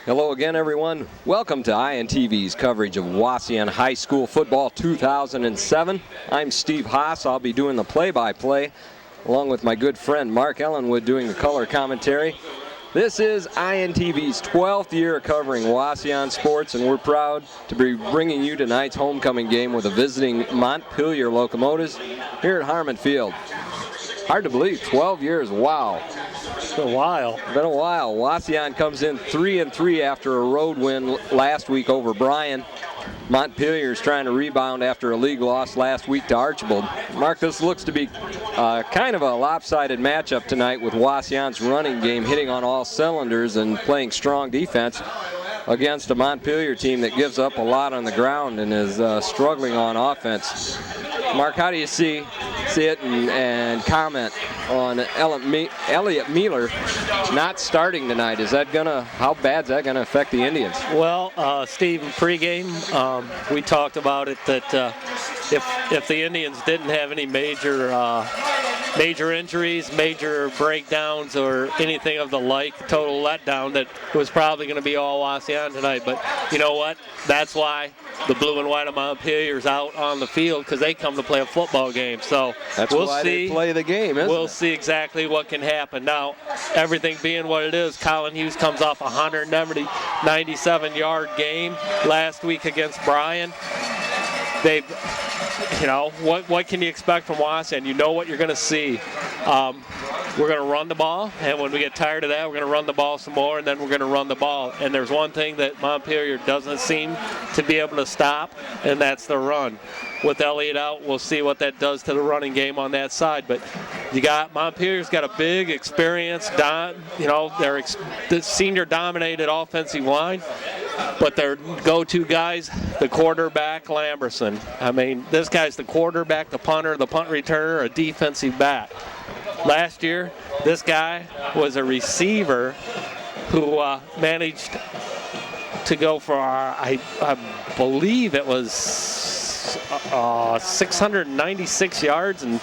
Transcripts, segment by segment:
Hello again, everyone. Welcome to INTV's coverage of Wauseon High School Football 2007. I'm Steve Haas. I'll be doing the play-by-play, along with my good friend Mark Ellenwood doing the color commentary. This is INTV's 12th year covering Wauseon sports, and we're proud to be bringing you tonight's homecoming game with the visiting Montpelier Locomotives here at Harmon Field. Hard to believe, 12 years, wow. It's been a while. Been a while. Wauseon comes in 3-3 after a road win last week over Bryan. Montpelier is trying to rebound after a league loss last week to Archibald. Mark, this looks to be kind of a lopsided matchup tonight with Wauseon's running game hitting on all cylinders and playing strong defense against a Montpelier team that gives up a lot on the ground and is struggling on offense. Mark, how do you see it and comment on Elliot Mueller not starting tonight? How bad is that gonna affect the Indians? Well, Steve, in pregame, we talked about it that if the Indians didn't have any major injuries, major breakdowns, or anything of the like, total letdown, that it was probably going to be all Wauseon tonight. But you know what? That's why the blue and white of Montpelier's out on the field, because they come to play a football game. So that's why they play the game, isn't it? We'll see exactly what can happen. Now, everything being what it is, Colin Hughes comes off a 197-yard game last week against Bryan. What can you expect from Wauseon? You know what you're going to see. We're going to run the ball, and when we get tired of that, we're going to run the ball some more, and then we're going to run the ball. And there's one thing that Montpelier doesn't seem to be able to stop, and that's the run. With Elliott out, we'll see what that does to the running game on that side. But Montpelier's got a big, experienced, they're the senior-dominated offensive line. But their go-to guys, the quarterback, Lamberson. I mean, this guy's the quarterback, the punter, the punt returner, a defensive back. Last year, this guy was a receiver who managed to go for, I believe it was 696 yards and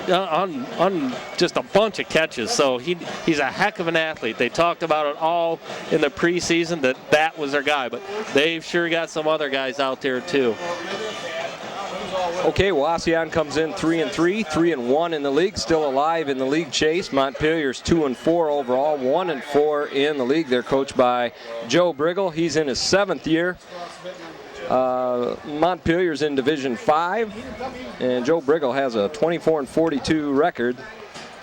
on just a bunch of catches. So he's a heck of an athlete. They talked about it all in the preseason that was their guy, but they've sure got some other guys out there too. Okay, Wauseon comes in 3-3, 3-1 in the league, still alive in the league chase. Montpelier's 2-4 overall, 1-4 in the league. They're coached by Joe Briggle. He's in his 7th year. Montpelier's in Division 5, and Joe Briggle has a 24-42 record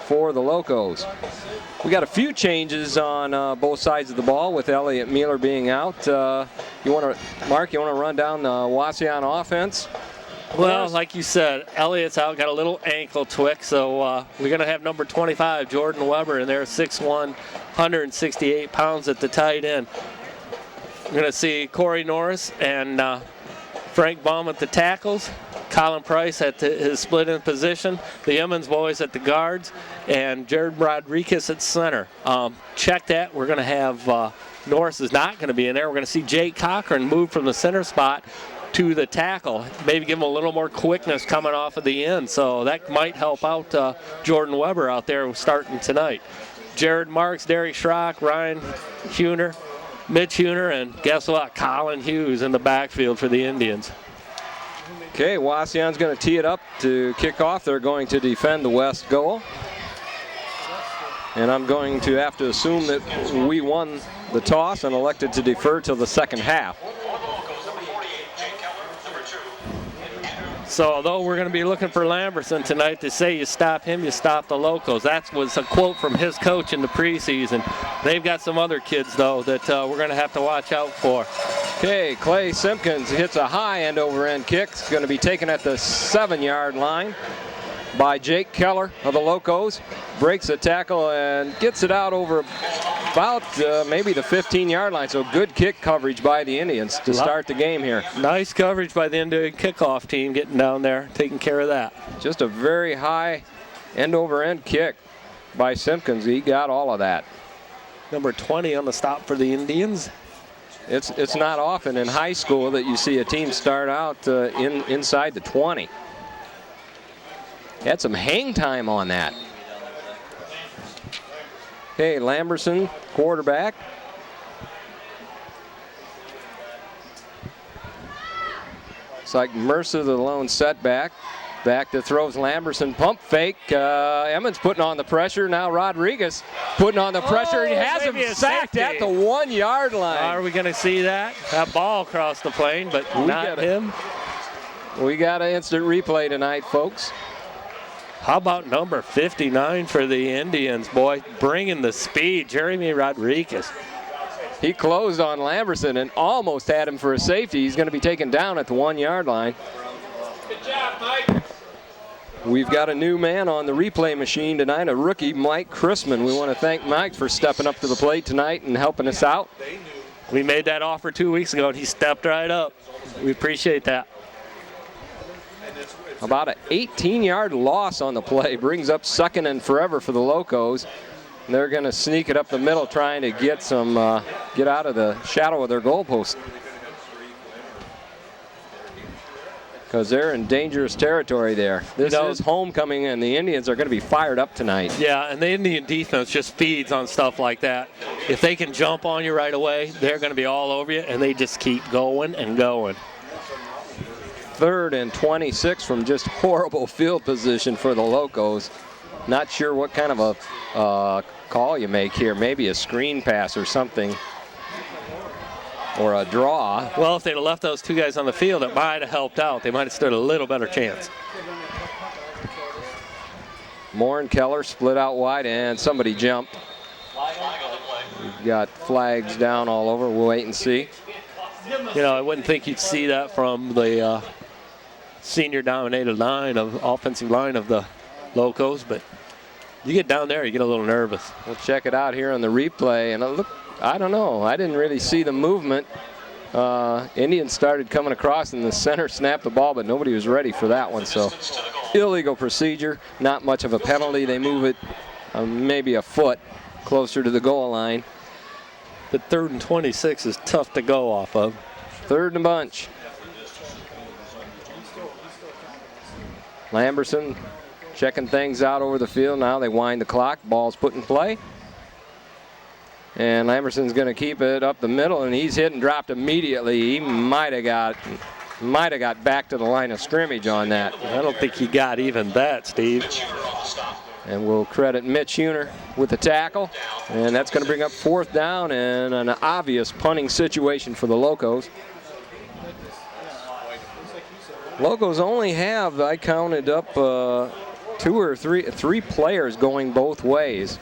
for the Locos. We got a few changes on both sides of the ball with Elliot Mueller being out. Mark, you want to run down the Wauseon offense? Well, like you said, Elliott's out, got a little ankle tweak, so we're going to have number 25, Jordan Weber, in there, 6'1", 168 pounds at the tight end. We're going to see Corey Norris and Frank Baum at the tackles, Colin Price at his split-in position, the Emmons boys at the guards, and Jared Rodriguez at center. Check that. We're going to have Norris is not going to be in there. We're going to see Jake Cochran move from the center spot to the tackle, maybe give him a little more quickness coming off of the end. So that might help out Jordan Weber out there starting tonight. Jared Marks, Derek Schrock, Ryan Huner, Mitch Huner, and guess what? Colin Hughes in the backfield for the Indians. Okay, Wauseon's going to tee it up to kick off. They're going to defend the west goal. And I'm going to have to assume that we won the toss and elected to defer till the second half. So although we're going to be looking for Lamberson tonight, to say you stop him, you stop the Locos. That was a quote from his coach in the preseason. They've got some other kids, though, that we're going to have to watch out for. Okay, Clay Simpkins hits a high end-over-end kick. It's going to be taken at the 7-yard line by Jake Keller of the Locos. Breaks the tackle and gets it out over about maybe the 15-yard line. So good kick coverage by the Indians to start the game here. Nice coverage by the Indian kickoff team getting down there, taking care of that. Just a very high end-over-end kick by Simpkins. He got all of that. Number 20 on the stop for the Indians. It's not often in high school that you see a team start out inside the 20. Had some hang time on that. Okay, Lamberson, quarterback. Looks like Mercer the lone setback. Back to throws Lamberson, pump fake. Emmons putting on the pressure. Now Rodriguez putting on the pressure. He has him sacked at the 1 yard line. Are we going to see that? That ball across the plane, but not him. We got an instant replay tonight, folks. How about number 59 for the Indians, boy? Bringing the speed, Jeremy Rodriguez. He closed on Lamberson and almost had him for a safety. He's going to be taken down at the 1 yard line. Good job, Mike. We've got a new man on the replay machine tonight, a rookie, Mike Chrisman. We want to thank Mike for stepping up to the plate tonight and helping us out. We made that offer 2 weeks ago, and he stepped right up. We appreciate that. About an 18-yard loss on the play brings up second and forever for the Locos. They're going to sneak it up the middle, trying to get some get out of the shadow of their goalpost, because they're in dangerous territory there. This is homecoming, and the Indians are going to be fired up tonight. Yeah, and the Indian defense just feeds on stuff like that. If they can jump on you right away, they're going to be all over you, and they just keep going and going. 3rd and 26 from just horrible field position for the Locos. Not sure what kind of a call you make here. Maybe a screen pass or something, or a draw. Well, if they'd have left those two guys on the field, it might have helped out. They might have stood a little better chance. Moore and Keller split out wide, and somebody jumped. We've got flags down all over. We'll wait and see. You know, I wouldn't think you'd see that from the senior-dominated offensive line of the Locos, but you get down there, you get a little nervous. We'll check it out here on the replay, and look, I don't know. I didn't really see the movement. Indians started coming across, and the center snapped the ball, but nobody was ready for that one. So illegal procedure, not much of a penalty. They move it maybe a foot closer to the goal line. But 3rd and 26 is tough to go off of. 3rd and a bunch. Lamberson checking things out over the field. Now they wind the clock. Ball's put in play. And Lamberson's going to keep it up the middle, and he's hit and dropped immediately. He might have got back to the line of scrimmage on that. I don't think he got even that, Steve. And we'll credit Mitch Huner with the tackle. And that's going to bring up 4th down and an obvious punting situation for the Locos. Locos only have, I counted up, 2 or 3 players going both ways.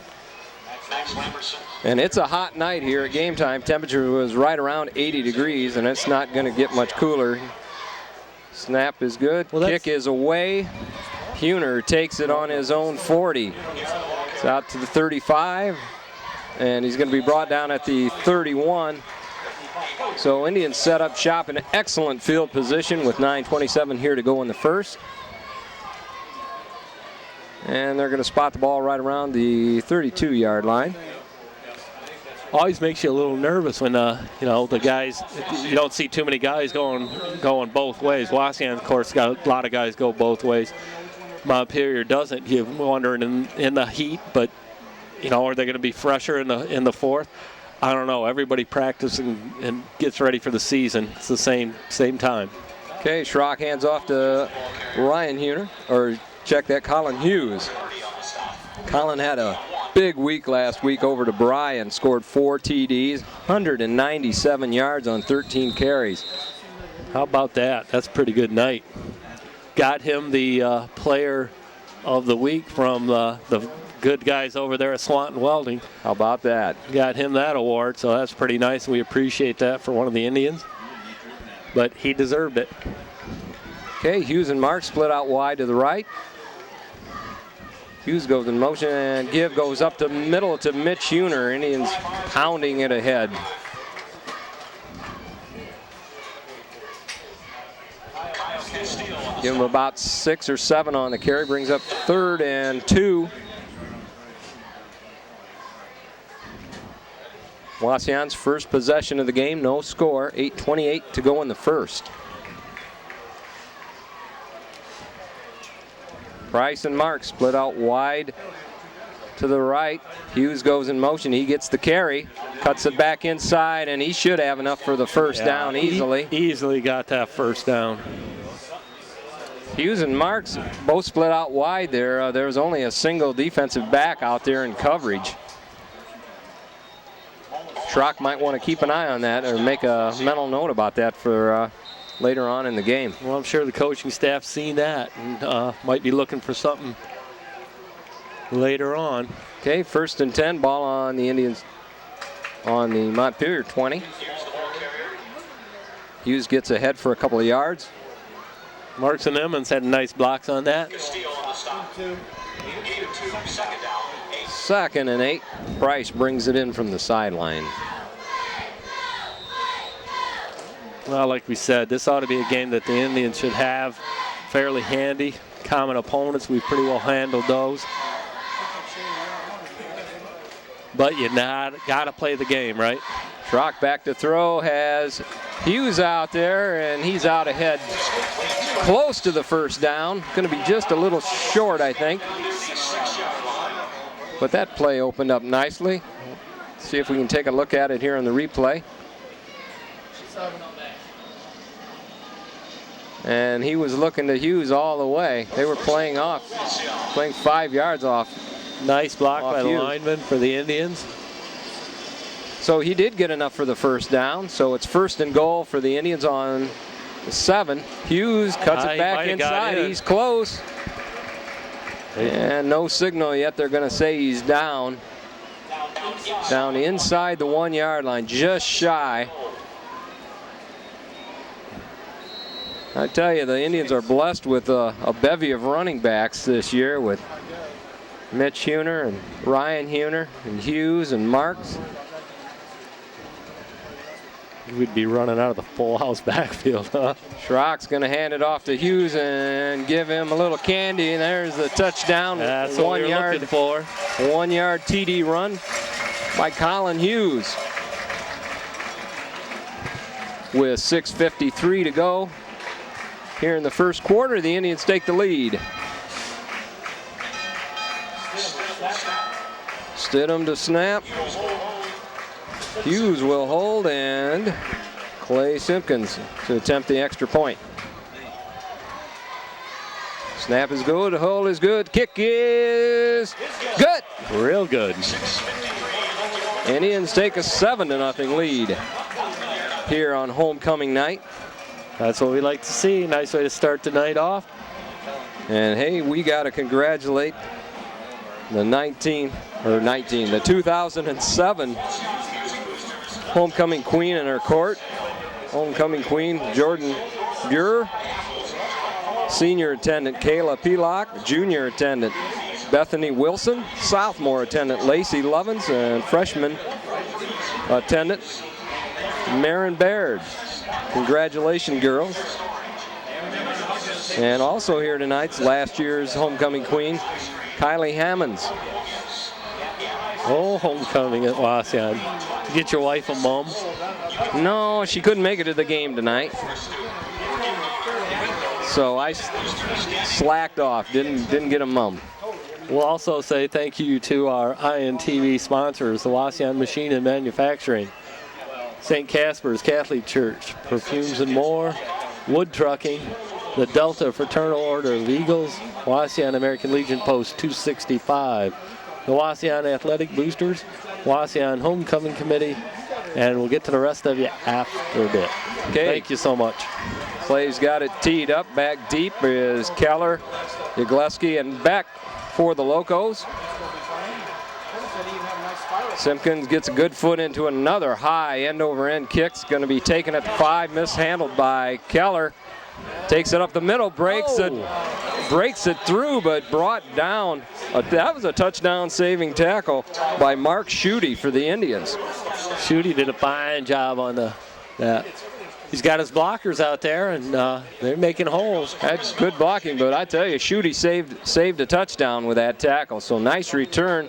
And it's a hot night here at game time. Temperature was right around 80 degrees, and it's not going to get much cooler. Snap is good. Well, kick is away. Huner takes it on his own 40. It's out to the 35, and he's going to be brought down at the 31. So Indians set up shop in excellent field position with 9:27 here to go in the first. And they're going to spot the ball right around the 32-yard line. Always makes you a little nervous when the guys, you don't see too many guys going both ways. Wauseon, of course, got a lot of guys go both ways. Montpelier doesn't. You're wondering in the heat, but are they going to be fresher in the 4th? I don't know. Everybody practices and gets ready for the season. It's the same time. Okay, Schrock hands off to Ryan Huner, or check that, Colin Hughes. Colin had a big week last week over to Bryan, scored 4 TDs, 197 yards on 13 carries. How about that? That's a pretty good night. Got him the player of the week from the good guys over there at Swanton Welding. How about that? Got him that award, so that's pretty nice. We appreciate that for one of the Indians. But he deserved it. Okay, Hughes and Mark split out wide to the right. Hughes goes in motion, and give goes up the middle to Mitch Huner. Indians pounding it ahead. Give him about 6 or 7 on the carry. Brings up 3rd and 2. Wauseon's first possession of the game, no score. 8:28 to go in the first. Price and Mark split out wide to the right. Hughes goes in motion. He gets the carry, cuts it back inside, and he should have enough for the first down easily. Easily got that first down. Hughes and Marks both split out wide there. There was only a single defensive back out there in coverage. Schrock might want to keep an eye on that or make a mental note about that for later on in the game. Well, I'm sure the coaching staff's seen that and might be looking for something later on. Okay, 1st and 10, ball on the Indians on the Montpelier 20. Hughes gets ahead for a couple of yards. Marks and Emmons had nice blocks on that. 2nd and 8. Price brings it in from the sideline. Well, like we said, this ought to be a game that the Indians should have fairly handy. Common opponents, we've pretty well handled those. But you got to play the game, right? Schrock back to throw, has Hughes out there, and he's out ahead close to the first down. Going to be just a little short, I think. But that play opened up nicely. See if we can take a look at it here on the replay. And he was looking to Hughes all the way. They were playing 5 yards off. Nice block by the Hughes. lineman for the Indians. So he did get enough for the first down. So it's 1st and goal for the Indians on the 7. Hughes cuts it back inside. He's close. And no signal yet. They're going to say he's down. Down inside the 1 yard line, just shy. I tell you, the Indians are blessed with a bevy of running backs this year with Mitch Huner and Ryan Huner and Hughes and Marks. We'd be running out of the full house backfield, huh? Schrock's going to hand it off to Hughes and give him a little candy, and there's the touchdown. That's what we're looking for. 1 yard TD run by Colin Hughes. With 6:53 to go here in the first quarter, the Indians take the lead. Stidham to snap. Hughes will hold, and Clay Simpkins to attempt the extra point. Snap is good, hold is good, kick is good. Real good. Indians take a 7-0 lead here on homecoming night. That's what we like to see. Nice way to start the night off. And hey, we got to congratulate the 2007 homecoming queen in her court. Homecoming queen Jordan Buer, senior attendant Kayla Pelock, junior attendant Bethany Wilson, sophomore attendant Lacey Lovins, and freshman attendant Marin Baird. Congratulations, girls. And also here tonight's last year's homecoming queen, Kylie Hammonds. Oh, homecoming at Wauseon. You get your wife a mom? No, she couldn't make it to the game tonight. So I slacked off, didn't get a mum. We'll also say thank you to our intv sponsors, the Wauseon Machine and Manufacturing, St. Casper's Catholic Church, Perfumes and More, Wood Trucking, the Delta Fraternal Order of Eagles, Wauseon American Legion Post 265, the Wauseon Athletic Boosters, Wauseon Homecoming Committee, and we'll get to the rest of you after a bit. Okay. Thank you so much. Clay's got it teed up. Back deep is Keller, Yagleski, and back for the Locos. Simpkins gets a good foot into another high end-over-end kick. It's going to be taken at the 5, mishandled by Keller. Takes it up the middle, breaks it through, but brought down. That was a touchdown-saving tackle by Mark Schutte for the Indians. Schutte did a fine job on that. He's got his blockers out there, and they're making holes. That's good blocking, but I tell you, Schutte saved a touchdown with that tackle. So nice return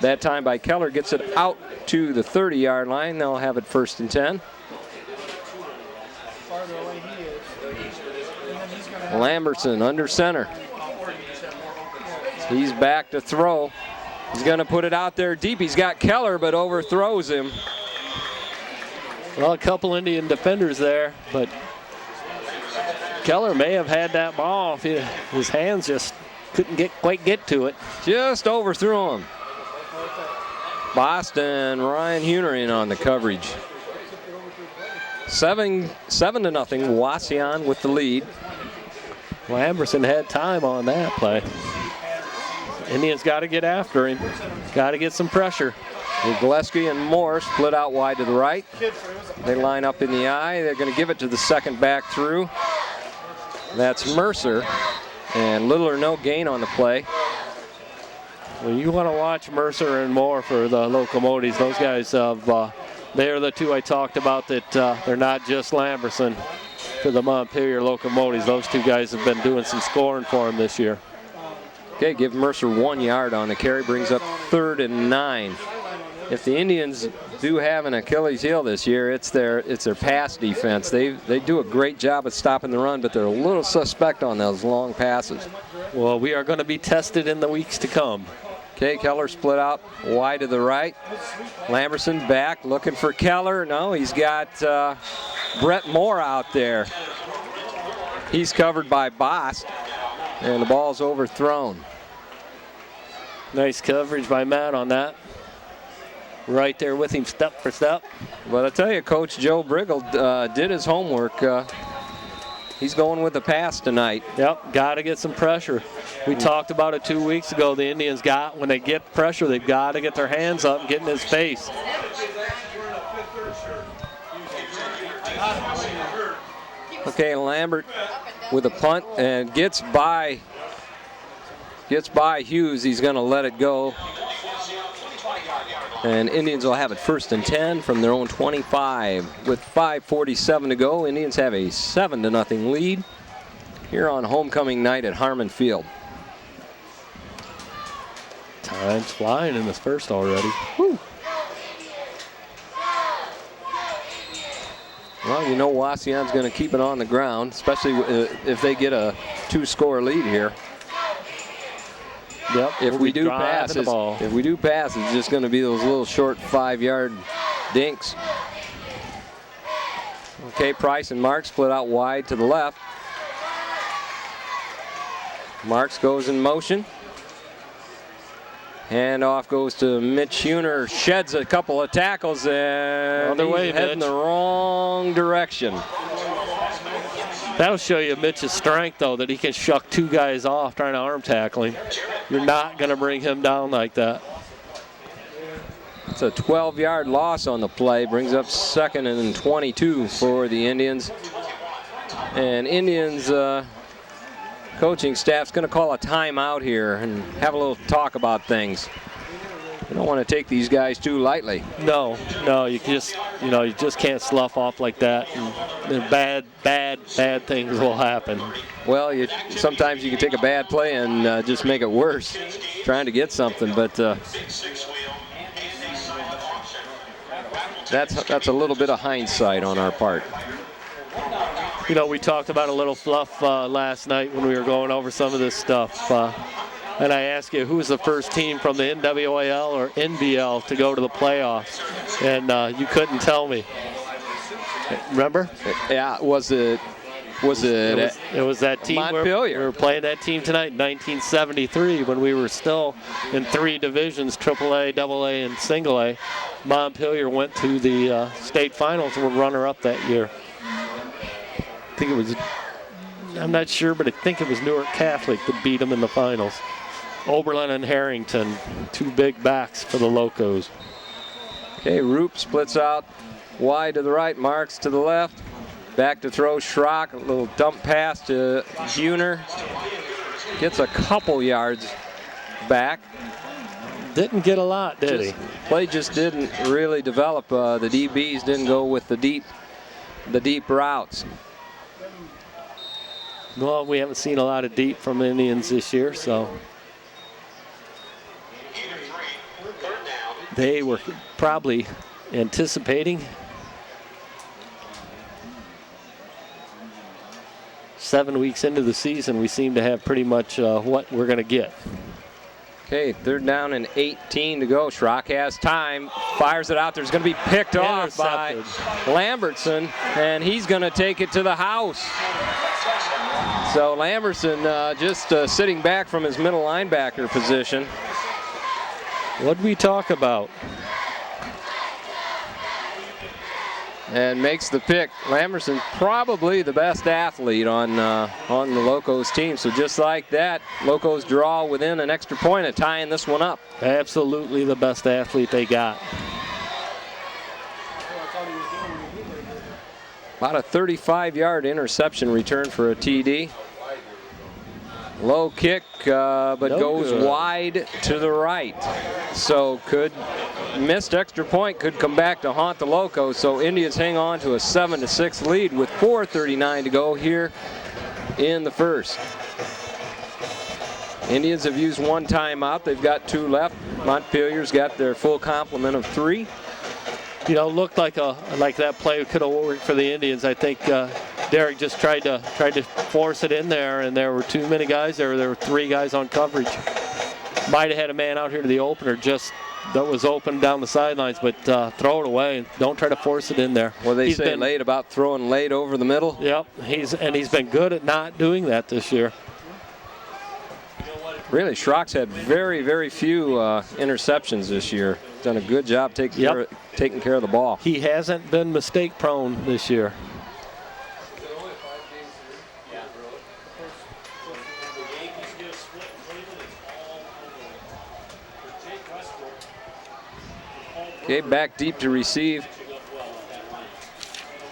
that time by Keller. Gets it out to the 30-yard line. They'll have it 1st and 10. Lamberson under center. He's back to throw. He's going to put it out there deep. He's got Keller, but overthrows him. Well, a couple Indian defenders there, but Keller may have had that ball. His hands just couldn't quite get to it. Just overthrew him. Boston, Ryan Huner in on the coverage. 7-0, Wauseon with the lead. Lamberson had time on that play. Indians got to get after him. Got to get some pressure. Gillespie and Moore split out wide to the right. They line up in the eye. They're going to give it to the second back through. That's Mercer. And little or no gain on the play. Well, you want to watch Mercer and Moore for the Locomotives. Those guys, they're the two I talked about that they're not just Lamberson for the Montpelier Locomotives. Those two guys have been doing some scoring for him this year. Okay, give Mercer 1 yard on the carry, brings up 3rd and 9. If the Indians do have an Achilles heel this year, it's their pass defense. They do a great job at stopping the run, but they're a little suspect on those long passes. Well, we are going to be tested in the weeks to come. Okay, Keller split out wide to the right. Lamberson back, looking for Keller. No, he's got Brett Moore out there. He's covered by Bost, and the ball's overthrown. Nice coverage by Matt on that. Right there with him, step for step. But I tell you, Coach Joe Briggle did his homework. He's going with the pass tonight. Yep, got to get some pressure. We talked about it 2 weeks ago. The Indians when they get pressure, they've got to get their hands up and get in his face. Okay, Lambert with a punt and gets by Hughes. He's going to let it go. And Indians will have it 1st and 10 from their own 25. With 5:47 to go, Indians have a 7-0 lead here on homecoming night at Harmon Field. Time's flying in this first already. Whew. Well, you know Wauseon's going to keep it on the ground, especially if they get a 2-score lead here. Yep. If we do pass, it's just going to be those little short 5-yard dinks. Okay, Price and Marks split out wide to the left. Marks goes in motion. Handoff goes to Mitch Huner, sheds a couple of tackles, and he's heading the wrong direction. That'll show you Mitch's strength, though, that he can shuck 2 guys off trying to arm tackle him. You're not going to bring him down like that. It's a 12-yard loss on the play, brings up 2nd and 22 for the Indians. And Indians coaching staff's going to call a timeout here and have a little talk about things. You don't want to take these guys too lightly. No, you just can't slough off like that, and bad things will happen. Well, sometimes you can take a bad play and just make it worse, trying to get something. But that's a little bit of hindsight on our part. You know, we talked about a little fluff last night when we were going over some of this stuff. And I asked you, who's the first team from the NWAL or NBL to go to the playoffs? And you couldn't tell me. Remember? Yeah, was it that team. Montpelier. We were playing that team tonight in 1973 when we were still in 3 divisions, AAA, AA, and Single A. Montpelier went to the state finals and were runner-up that year. I think it was, I'm not sure, but I think it was Newark Catholic that beat them in the finals. Oberlin and Harrington, 2 big backs for the Locos. Okay, Roop splits out wide to the right, Marks to the left. Back to throw, Schrock, a little dump pass to Huner. Gets a couple yards back. Didn't get a lot, did he? Play just didn't really develop. The DBs didn't go with the deep routes. Well, we haven't seen a lot of deep from Indians this year, so they were probably anticipating 7 weeks into the season. We seem to have pretty much what we're going to get. Okay, 3rd down and 18 to go. Schrock has time, fires it out. There's going to be picked off by Lambertson, and he's going to take it to the house. So Lamberson just sitting back from his middle linebacker position. What'd we talk about? And makes the pick. Lamberson probably the best athlete on the Locos team. So just like that, Locos draw within an extra point of tying this one up. Absolutely the best athlete they got. About a 35-yard interception return for a TD. Low kick, but No goes good. wide to the right. So missed extra point could come back to haunt the Locos. So Indians hang on to a 7-6 lead with 4:39 to go here in the first. Indians have used one timeout. They've got 2 left. Montpelier's got their full complement of 3. You know, looked like that play could have worked for the Indians. I think Derek just tried to force it in there, and there were too many guys there. There were 3 guys on coverage. Might have had a man out here to the opener just that was open down the sidelines, but throw it away. Don't try to force it in there. Well, they say late about throwing late over the middle. Yep, he's been good at not doing that this year. Really, Schrock's had very, very few interceptions this year. Done a good job taking care of the ball. He hasn't been mistake prone this year. Okay, back deep to receive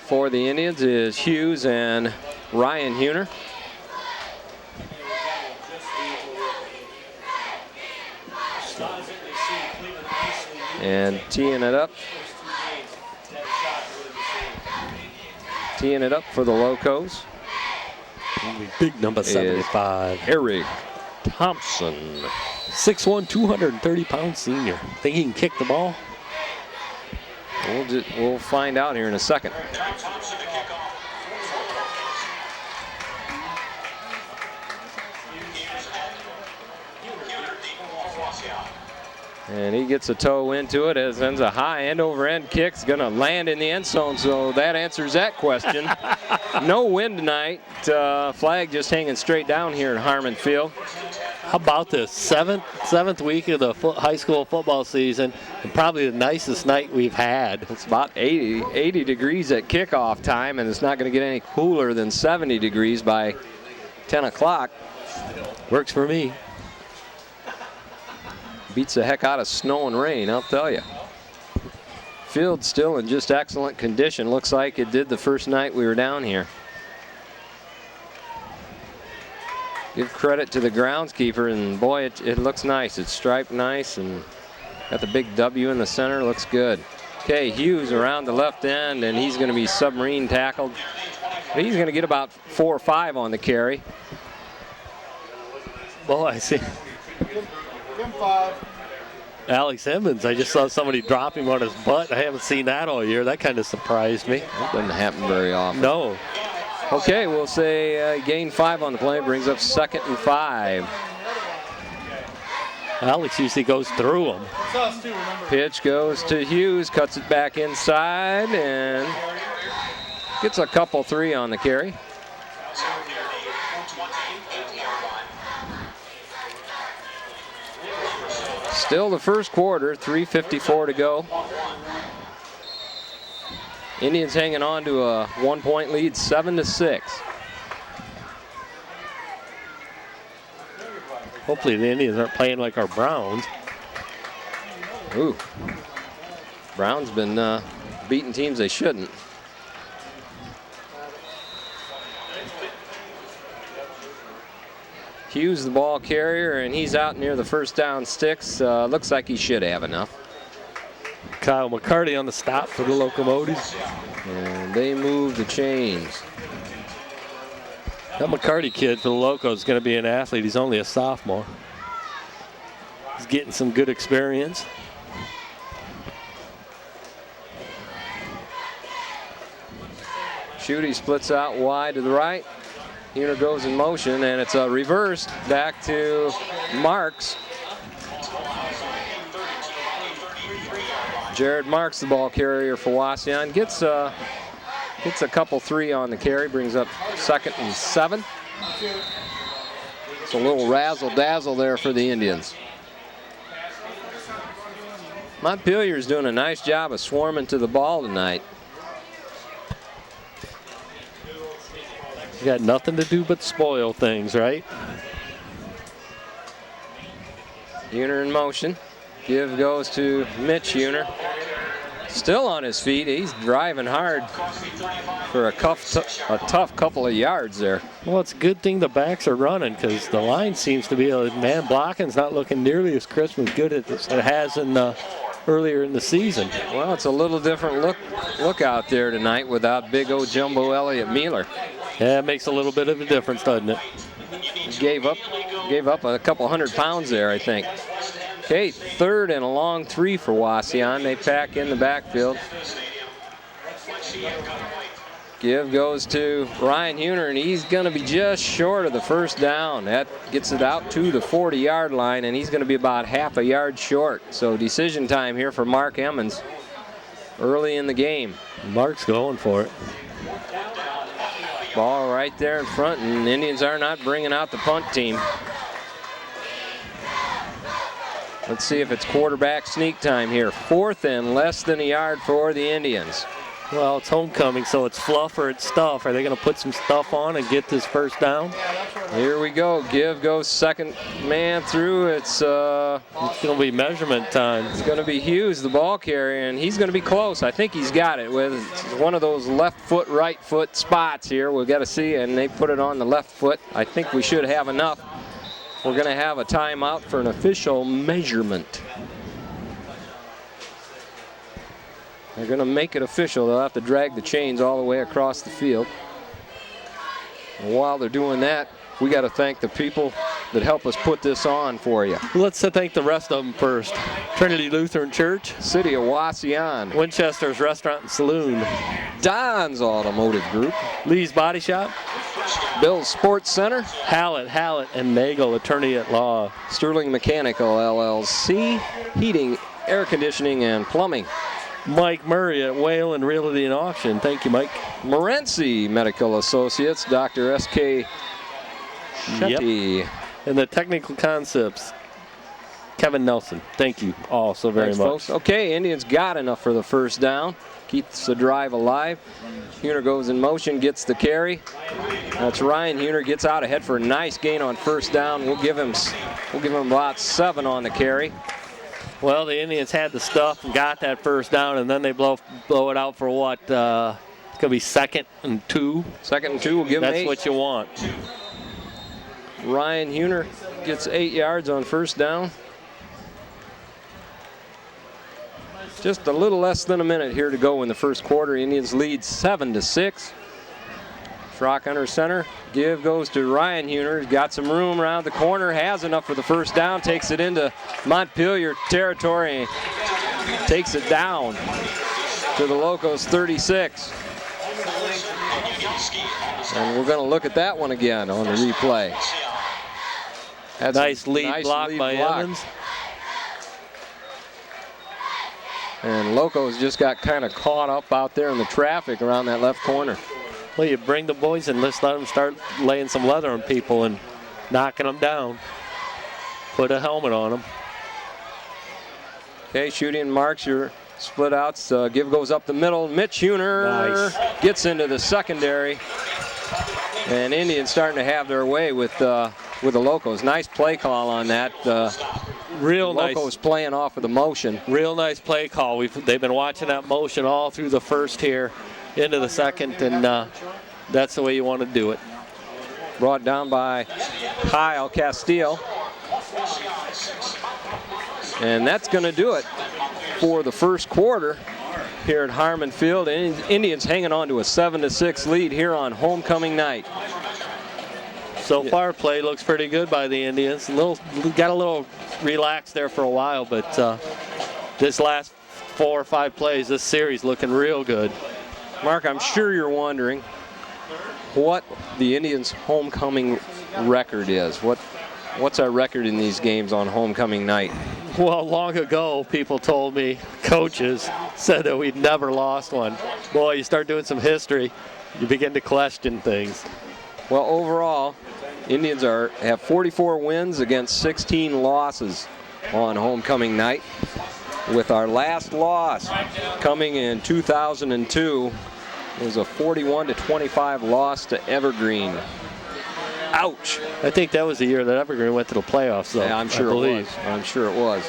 for the Indians is Hughes and Ryan Huner. And teeing it up. Teeing it up for the Locos. Big number 75. Eric Thompson. 6'1", 230-pound senior. Think he can kick the ball? We'll find out here in a second. And he gets a toe into it as ends a high end over end kick. It's going to land in the end zone, so that answers that question. No wind tonight. Flag just hanging straight down here at Harmon Field. How about this? Seventh week of the high school football season, and probably the nicest night we've had. It's about 80 degrees at kickoff time, and it's not going to get any cooler than 70 degrees by 10 o'clock. Works for me. Beats the heck out of snow and rain, I'll tell you. Field's still in just excellent condition. Looks like it did the first night we were down here. Give credit to the groundskeeper, and boy, it looks nice. It's striped nice and got the big W in the center. Looks good. Okay, Hughes around the left end, and he's going to be submarine tackled. He's going to get about 4 or 5 on the carry. Boy, I see. Alex Emmons, I just saw somebody drop him on his butt. I haven't seen that all year. That kind of surprised me. That doesn't happen very often. No. Okay, we'll say gain 5 on the play, brings up 2nd and 5. Alex usually goes through him. Pitch goes to Hughes, cuts it back inside, and gets a couple 3 on the carry. Still the first quarter, 3:54 to go. Indians hanging on to a 1-point lead, 7-6. Hopefully the Indians aren't playing like our Browns. Ooh. Brown's been beating teams they shouldn't. Hughes the ball carrier, and he's out near the first down sticks. Looks like he should have enough. Kyle McCarty on the stop for the Locomotives. And they move the chains. That McCarty kid for the Locos is going to be an athlete. He's only a sophomore. He's getting some good experience. Schutte splits out wide to the right. Huner goes in motion, and it's a reverse back to Marks. Jared Marks, the ball carrier for Wauseon, gets a couple 3 on the carry, brings up 2nd and 7. It's a little razzle-dazzle there for the Indians. Montpelier's doing a nice job of swarming to the ball tonight. You got nothing to do but spoil things, right? Uner in motion. Give goes to Mitch Uner. Still on his feet. He's driving hard for a tough couple of yards there. Well, it's a good thing the backs are running because the line seems to be, man blocking's not looking nearly as crisp and good as it has in earlier in the season. Well, it's a little different look out there tonight without big old jumbo Elliott Mueller. Yeah, it makes a little bit of a difference, doesn't it? Gave up a couple 100 pounds there, I think. Okay, third and a long 3 for Wauseon. They pack in the backfield. Give goes to Ryan Huner, and he's going to be just short of the first down. That gets it out to the 40-yard line, and he's going to be about half a yard short. So decision time here for Mark Emmons early in the game. Mark's going for it. Ball right there in front, and the Indians are not bringing out the punt team. Let's see if it's quarterback sneak time here. 4th and less than a yard for the Indians. Well, it's homecoming, so it's fluff or it's stuff. Are they going to put some stuff on and get this first down? Here we go. Give goes second man through. It's going to be measurement time. It's going to be Hughes, the ball carrier, and he's going to be close. I think he's got it with one of those left foot, right foot spots here. We've got to see, and they put it on the left foot. I think we should have enough. We're going to have a timeout for an official measurement. They're going to make it official. They'll have to drag the chains all the way across the field. And while they're doing that, we got to thank the people that help us put this on for you. Let's thank the rest of them first. Trinity Lutheran Church. City of Wauseon. Winchester's Restaurant and Saloon. Don's Automotive Group. Lee's Body Shop. Bill's Sports Center. Hallett, and Nagel, attorney at law. Sterling Mechanical LLC. Heating, air conditioning, and plumbing. Mike Murray at Whalen Realty and Auction. Thank you, Mike. Morency Medical Associates, Dr. S.K. Shetty. Yep. And the Technical Concepts, Kevin Nelson. Thank you all so very much. Folks. Okay, Indians got enough for the first down. Keeps the drive alive. Huner goes in motion, gets the carry. That's Ryan Huner, gets out ahead for a nice gain on first down. We'll give him about 7 on the carry. Well, the Indians had the stuff and got that first down, and then they blow it out for what? It's going to be 2nd and 2. 2nd and 2, we'll give him 8. That's what you want. Ryan Huner gets 8 yards on first down. Just a little less than a minute here to go in the first quarter. Indians lead 7-6. Schrock under center. Give goes to Ryan Huner. He's got some room around the corner. Has enough for the first down. Takes it into Montpelier territory. Takes it down to the Locos 36. And we're going to look at that one again on the replay. That's nice lead block by Evans. And Locos just got kind of caught up out there in the traffic around that left corner. Well, you bring the boys and let's let them start laying some leather on people and knocking them down. Put a helmet on them. Okay, shooting marks your split outs. Give goes up the middle. Mitch Huner gets into the secondary. And Indians starting to have their way with the Locos. Nice play call on that. Real nice. Locos playing off of the motion. Real nice play call. They've been watching that motion all through the first here into the second, and that's the way you want to do it. Brought down by Kyle Castile. And that's going to do it for the first quarter here at Harmon Field. Indians hanging on to a 7-6 lead here on homecoming night. So far, play looks pretty good by the Indians. Got a little relaxed there for a while, but this last 4 or 5 plays, this series looking real good. Mark, I'm sure you're wondering what the Indians' homecoming record is. What's our record in these games on homecoming night? Well, long ago, people told me, coaches said that we'd never lost one. Boy, you start doing some history, you begin to question things. Well, overall, Indians have 44 wins against 16 losses on homecoming night, with our last loss coming in 2002. It was a 41-25 loss to Evergreen. Ouch. I think that was the year that Evergreen went to the playoffs, though. Yeah, I'm sure it was. I'm sure it was.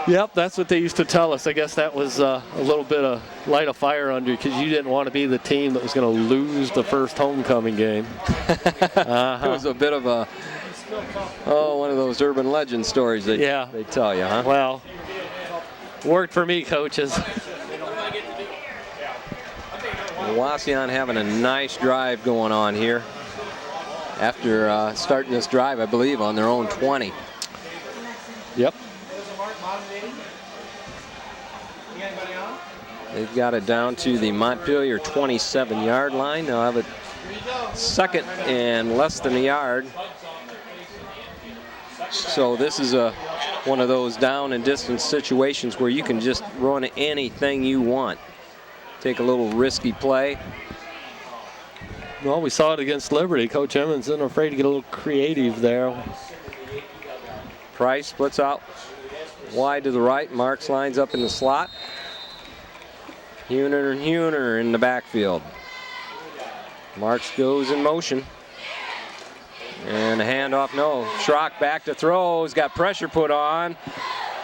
Yep, that's what they used to tell us. I guess that was a little bit of light a fire under you, because you didn't want to be the team that was going to lose the first homecoming game. It was a bit of a, one of those urban legend stories that they tell you, huh? Well, worked for me, coaches. Wauseon having a nice drive going on here after starting this drive, I believe, on their own 20. Yep. They've got it down to the Montpelier 27-yard line. They'll have it second and less than a yard. So this is one of those down and distance situations where you can just run anything you want. Take a little risky play. Well, we saw it against Liberty. Coach Emmons isn't afraid to get a little creative there. Price splits out wide to the right. Marks lines up in the slot. Huner in the backfield. Marks goes in motion. And a handoff, no. Schrock back to throw. He's got pressure put on.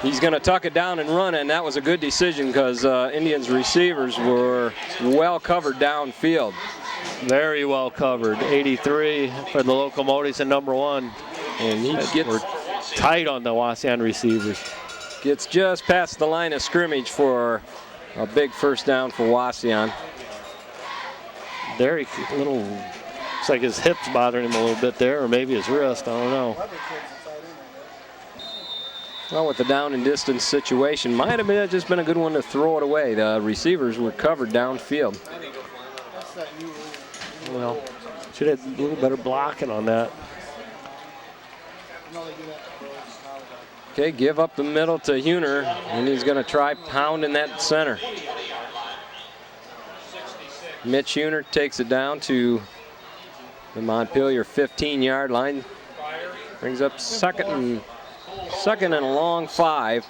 He's going to tuck it down and run, and that was a good decision because Indians receivers were well covered downfield. Very well covered. 83 for the Locomotives and number 1. And we're tight on the Wauseon receivers. Gets just past the line of scrimmage for a big first down for Wauseon. Very little, looks like his hip's bothering him a little bit there, or maybe his wrist, I don't know. Well, with the down and distance situation, might have just been a good one to throw it away. The receivers were covered downfield. Well, should have a little better blocking on that. Okay, give up the middle to Huner, and he's going to try pounding that center. Mitch Huner takes it down to the Montpelier 15-yard line. Brings up second and a long 5.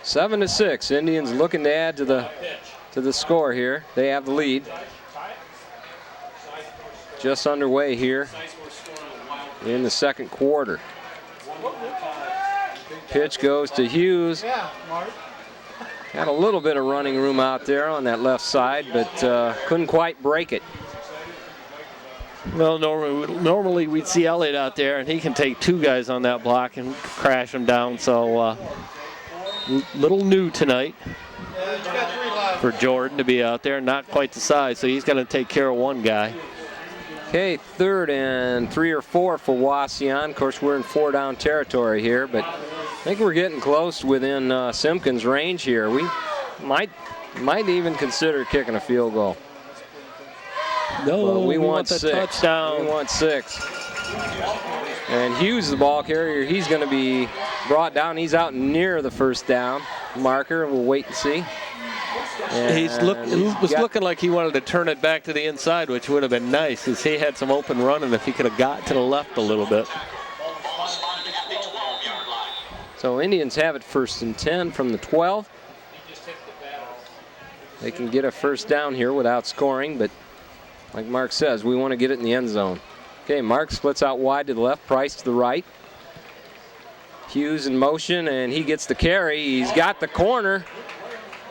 Seven to 6. Indians looking to add to the score here. They have the lead. Just underway here in the second quarter. Pitch goes to Hughes. Got a little bit of running room out there on that left side, but couldn't quite break it. Well, normally we'd see Elliott out there, and he can take 2 guys on that block and crash them down. So little new tonight for Jordan to be out there, not quite the size, so he's going to take care of 1 guy. Okay, 3rd and 3 or 4 for Wauseon. Of course, we're in 4-down territory here, but I think we're getting close within Simpkins' range here. We might even consider kicking a field goal. No, but we want the 6. Touchdown. We want 6. And Hughes, the ball carrier, he's going to be brought down. He's out near the first down marker. We'll wait and see. It was looking like he wanted to turn it back to the inside, which would have been nice, because he had some open running if he could have got to the left a little bit. So Indians have it 1st and 10 from the 12. They can get a first down here without scoring, but like Mark says, we want to get it in the end zone. Okay, Mark splits out wide to the left, Price to the right. Hughes in motion, and he gets the carry. He's got the corner,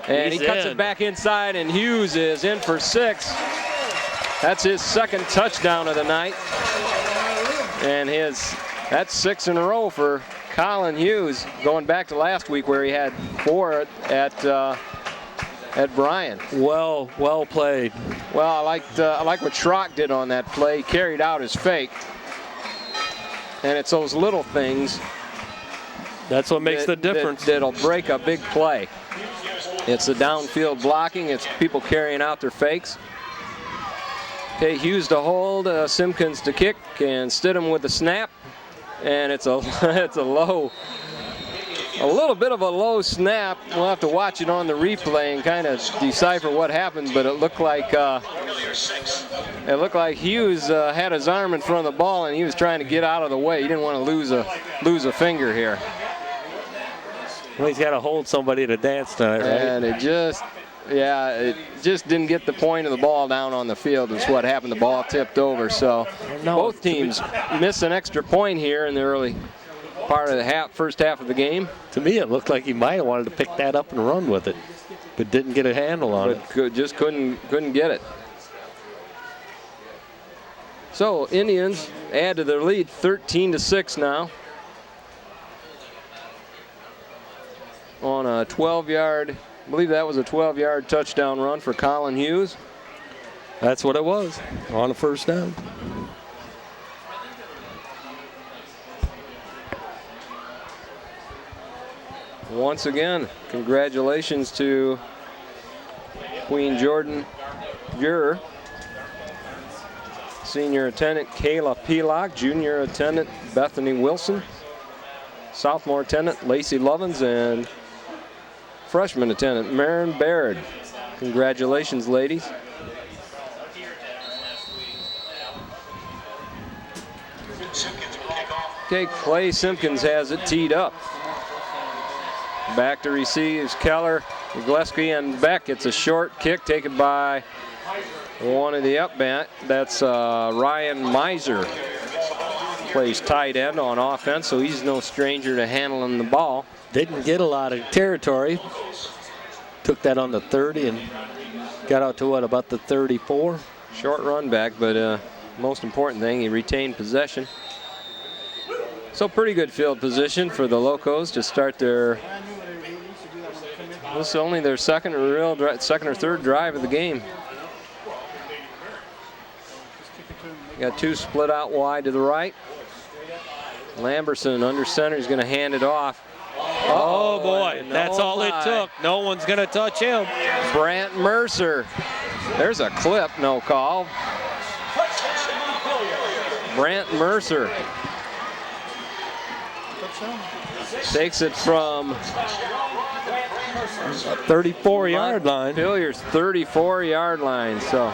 and he cuts it back inside, and Hughes is in for 6. That's his 2nd touchdown of the night. And that's 6 in a row for Colin Hughes, going back to last week where he had 4 at Bryan. Well played. Well, I like what Schrock did on that play. He carried out his fake. And it's those little things. That's what makes the difference. That'll break a big play. It's the downfield blocking. It's people carrying out their fakes. Okay, Hughes to hold, Simpkins to kick, and Stidham with the snap. And it's a low A little bit of a low snap. We'll have to watch it on the replay and kind of decipher what happened, but it looked like Hughes had his arm in front of the ball and he was trying to get out of the way. He didn't want to lose a finger here. Well, he's got to hold somebody to dance tonight, right? And it just didn't get the point of the ball down on the field. Is what happened. The ball tipped over. So both teams miss an extra point here in the early part of the first half of the game. To me, it looked like he might have wanted to pick that up and run with it, but didn't get a handle on it. Just couldn't get it. So Indians add to their lead 13-6 now. On a 12-yard, I believe that was a 12-yard touchdown run for Colin Hughes. That's what it was, on a first down. Once again, congratulations to Queen Jordan Buer, senior attendant Kayla Pelock, junior attendant Bethany Wilson, sophomore attendant Lacey Lovins, and freshman attendant Marin Baird. Congratulations, ladies. Okay, Clay Simpkins has it teed up. Back to receive is Keller, Gillespie, and Beck. It's a short kick taken by one of the up bat. That's Ryan Miser. Plays tight end on offense, so he's no stranger to handling the ball. Didn't get a lot of territory. Took that on the 30 and got out to what, about the 34? Short run back, but most important thing, he retained possession. So pretty good field position for the Locos to start their, this is only their second or third drive of the game. Got two split out wide to the right. Lamberson under center is going to hand it off. Oh boy, that's all it took. No one's going to touch him. Brant Mercer. There's a clip, no call. Brant Mercer takes it from 34-yard line. Montpelier's 34-yard line. So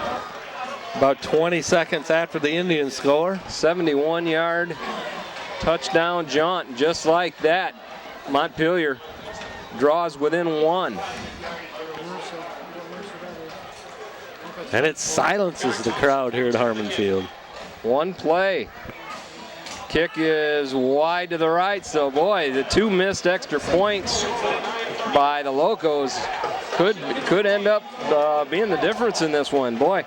about 20 seconds after the Indians score. 71-yard touchdown jaunt, just like that. Montpelier draws within one. And it silences the crowd here at Harmon Field. One play. Kick is wide to the right, so boy, the two missed extra points by the Locos could end up being the difference in this one. Boy,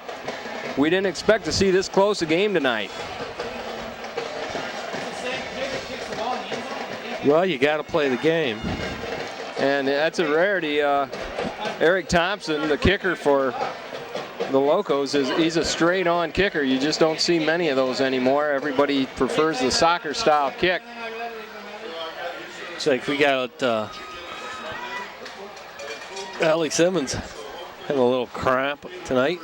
we didn't expect to see this close a game tonight. Well, you got to play the game. And that's a rarity. Eric Thompson, the kicker for the Locos, he's a straight-on kicker. You just don't see many of those anymore. Everybody prefers the soccer-style kick. It's like we got Alex Simmons having a little cramp tonight.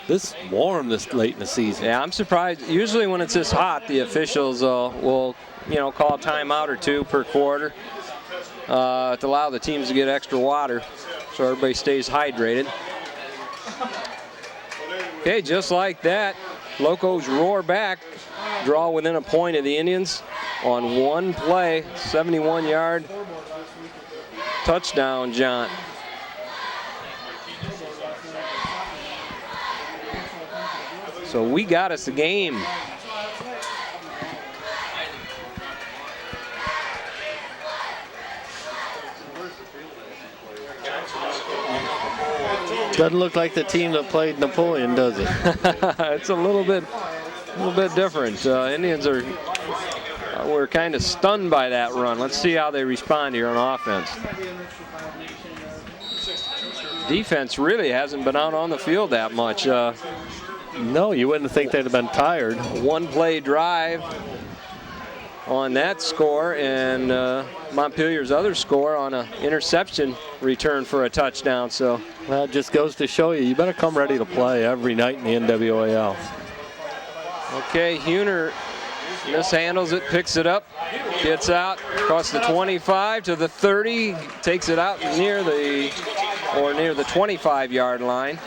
This is warm this late in the season. Yeah, I'm surprised. Usually when it's this hot, the officials will call a timeout or two per quarter to allow the teams to get extra water so everybody stays hydrated. Okay, just like that, Locos roar back, draw within a point of the Indians on one play, 71-yard touchdown jaunt. So we got us a game. Doesn't look like the team that played Napoleon, does it? It's a little bit different. Indians were kind of stunned by that run. Let's see how they respond here on offense. Defense really hasn't been out on the field that much. No, you wouldn't think they'd have been tired. One play drive on that score, and Montpelier's other score on an interception return for a touchdown. So that just goes to show you better come ready to play every night in the NWAL. Okay, Huner mishandles it, picks it up, Gets out across the 25 to the 30, takes it out near the 25-yard line.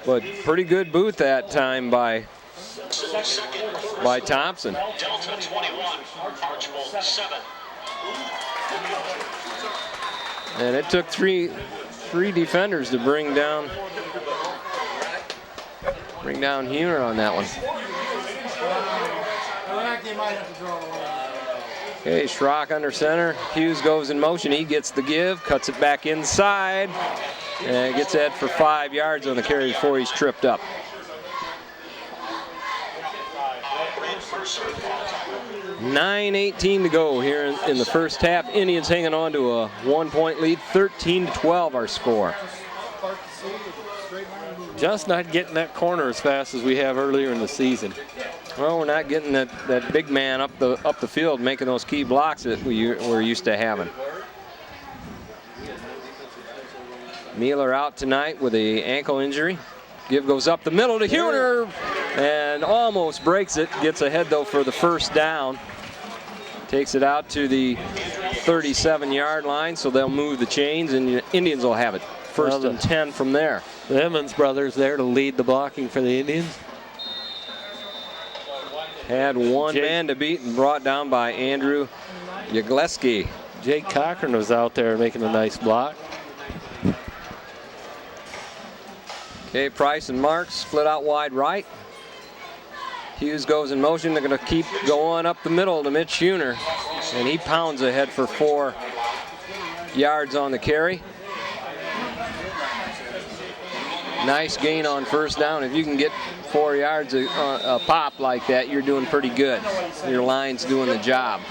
But pretty good boot that time by Thompson. Delta 21, Archibald 7. And it took three defenders to bring down Huner on that one. Okay, Schrock under center. Hughes goes in motion. He gets the give, cuts it back inside, and gets that for 5 yards on the carry before he's tripped up. 9:18 to go here in the first half. Indians hanging on to a 1-point lead, 13-12 our score. Just not getting that corner as fast as we have earlier in the season. Well, we're not getting that big man up the field making those key blocks that we're used to having. Mueller out tonight with an ankle injury. Give goes up the middle to Huner and almost breaks it. Gets ahead though for the first down. Takes it out to the 37-yard line, so they'll move the chains and the Indians will have it. First and 10 from there. The Emmons brothers there to lead the blocking for the Indians. Had one man to beat and brought down by Andrew Yagleski. Jake Cochran was out there making a nice block. Okay, Price and Marks split out wide right. Hughes goes in motion. They're going to keep going up the middle to Mitch Huner, and he pounds ahead for 4 yards on the carry. Nice gain on first down. If you can get 4 yards a pop like that, you're doing pretty good. Your line's doing the job.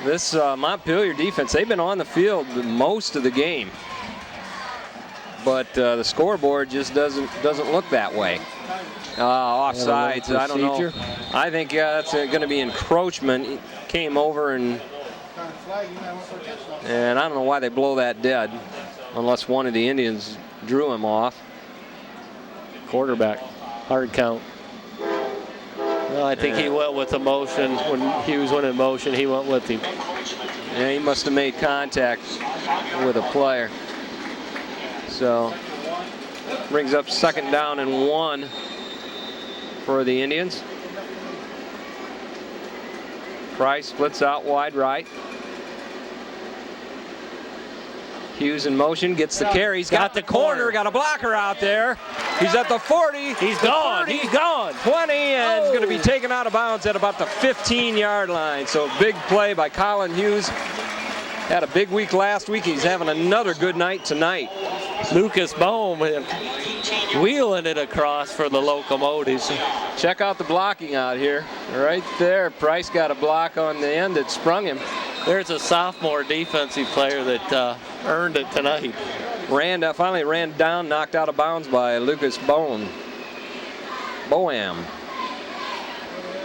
This Montpelier defense, they've been on the field most of the game, but the scoreboard just doesn't look that way. Offsides, I don't know. I think that's going to be encroachment. He came over and I don't know why they blow that dead, unless one of the Indians drew him off. Quarterback, hard count. Well, I think he went with the motion. When Hughes went in motion, he went with him. Yeah, he must have made contact with a player. So, brings up 2nd down and 1 for the Indians. Price splits out wide right. Hughes in motion, gets the carry. He's got the corner, got a blocker out there. He's at the 40. He's gone. 30, he's gone. 20, and it's going to be taken out of bounds at about the 15-yard line. So big play by Colin Hughes. Had a big week last week. He's having another good night tonight. Lucas Bowman wheeling it across for the Locomotives. Check out the blocking out here. Right there, Price got a block on the end that sprung him. There's a sophomore defensive player that earned it tonight. Finally ran down, knocked out of bounds by Lucas Boam,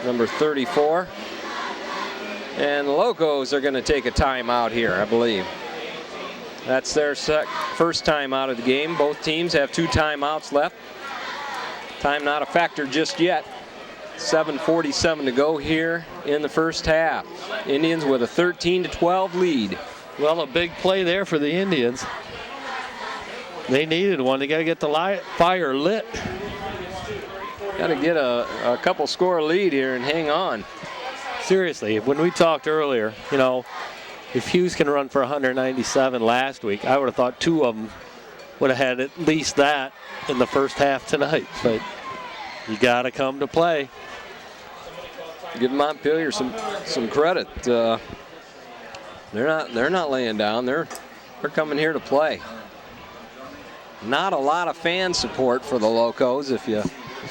number 34. And the Locos are going to take a timeout here, I believe. That's their first timeout of the game. Both teams have 2 timeouts left. Time not a factor just yet. 7:47 to go here in the first half. Indians with a 13-12 lead. Well, a big play there for the Indians. They needed one. They got to get the fire lit. Got to get a couple score lead here and hang on. Seriously, when we talked earlier, you know, if Hughes can run for 197 last week, I would have thought 2 of them would have had at least that in the first half tonight. But you got to come to play. Give Montpelier some credit. They're not laying down. They're coming here to play. Not a lot of fan support for the Locos. If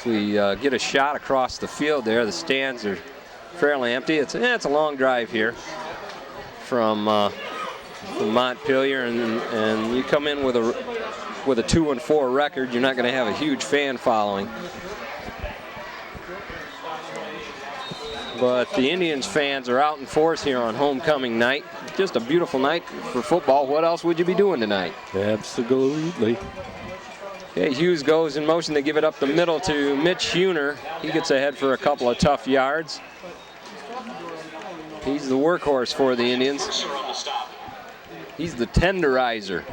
we get a shot across the field there, the stands are fairly empty. It's a long drive here from Montpelier, and you come in with a 2-4 record, you're not going to have a huge fan following. But the Indians fans are out in force here on homecoming night. Just a beautiful night for football. What else would you be doing tonight? Absolutely. Okay, Hughes goes in motion. They give it up the middle to Mitch Huner. He gets ahead for a couple of tough yards. He's the workhorse for the Indians. He's the tenderizer.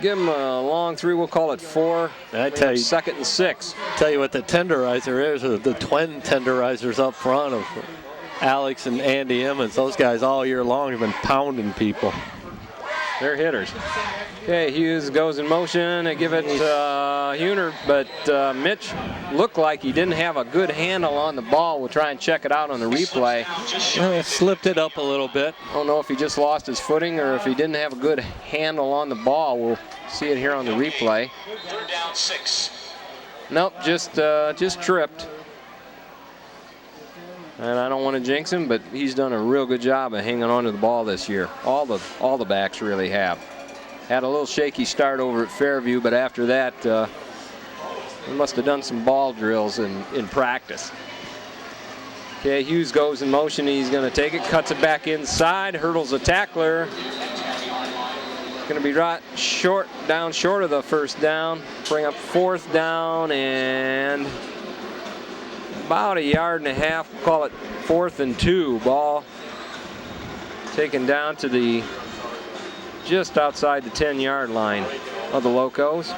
Give him a long three. We'll call it 4. I tell you, 2nd and 6. Tell you what the tenderizer is. The twin tenderizers up front of Alex and Andy Emmons. Those guys all year long have been pounding people. They're hitters. Okay, Hughes goes in motion. They give it Huner, but Mitch looked like he didn't have a good handle on the ball. We'll try and check it out on the replay. Slipped it up a little bit. I don't know if he just lost his footing or if he didn't have a good handle on the ball. We'll see it here on the replay. 3rd down 6. Nope, just tripped. And I don't want to jinx him, but he's done a real good job of hanging on to the ball this year. All the backs really have. Had a little shaky start over at Fairview, but after that, he must have done some ball drills in practice. Okay, Hughes goes in motion. He's going to take it, cuts it back inside, hurdles a tackler. Going to be right down short of the first down. Bring up 4th down and about 1.5 yards. We'll call it 4th and 2. Ball taken down to just outside the 10-yard line of the Locos.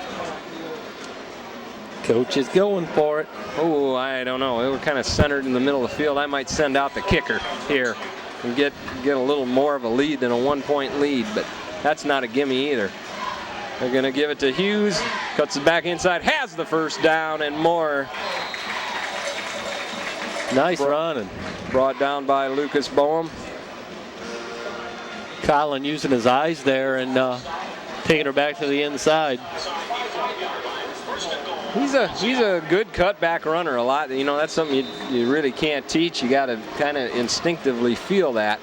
Coach is going for it. Oh, I don't know. They were kind of centered in the middle of the field. I might send out the kicker here and get a little more of a lead than a 1-point lead, but that's not a gimme either. They're going to give it to Hughes. Cuts it back inside. Has the first down and more. Nice running. Brought down by Lucas Boehm. Colin using his eyes there and taking her back to the inside. He's a good cutback runner. A lot, you know, that's something you really can't teach. You got to kind of instinctively feel that.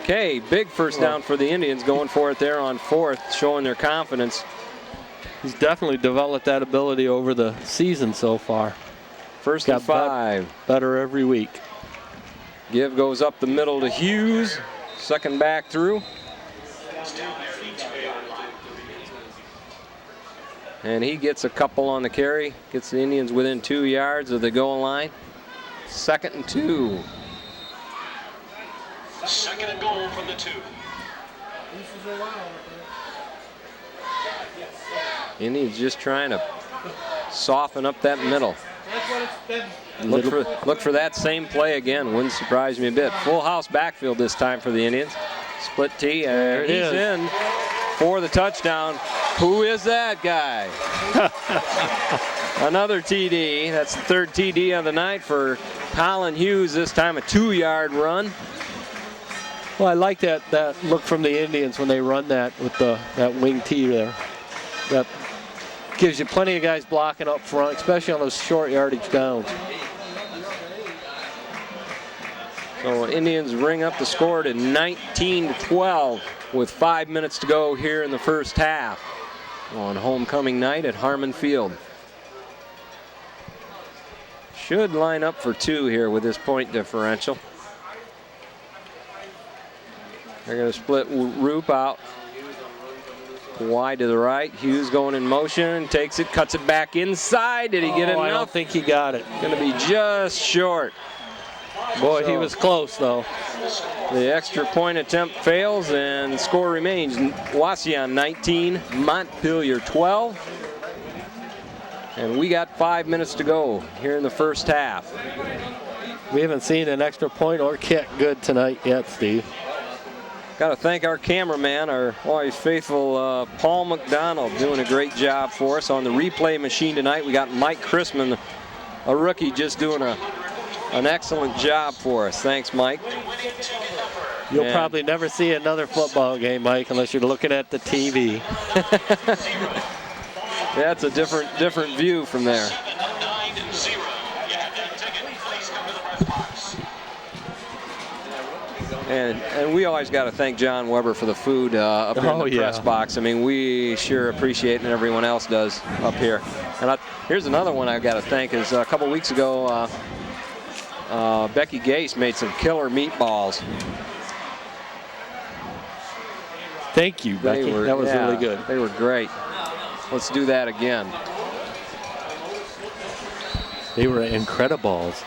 Okay, big first down for the Indians, going for it there on 4th, showing their confidence. He's definitely developed that ability over the season so far. 1st and 5. Better every week. Give goes up the middle to Hughes. 2nd back through. And he gets a couple on the carry. Gets the Indians within 2 yards of the goal line. 2nd and 2. 2nd and goal from the 2. Indians just trying to soften up that middle. Look for that same play again. Wouldn't surprise me a bit. Full house backfield this time for the Indians. Split T. There he's in for the touchdown. Who is that guy? Another TD. That's the 3rd TD of the night for Colin Hughes. This time a 2-yard run. Well, I like that look from the Indians when they run that with that wing T there. That gives you plenty of guys blocking up front, especially on those short yardage downs. So Indians ring up the score to 19-12 with 5 minutes to go here in the first half on homecoming night at Harmon Field. Should line up for 2 here with this point differential. They're going to split Roop out wide to the right. Hughes going in motion, takes it, cuts it back inside. Did he get enough? I don't think he got it. Going to be just short. Boy, he was close though. The extra point attempt fails and the score remains Wauseon 19, Montpelier 12. And we got 5 minutes to go here in the first half. We haven't seen an extra point or kick good tonight yet, Steve. Got to thank our cameraman, our always faithful Paul McDonald, doing a great job for us on the replay machine tonight. We got Mike Chrisman, a rookie, just doing an excellent job for us. Thanks, Mike. You'll probably never see another football game, Mike, unless you're looking at the TV. That's a different view from there. And we always got to thank John Weber for the food up here in the press box. I mean, we sure appreciate it, and everyone else does up here. And here's another one I've got to thank is a couple weeks ago, Becky Gase made some killer meatballs. Thank you, Becky. That was really good. They were great. Let's do that again. They were incredibles.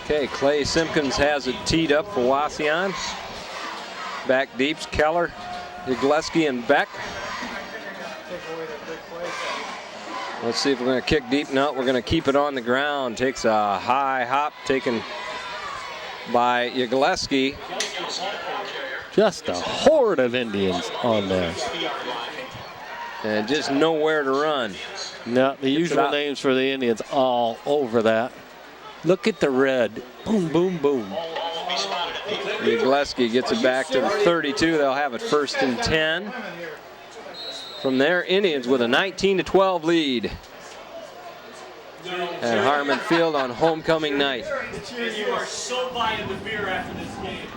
Okay, Clay Simpkins has it teed up for Wauseon. Back deeps, Keller, Igleski, and Beck. Let's see if we're going to kick deep. No, we're going to keep it on the ground. Takes a high hop taken by Igleski. Just a horde of Indians on there. And just nowhere to run. No, the usual names for the Indians all over that. Look at the red. Boom, boom, boom. Igleski gets it back to the 32. They'll have it 1st and 10. From there, Indians with a 19-12 lead at Harmon Field on homecoming night. You are so buying the beer after this game.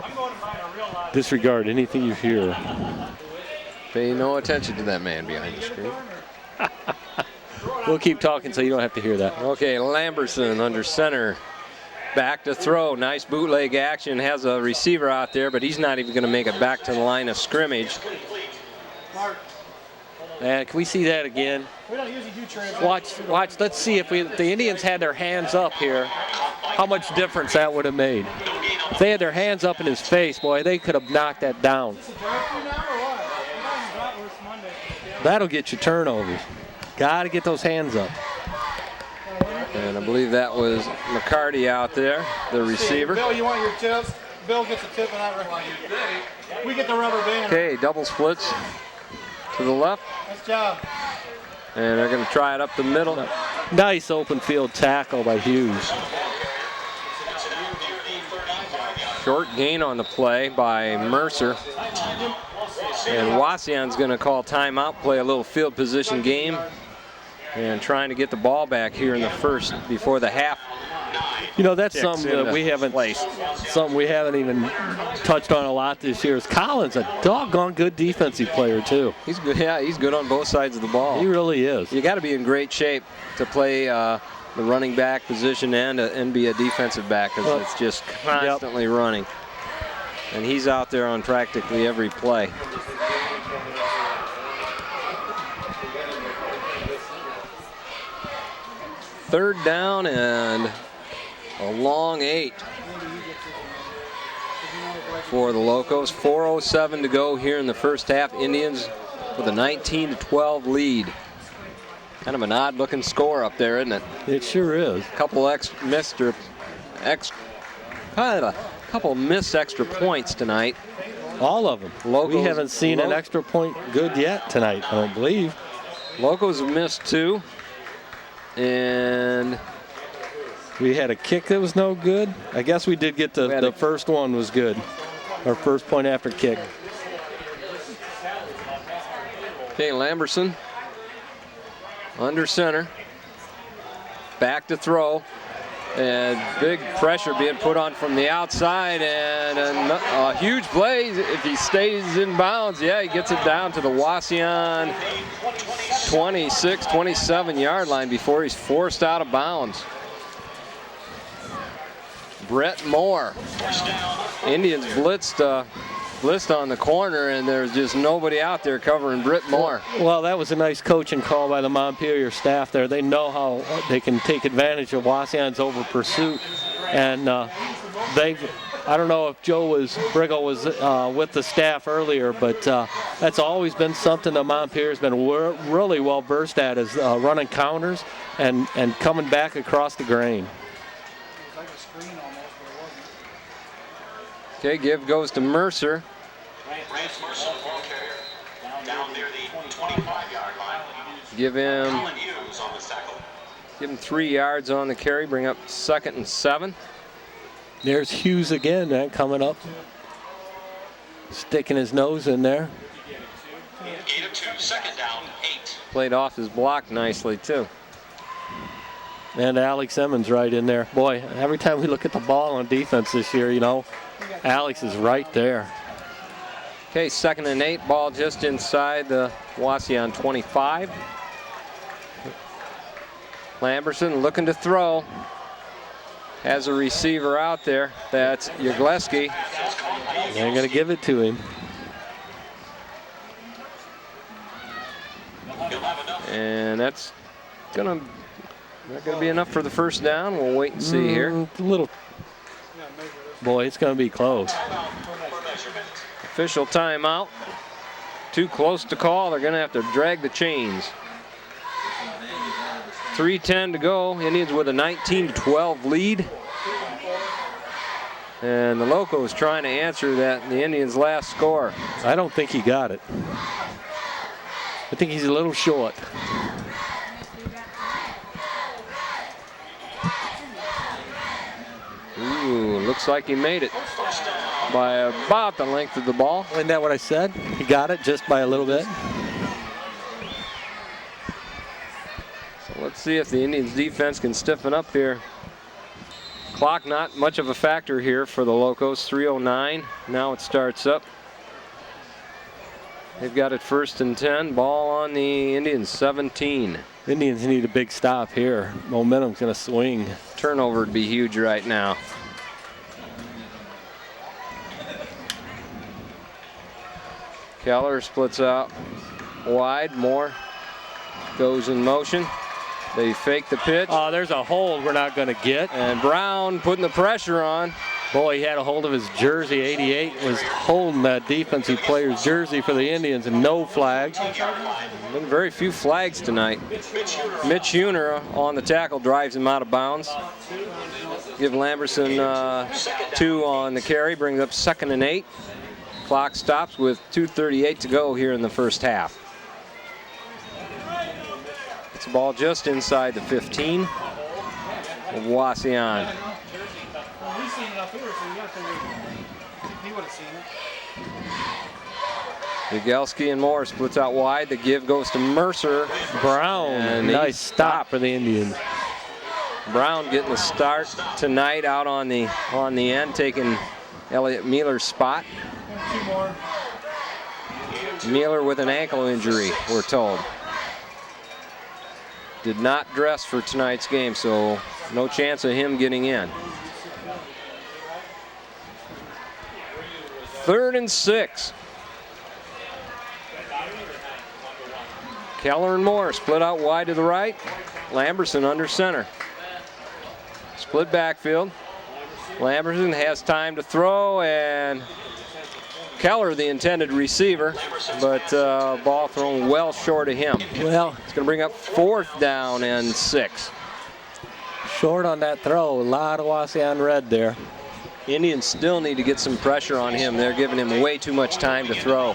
I'm going to buy a real lot. Disregard anything you hear. Pay no attention to that man behind the screen. We'll keep talking so you don't have to hear that. Okay, Lamberson under center. Back to throw. Nice bootleg action. Has a receiver out there, but he's not even going to make it back to the line of scrimmage. And can we see that again? We don't usually do trade. Watch. Let's see if the Indians had their hands up here, how much difference that would have made. If they had their hands up in his face, boy, they could have knocked that down. That'll get you turnovers. Got to get those hands up. And I believe that was McCarty out there, the receiver. Bill, you want your tips? Bill gets a tip and I reckon we get the rubber band. Okay, double splits to the left. Nice job. And they're going to try it up the middle. Nice open field tackle by Hughes. Short gain on the play by Mercer. And Wauseon's going to call timeout, play a little field position game, and trying to get the ball back here in the first before the half. You know, that's something that we haven't even touched on a lot this year. Is Collins a doggone good defensive player too? He's good. Yeah, he's good on both sides of the ball. He really is. You got to be in great shape to play the running back position and be a defensive back, because it's just constantly running. And he's out there on practically every play. Third down and a long 8 for the Locos. 4:07 to go here in the first half. Indians with a 19-12 lead. Kind of an odd looking score up there, isn't it? It sure is. Couple missed extra points tonight. All of them. We haven't seen an extra point good yet tonight, I don't believe. Locos have missed 2. And we had a kick that was no good. I guess we did get the first one was good. Our first point after kick. Okay, Lamberson under center. Back to throw. And big pressure being put on from the outside, and a huge play if he stays in bounds. Yeah, he gets it down to the Wauseon 26, 27-yard line before he's forced out of bounds. Brett Moore. Indians blitzed on the corner, and there's just nobody out there covering Britt Moore. Well, that was a nice coaching call by the Montpelier staff there. They know how they can take advantage of Wauseon's over pursuit, and I don't know if Briggle was with the staff earlier, but that's always been something that Montpelier's been really well versed at, is running counters and coming back across the grain. Okay, give goes to Mercer. Down near the 25-yard line. Give him 3 yards on the carry, bring up 2nd and 7. There's Hughes again, coming up. Sticking his nose in there. Gain of 2, 2nd down, 8. Played off his block nicely, too. And Alex Emmons right in there. Boy, every time we look at the ball on defense this year, Alex is right there. Okay, 2nd and 8, ball just inside the Wauseon 25. Lamberson looking to throw. has a receiver out there. That's Yagleski. They're going to give it to him. And that's not gonna be enough for the first down. We'll wait and see here. Boy, it's going to be close. Official timeout. Too close to call. They're gonna have to drag the chains. 3:10 to go. Indians with a 19-12 lead. And the Locos trying to answer that in the Indians' last score. I don't think he got it. I think he's a little short. Ooh, looks like he made it by about the length of the ball. Isn't that what I said? He got it just by a little bit. So let's see if the Indians defense can stiffen up here. Clock not much of a factor here for the Locos. 3:09. Now it starts up. They've got it 1st and 10. Ball on the Indians, 17. Indians need a big stop here. Momentum's going to swing. Turnover would be huge right now. Keller splits out wide. Moore goes in motion. They fake the pitch. Oh, there's a hold we're not going to get. And Brown putting the pressure on. Boy, he had a hold of his jersey. 88 was holding that defensive player's jersey for the Indians, and no flag. Been very few flags tonight. Mitch Huner on the tackle drives him out of bounds. Give Lamberson 2 on the carry, brings up 2nd and 8. Clock stops with 2:38 to go here in the first half. It's a ball just inside the 15 of Wauseon. He's seen it up here, so you got to he would have seen it. Yagelski and Moore splits out wide. The give goes to Mercer. Brown, And nice stop for the Indians. Brown getting the start tonight out on the end, taking Elliot Mueller's spot. 2 more. Mueller with an ankle injury, we're told. Did not dress for tonight's game, so no chance of him getting in. 3rd and 6. Keller and Moore split out wide to the right. Lamberson under center. Split backfield. Lamberson has time to throw, and Keller, the intended receiver, but ball thrown well short of him. Well, It's going to bring up 4th down and 6. short on that throw. A lot of Wauseon red there. Indians still need to get some pressure on him. They're giving him way too much time to throw.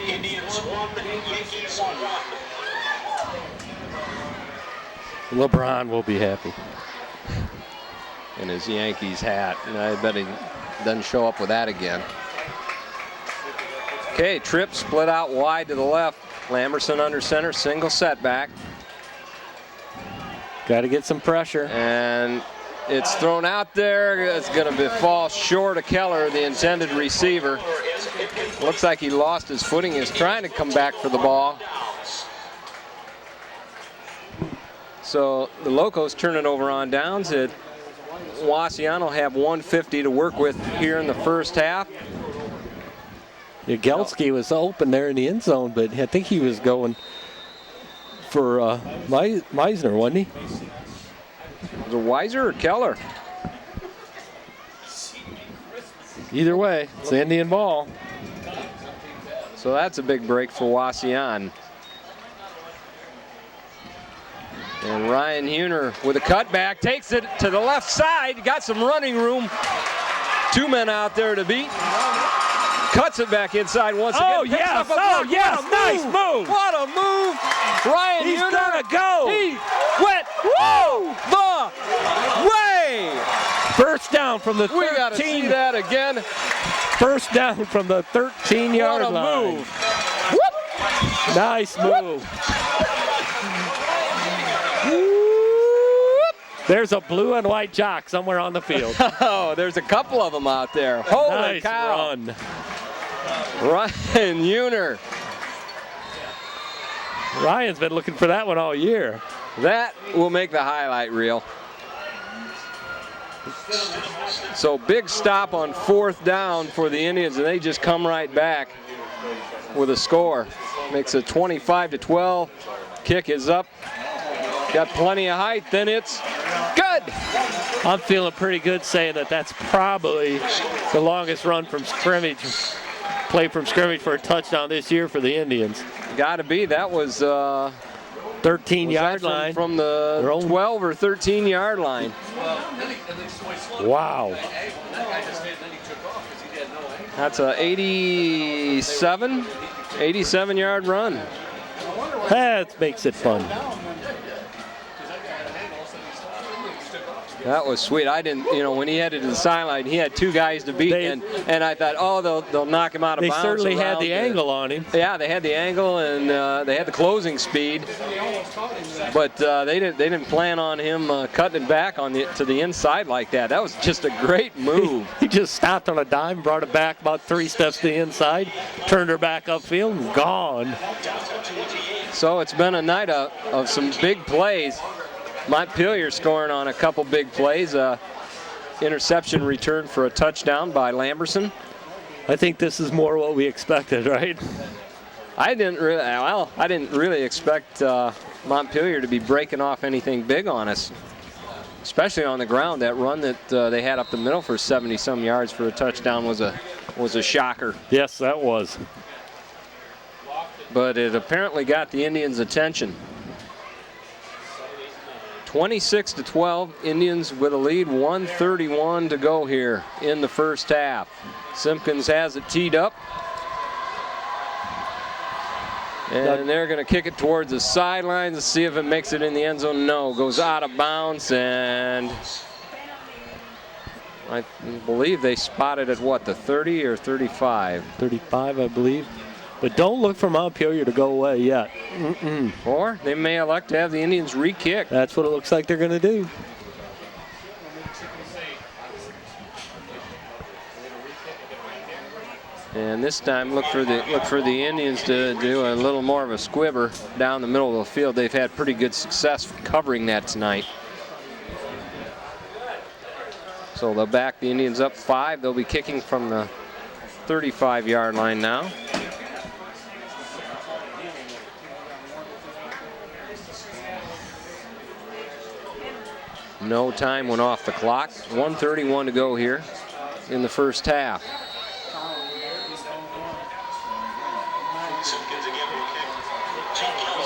Indians 1, Yankees 1. LeBron will be happy. In his Yankees hat. And I bet he doesn't show up with that again. Okay, Tripp split out wide to the left. Lamberson under center, single setback. Got to get some pressure. And it's thrown out there. It's going to fall short of Keller, the intended receiver. Looks like he lost his footing. He's trying to come back for the ball. So the Locos turn it over on downs. Wauseon will have 150 to work with here in the first half. Yagelski was open there in the end zone, but I think he was going for Meisner, wasn't he? Was it Weiser or Keller? Either way, it's the Indian ball. So that's a big break for Wauseon. And Ryan Huner with a cutback takes it to the left side. Got some running room. 2 men out there to beat. Cuts it back inside once again. Oh, yes. Oh, yes. Nice move. What a move. Ryan He's Huner. gonna go. He went the way. First down from the 13. We got to see that again. First down from the 13-yard What a line. move. Whoop. Nice move. There's a blue and white jock somewhere on the field. Oh, there's a couple of them out there. Holy Nice cow. run. Ryan Huner. Ryan's been looking for that one all year. That will make the highlight reel. So big stop on 4th down for the Indians, and they just come right back with a score. Makes it 25-12. Kick is up. Got plenty of height, then it's good. I'm feeling pretty good saying that that's probably the longest run from scrimmage, play from scrimmage for a touchdown this year for the Indians. Got to be. That was 13-yard line. From the 12 or 13-yard line. Wow. That's a 87-yard run. That makes it fun. That was sweet. I didn't, when he headed to the sideline, he had 2 guys to beat, and I thought, oh, they'll knock him out of bounds. They certainly had the angle on him. Yeah, they had the angle, and they had the closing speed, but they didn't plan on him cutting it back to the inside like that. That was just a great move. He just stopped on a dime, brought it back about 3 steps to the inside, turned her back upfield, and gone. So it's been a night of some big plays. Montpelier scoring on a couple big plays. Interception return for a touchdown by Lamberson. I think this is more what we expected, right? I didn't really expect Montpelier to be breaking off anything big on us, especially on the ground. That run that they had up the middle for 70-some yards for a touchdown was a shocker. Yes, that was. But it apparently got the Indians' attention. 26-12, Indians with a lead, 1:31 to go here in the first half. Simpkins has it teed up. And they're going to kick it towards the sidelines to see if it makes it in the end zone. No, goes out of bounds, and I believe they spotted at what, the 30 or 35? 35, I believe. But don't look for Montpelier to go away yet. Or they may elect to have the Indians re-kick. That's what it looks like they're going to do. And this time, look for the Indians to do a little more of a squibber down the middle of the field. They've had pretty good success covering that tonight. So they'll back the Indians up 5. They'll be kicking from the 35-yard line now. No time went off the clock. 1:31 to go here in the first half.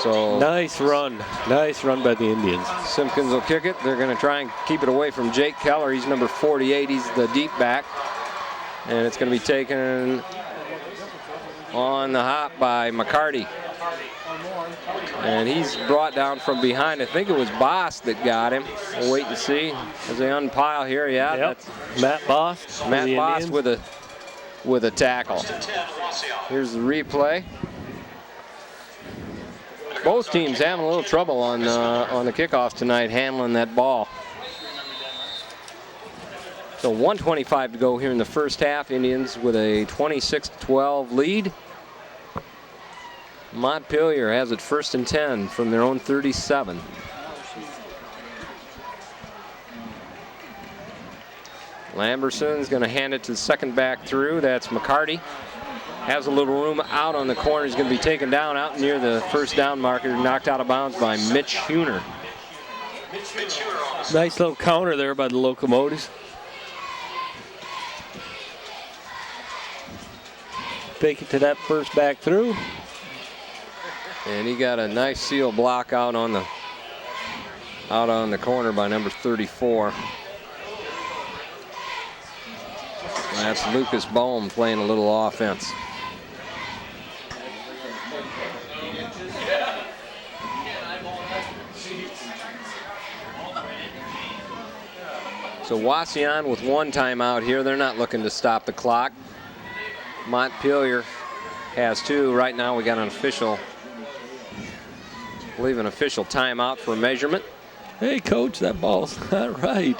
So nice run by the Indians. Simpkins will kick it. They're going to try and keep it away from Jake Keller. He's number 48. He's the deep back. And it's going to be taken on the hop by McCarty. And he's brought down from behind. I think it was Boss that got him. We'll wait and see as they unpile here. Yeah, yep. That's Matt Boss. Matt Boss with a tackle. Here's the replay. Both teams having a little trouble on the kickoff tonight handling that ball. So 1:25 to go here in the first half. Indians with a 26-12 lead. Montpelier has it 1st and 10 from their own 37. Lamberson's going to hand it to the second back through. That's McCarty. Has a little room out on the corner. He's going to be taken down out near the first down marker, knocked out of bounds by Mitch Huner. Nice little counter there by the Locomotives. Take it to that first back through. And he got a nice seal block out on the corner by number 34. That's Lucas Bohm playing a little offense. So Wauseon with 1 timeout here. They're not looking to stop the clock. Montpelier has 2. Right now we got an official, I believe an official timeout for measurement. Hey, coach, that ball's not right.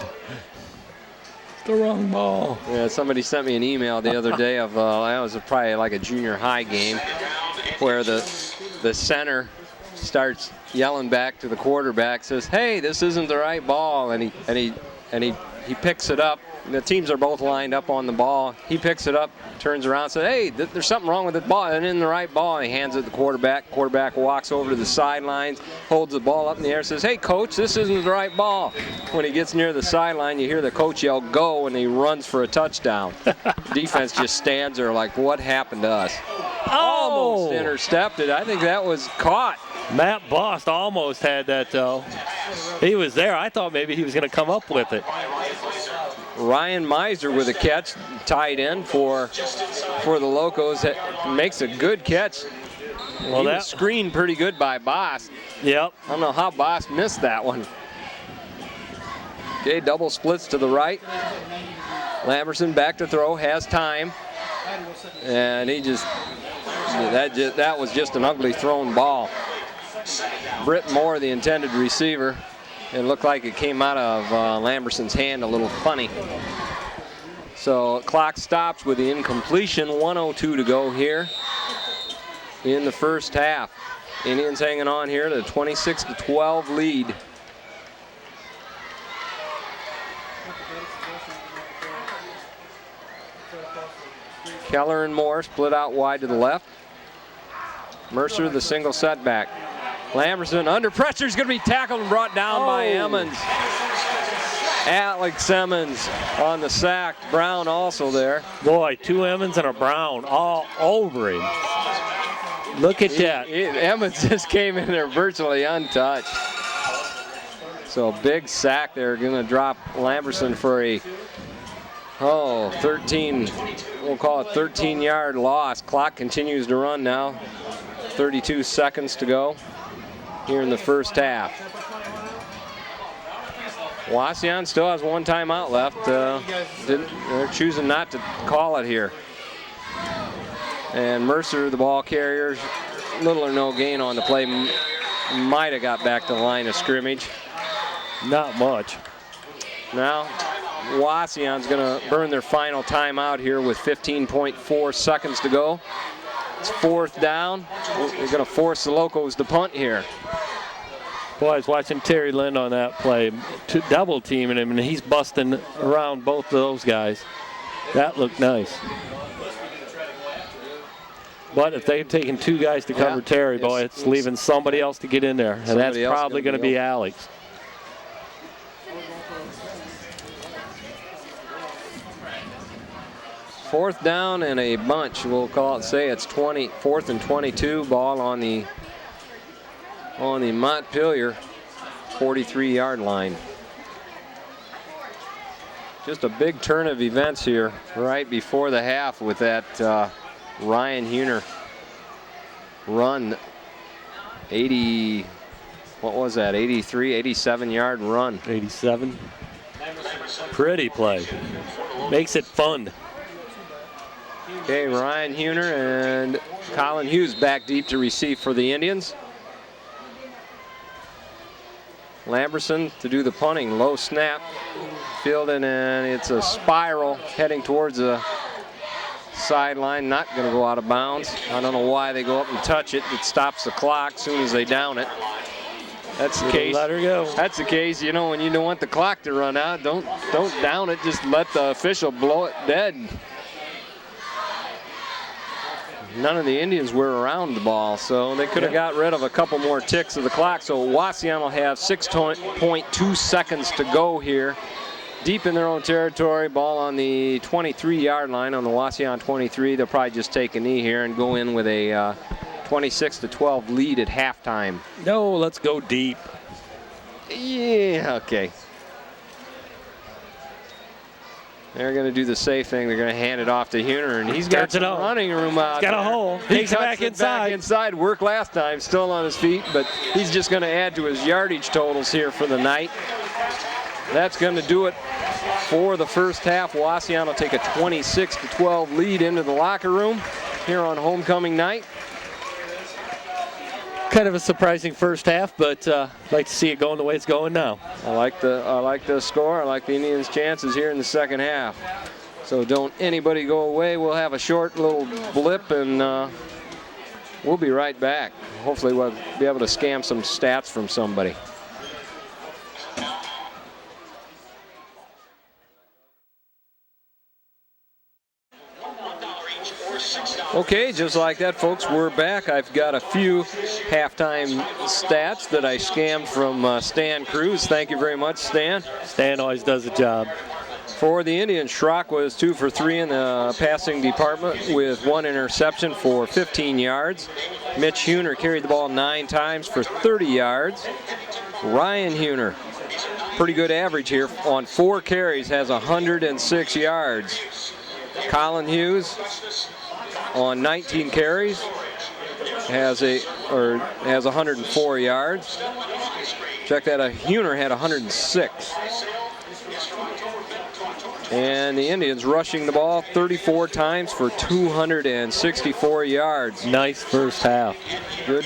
It's the wrong ball. Yeah, somebody sent me an email the other day of, that was probably like a junior high game, where the center starts yelling back to the quarterback, says, "Hey, this isn't the right ball," and he He picks it up. The teams are both lined up on the ball. He picks it up, turns around, says, hey, there's something wrong with the ball. And in the right ball, he hands it to the quarterback. Quarterback walks over to the sidelines, holds the ball up in the air, says, hey, coach, this isn't the right ball. When he gets near the sideline, you hear the coach yell, go, and he runs for a touchdown. Defense just stands there like, what happened to us? Almost intercepted. I think that was caught. Matt Bost almost had that, though. He was there. I thought maybe he was going to come up with it. Ryan Miser with a catch, tight end for the Locos. That makes a good catch. Well, that was screened pretty good by Bost. Yep. I don't know how Bost missed that one. Okay, double splits to the right. Lamberson back to throw, has time. And he that was just an ugly thrown ball. Britt Moore, the intended receiver. It looked like it came out of Lamberson's hand a little funny. So clock stops with the incompletion. 1:02 to go here in the first half. Indians hanging on here to a 26-12 lead. Keller and Moore split out wide to the left. Mercer the single setback. Lamberson under pressure is going to be tackled and brought down by Emmons. Alex Emmons on the sack. Brown also there. Boy, 2 Emmons and a Brown all over him. Look at that. Emmons just came in there virtually untouched. So big sack there. Going to drop Lamberson for a 13, we'll call it 13-yard loss. Clock continues to run now. 32 seconds to go here in the first half. Wauseon still has one timeout left. They're choosing not to call it here. And Mercer, the ball carrier, little or no gain on the play. Might have got back to the line of scrimmage. Not much. Now, Wauseon's going to burn their final timeout here with 15.4 seconds to go. It's 4th down. We're going to force the Locos to punt here. Boy, I was watching Terry Lind on that play, double teaming him, and he's busting around both of those guys. That looked nice. But if they've taken 2 guys to cover Terry, boy, it's leaving somebody else to get in there, and that's probably going to be Alex. Fourth down and a bunch. We'll call it, say it's 4th and 22. Ball on the Montpelier 43-yard line. Just a big turn of events here right before the half with that Ryan Huner run. 80, what was that? 83, 87-yard run. 87. Pretty play. Makes it fun. Okay, Ryan Huner and Colin Hughes back deep to receive for the Indians. Lamberson to do the punting. Low snap. Fielding, and it's a spiral heading towards the sideline. Not going to go out of bounds. I don't know why they go up and touch it. It stops the clock as soon as they down it. That's the case. Let her go. That's the case. You know, when you don't want the clock to run out, don't down it. Just let the official blow it dead. None of the Indians were around the ball, so they could have got rid of a couple more ticks of the clock. So Wauseon will have 6.2 seconds to go here. Deep in their own territory, ball on the 23-yard line on the Wauseon 23. They'll probably just take a knee here and go in with a 26-12 lead at halftime. No, let's go deep. Yeah, okay. They're going to do the safe thing. They're going to hand it off to Huner, and he's got some running room out there. He's got a hole. Takes it back inside. Worked last time, still on his feet, but he's just going to add to his yardage totals here for the night. That's going to do it for the first half. Wauseon will take a 26-12 lead into the locker room here on homecoming night. Kind of a surprising first half, but I'd like to see it going the way it's going now. I like the score. I like the Indians' chances here in the second half. So don't anybody go away. We'll have a short little blip, and we'll be right back. Hopefully we'll be able to scam some stats from somebody. Okay, just like that, folks, we're back. I've got a few halftime stats that I scammed from Stan Cruz. Thank you very much, Stan. Stan always does a job. For the Indians, Schrock was 2 for 3 in the passing department with 1 interception for 15 yards. Mitch Huner carried the ball 9 times for 30 yards. Ryan Huner, pretty good average here, on 4 carries, has 106 yards. Colin Hughes, on 19 carries, has 104 yards. Check that, Huner had 106. And the Indians rushing the ball 34 times for 264 yards. Nice first half. Good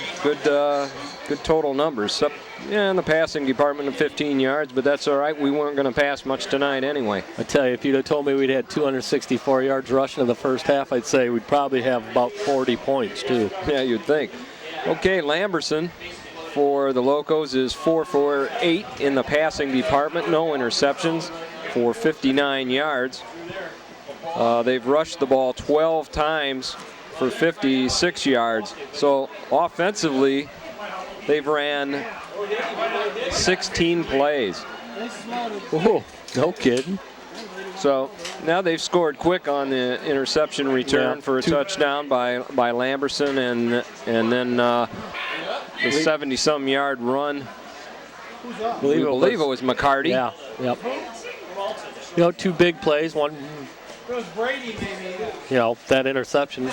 total numbers. Yeah, in the passing department of 15 yards, but that's all right. We weren't going to pass much tonight anyway. I tell you, if you'd have told me we'd had 264 yards rushing in the first half, I'd say we'd probably have about 40 points too. Yeah, you'd think. Okay, Lamberson for the Locos is 4 for 8 in the passing department. No interceptions for 59 yards. They've rushed the ball 12 times for 56 yards. So offensively, they've ran 16 plays. Oh, no kidding. So now they've scored quick on the interception return for a touchdown by Lamberson, and then the 70-some yard run. I believe it was McCarty. Yeah. Yep. You know, 2 big plays. One. You know, that interception.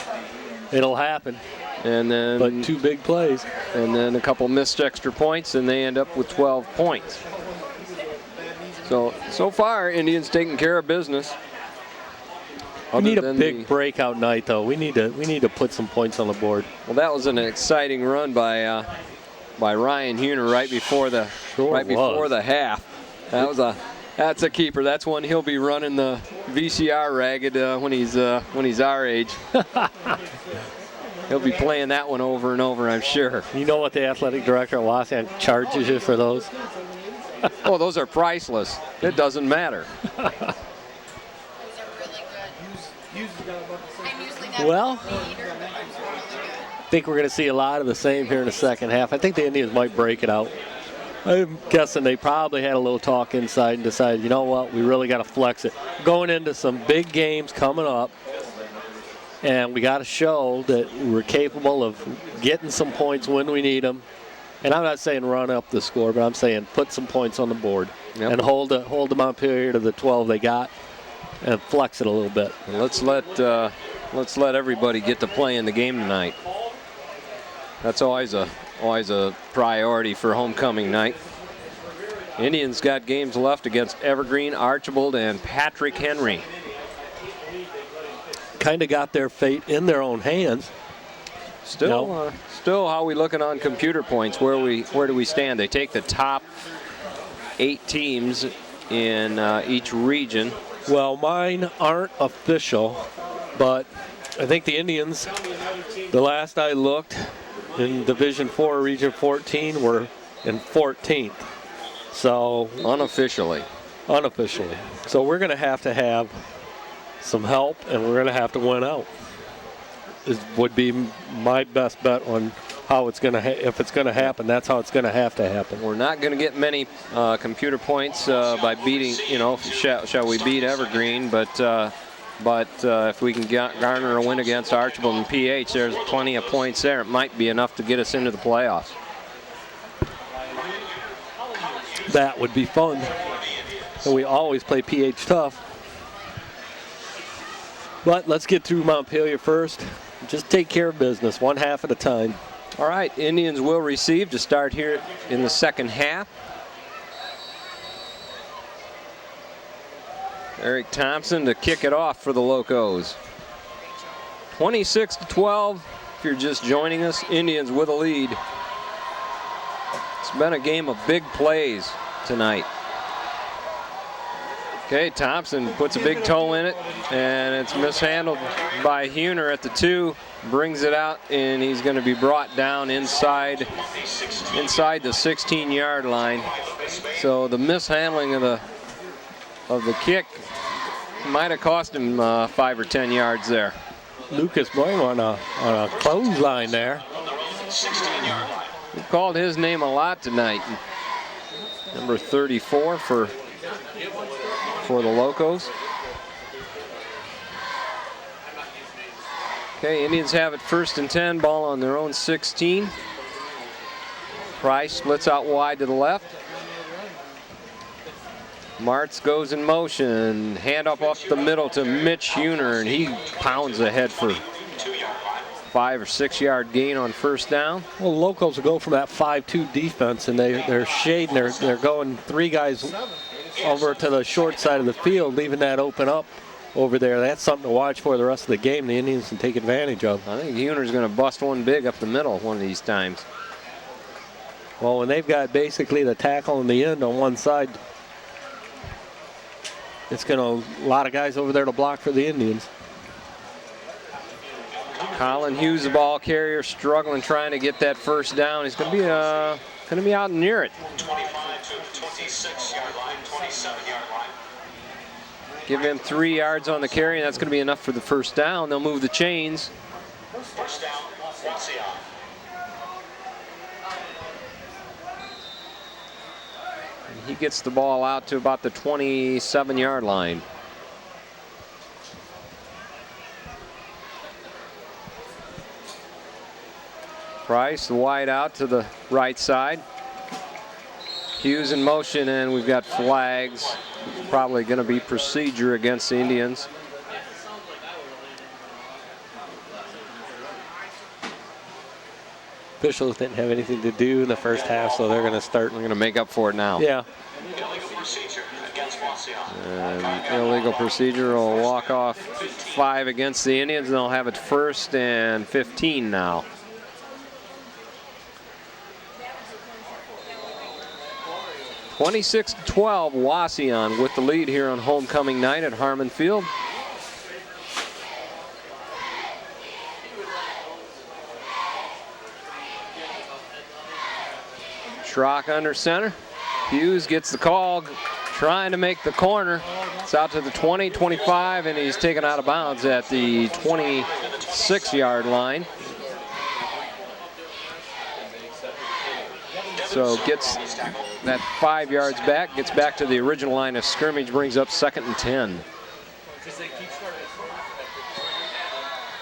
It'll happen. And then, but 2 big plays. And then a couple missed extra points, and they end up with 12 points. So far, Indians taking care of business. We need a big breakout night, though. We need to put some points on the board. Well, that was an exciting run by Ryan Huner right before the half. That's a keeper. That's one he'll be running the VCR ragged when he's our age. He'll be playing that one over and over, I'm sure. You know what the athletic director at Wauseon charges you for those? Oh, those are priceless. It doesn't matter. Those are really good. Well, I think we're going to see a lot of the same here in the second half. I think the Indians might break it out. I'm guessing they probably had a little talk inside and decided, you know what, we really got to flex it. Going into some big games coming up, and we got to show that we're capable of getting some points when we need them. And I'm not saying run up the score, but I'm saying put some points on the board and hold the Montpelier to the 12 they got and flex it a little bit. Let's let everybody get to play in the game tonight. That's always a priority for homecoming night. Indians got games left against Evergreen, Archibald, and Patrick Henry. Kind of got their fate in their own hands. Still, how are we looking on computer points? Where do we stand? They take the top 8 teams in each region. Well, mine aren't official, but I think the Indians, the last I looked, in Division 4, Region 14, were in 14th. So unofficially. So we're going to have some help, and we're going to have to win out. Would be my best bet on how it's going to if it's going to happen. That's how it's going to happen. We're not going to get many computer points by beating. Shall we beat Evergreen? But if we can garner a win against Archibald and PH, there's plenty of points there. It might be enough to get us into the playoffs. That would be fun. And we always play PH tough. But let's get through Montpelier first. Just take care of business, one half at a time. All right, Indians will receive to start here in the second half. Eric Thompson to kick it off for the Locos. 26-12. If you're just joining us, Indians with a lead. It's been a game of big plays tonight. Okay, Thompson puts a big toe in it, and it's mishandled by Huner at the 2. Brings it out, and he's going to be brought down inside the 16-yard line. So the mishandling of the kick might have cost him 5 or 10 yards there. Lucas Boyle on a clothesline there. 16-yard line. We called his name a lot tonight. Number 34 for the Locos. Okay, Indians have it 1st and 10, ball on their own 16. Price splits out wide to the left. Martz goes in motion, hand up the middle to Mitch Huner, and he pounds ahead for 5 or 6 yard gain on 1st down. Well, Locals will go from that 5-2 defense, and they're shading. They're going 3 guys over to the short side of the field, leaving that open up over there. That's something to watch for the rest of the game. The Indians can take advantage of. I think Huner's going to bust one big up the middle one of these times. Well, when they've got basically the tackle and the end on one side, it's going to a lot of guys over there to block for the Indians. Colin Hughes, the ball carrier, struggling trying to get that 1st down. He's going to be out near it. 25 to the 26-yard line, 27-yard line. Give him 3 yards on the carry, and that's going to be enough for the 1st down. They'll move the chains. 1st down, Wauseon. He gets the ball out to about the 27-yard line. Price, the wide out to the right side. Hughes in motion, and we've got flags. Probably going to be procedure against the Indians. Officials didn't have anything to do in the 1st half, so they're going to start. We're going to make up for it now. Yeah. Illegal procedure against Wauseon. And illegal procedure will walk off 5 against the Indians, and they'll have it 1st and 15 now. (26-12), Wauseon with the lead here on homecoming night at Harmon Field. Schrock under center. Hughes gets the call, trying to make the corner. It's out to the 20, 25, and he's taken out of bounds at the 26-yard line. So gets that 5 yards back, gets back to the original line of scrimmage, brings up 2nd and 10.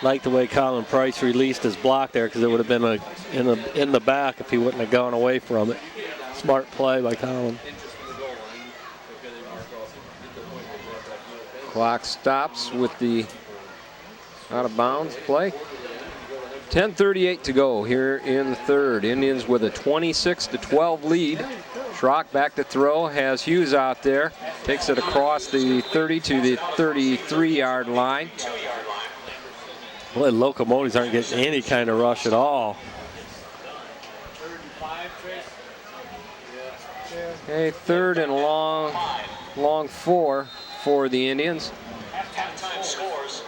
Like the way Colin Price released his block there, because it would have been in the back if he wouldn't have gone away from it. Smart play by Colin. Clock stops with the out of bounds play. 10:38 to go here in the 3rd. Indians with a 26-12 lead. Schrock back to throw, has Hughes out there. Takes it across the 30 to the 33-yard line. Boy, Locomotives aren't getting any kind of rush at all. Okay, 3rd and long 4 for the Indians. Halftime scores.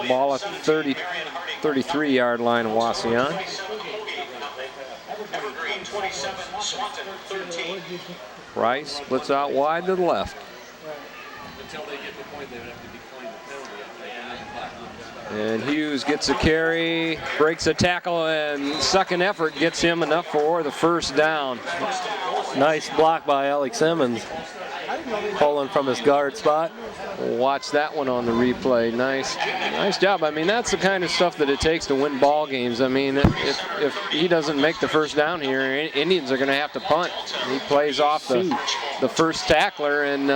Ball at 33-yard line of Wauseon. Evergreen 27, Swanton 13. Price splits out wide to the left. Until they get the point, they would have to decline the penalty. And Hughes gets a carry, breaks a tackle, and second effort gets him enough for the 1st down. Nice block by Alex Simmons, pulling from his guard spot. Watch that one on the replay. Nice job. I mean, that's the kind of stuff that it takes to win ball games. I mean, if he doesn't make the 1st down here, Indians are going to have to punt. He plays off the first tackler, and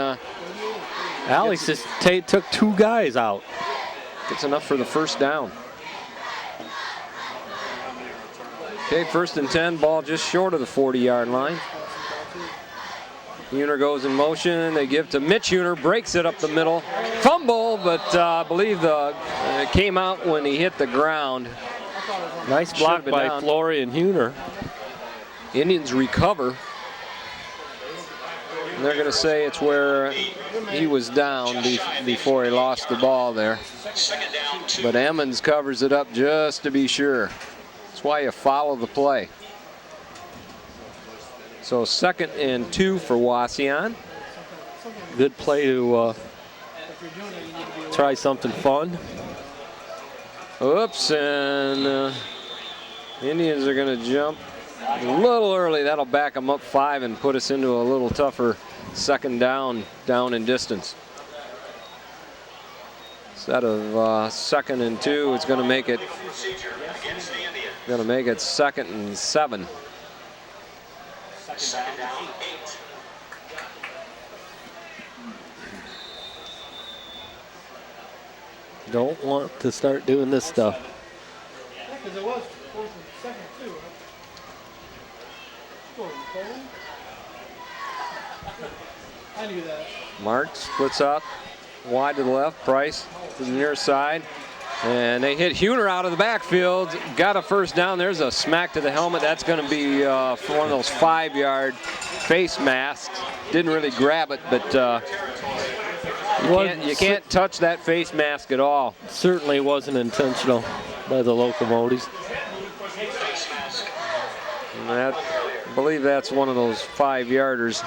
Alex just took 2 guys out. Gets enough for the 1st down. Okay, 1st and 10, ball just short of the 40-yard line. Huner goes in motion. They give to Mitch Huner, breaks it up the middle. Fumble, but I believe it came out when he hit the ground. Nice block by down. Flory and Huner. Indians recover. And they're going to say it's where he was down before he lost the ball there. But Emmons covers it up just to be sure. That's why you follow the play. So 2nd and 2 for Wauseon. Good play to try something fun. Oops, and Indians are going to jump a little early. That'll back them up 5 and put us into a little tougher second down in distance. Instead of 2nd and 2, it's going to make it 2nd and 7. Second down, 8. Don't want to start doing this stuff. Because it was 4th and 2nd too. I knew that. Mark splits up wide to the left. Price to the near side. And they hit Huner out of the backfield. Got a first down. There's a smack to the helmet. That's going to be for one of those 5-yard face masks. Didn't really grab it, but you can't touch that face mask at all. Certainly wasn't intentional by the Locomotives. And I believe that's one of those 5-yarders.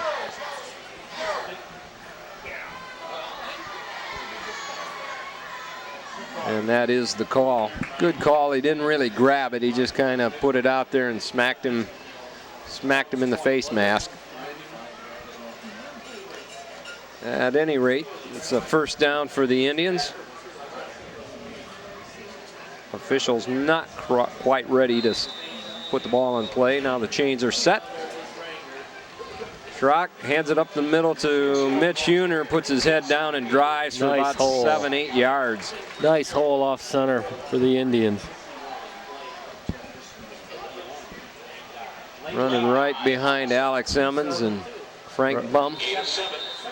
And that is the call. Good call. He didn't really grab it. He just kind of put it out there and smacked him in the face mask. At any rate, it's a first down for the Indians. Officials not quite ready to put the ball in play. Now the chains are set. Schrock hands it up the middle to Mitch Huner, puts his head down and drives for Nice about hole. 7-8 yards. Nice hole off center for the Indians. Running right behind Alex Emmons and Frank Bum. 7,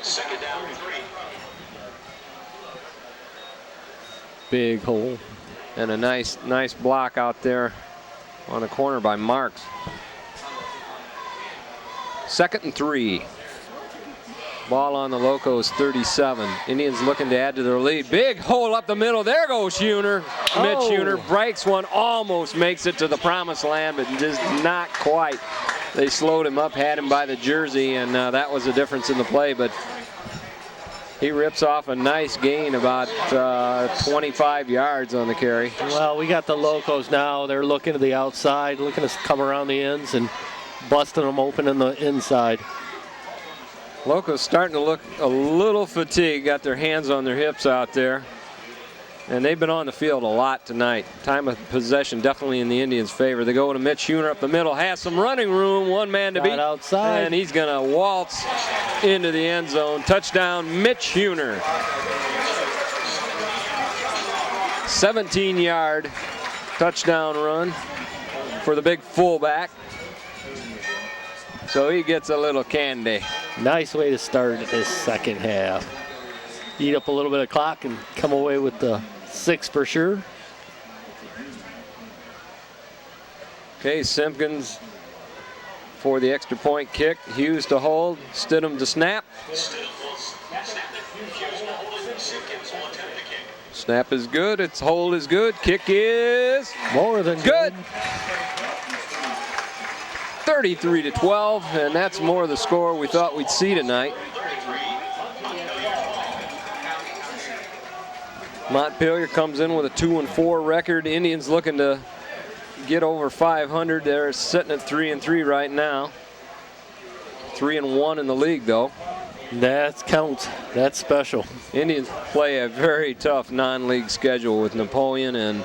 second down, 3. Big hole. And a nice block out there on the corner by Marks. 2nd and 3. Ball on the Locos 37. Indians looking to add to their lead. Big hole up the middle. There goes Huner. Mitch Huner breaks one, almost makes it to the promised land, but just not quite. They slowed him up, had him by the jersey, and that was the difference in the play. But he rips off a nice gain, about 25 yards on the carry. Well, we got the Locos now. They're looking to the outside, looking to come around the ends and busting them open in the inside. Locos starting to look a little fatigued, got their hands on their hips out there. And they've been on the field a lot tonight. Time of possession definitely in the Indians' favor. They go to Mitch Huner up the middle, has some running room, one man to beat. Outside. And he's going to waltz into the end zone. Touchdown, Mitch Huner. 17-yard touchdown run for the big fullback. So he gets a little candy. Nice way to start this second half. Eat up a little bit of clock and come away with the 6 for sure. Okay, Simpkins for the extra point kick. Hughes to hold. Stidham to snap. Snap is good. Its hold is good. Kick is more than good. 33-12, and that's more of the score we thought we'd see tonight. Montpelier comes in with a 2-4 record. Indians looking to get over 500. They're sitting at 3-3 right now. 3-1 in the league, though. That counts. That's special. Indians play a very tough non-league schedule with Napoleon and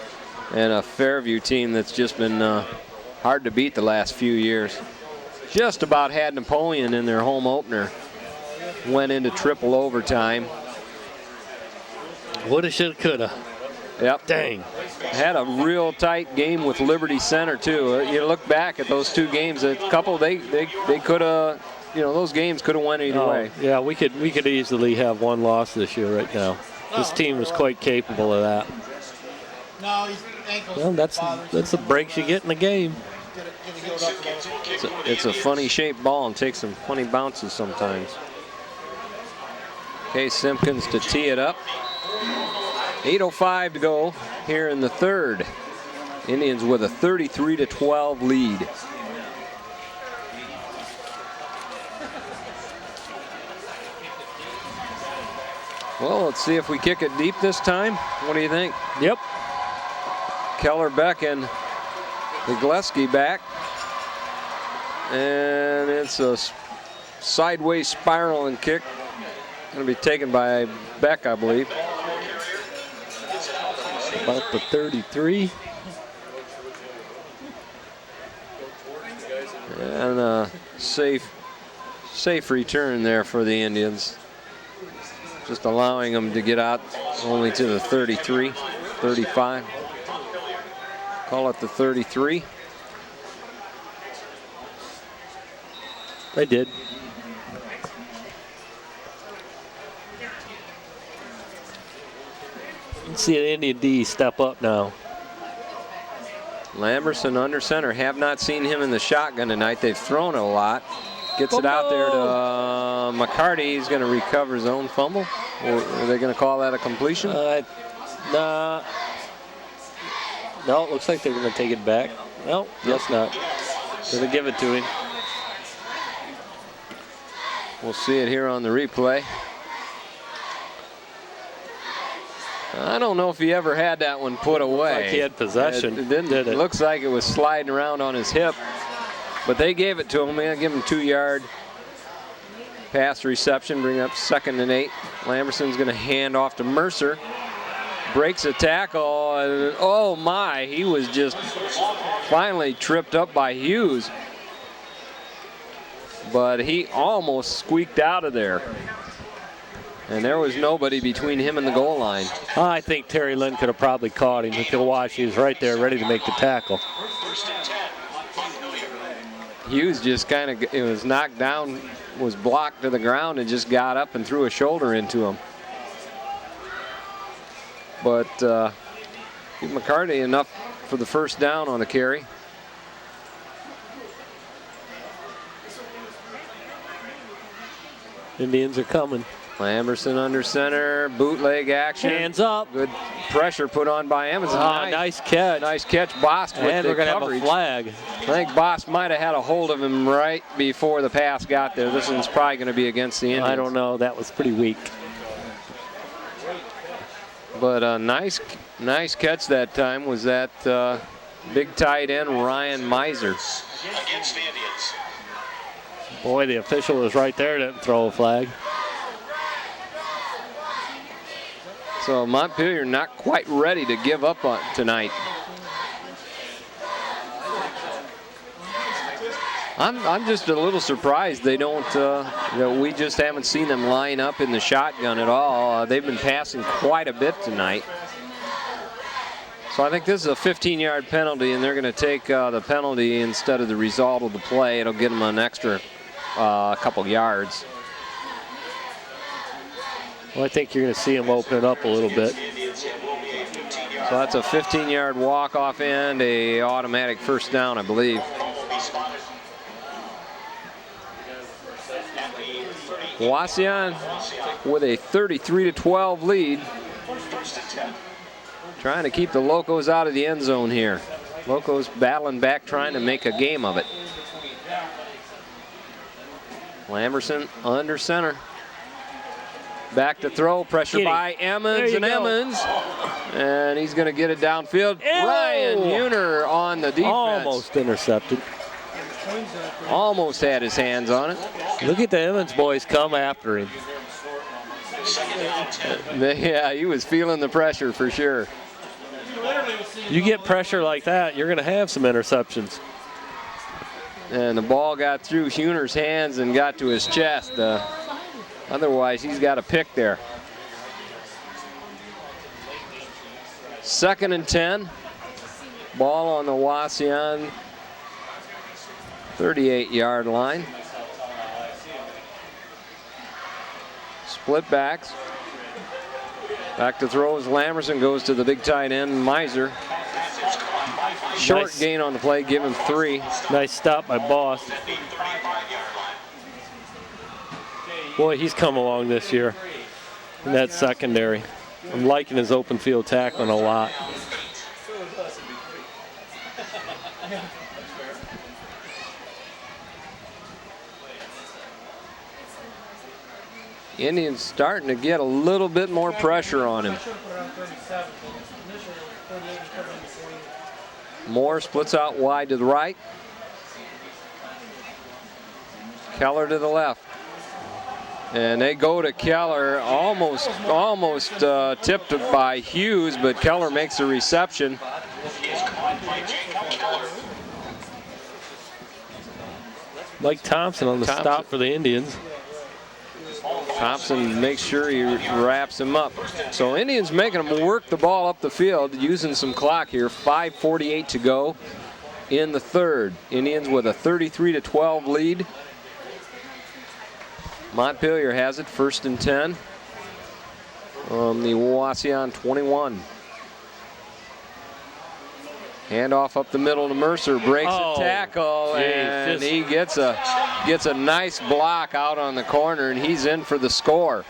a Fairview team that's just been hard to beat the last few years. Just about had Napoleon in their home opener. Went into triple overtime. Woulda, shoulda, coulda. Yep. Dang. Had a real tight game with Liberty Center too. You look back at those two games, a couple they could have, those games could have went either way. Yeah, we could easily have one loss this year right now. This team was quite capable of that. No, his ankles. Well, that's the breaks you get in the game. It's a funny shaped ball and takes some funny bounces sometimes. Okay, Simpkins to tee it up. 8:05 to go here in the third. Indians with a 33-12 lead. Well, let's see if we kick it deep this time. What do you think? Yep. Kellerbeck and Gillespie back. And it's a sideways spiraling kick. Going to be taken by Beck, I believe. About the 33. And a safe return there for the Indians. Just allowing them to get out only to the 33, 35. Call it the 33. They did. Let's see an Indian D step up now. Lamberson under center. Have not seen him in the shotgun tonight. They've thrown a lot. Gets it out there to McCarty. He's going to recover his own fumble. Or are they going to call that a completion? Nah. No, it looks like they're going to take it back. No, guess not. They're going to give it to him. We'll see it here on the replay. I don't know if he ever had that one put away. Like he had possession. It didn't. Did it? Looks like it was sliding around on his hip. But they gave it to him. They'll give him a 2-yard pass reception. Bring up 2nd and 8. Lamberson's going to hand off to Mercer. Breaks a tackle. And oh my, he was just finally tripped up by Hughes. But he almost squeaked out of there. And there was nobody between him and the goal line. I think Terry Lynn could have probably caught him. If you'll watch, he was right there ready to make the tackle. Hughes just kind of, it was knocked down, was blocked to the ground, and just got up and threw a shoulder into him. But give McCarty enough for the first down on the carry. Indians are coming. Lamberson under center, bootleg action. Hands up. Good pressure put on by Emerson. Nice catch. Nice catch, Bost with And the we're going to have a coverage. flag. I think Bost might have had a hold of him right before the pass got there. This one's probably going to be against the Indians. I don't know. That was pretty weak. But a nice catch that time was that big tight end Ryan Miser. Against the Indians. Boy, the official was right there. Didn't throw a flag. So Montpelier not quite ready to give up on tonight. I'm just a little surprised they don't, that we just haven't seen them line up in the shotgun at all. They've been passing quite a bit tonight. So I think this is a 15-yard penalty, and they're going to take the penalty instead of the result of the play. It'll get them an extra couple yards. Well, I think you're going to see him open it up a little bit. So that's a 15-yard walk-off and a automatic first down, I believe. Wauseon with a 33-12 lead. Trying to keep the Locos out of the end zone here. Locos battling back, trying to make a game of it. Lamberson under center. Back to throw, pressure by Emmons, and Emmons. And he's going to get it downfield. Ew. Ryan Huner on the defense. Almost intercepted. Almost had his hands on it. Look at the Emmons boys come after him. Yeah, he was feeling the pressure for sure. You get pressure like that, you're going to have some interceptions. And the ball got through Huner's hands and got to his chest. Otherwise, he's got a pick there. 2nd and 10. Ball on the Wauseon 38-yard line. Split backs. Back to throws. Lamberson goes to the big tight end, Miser. Short gain on the play, give him 3. Nice stop by Boss. Boy, he's come along this year in that secondary. I'm liking his open field tackling a lot. Indians starting to get a little bit more pressure on him. Moore splits out wide to the right. Keller to the left. And they go to Keller, almost tipped by Hughes, but Keller makes a reception. Mike Thompson on the stop for the Indians. Thompson makes sure he wraps him up. So Indians making them work the ball up the field, using some clock here. 5:48 to go in the third. Indians with a 33-12 lead. Montpelier has it, 1st and 10 on the Wauseon 21. Handoff up the middle to Mercer, breaks a tackle, and he gets a nice block out on the corner, and he's in for the score.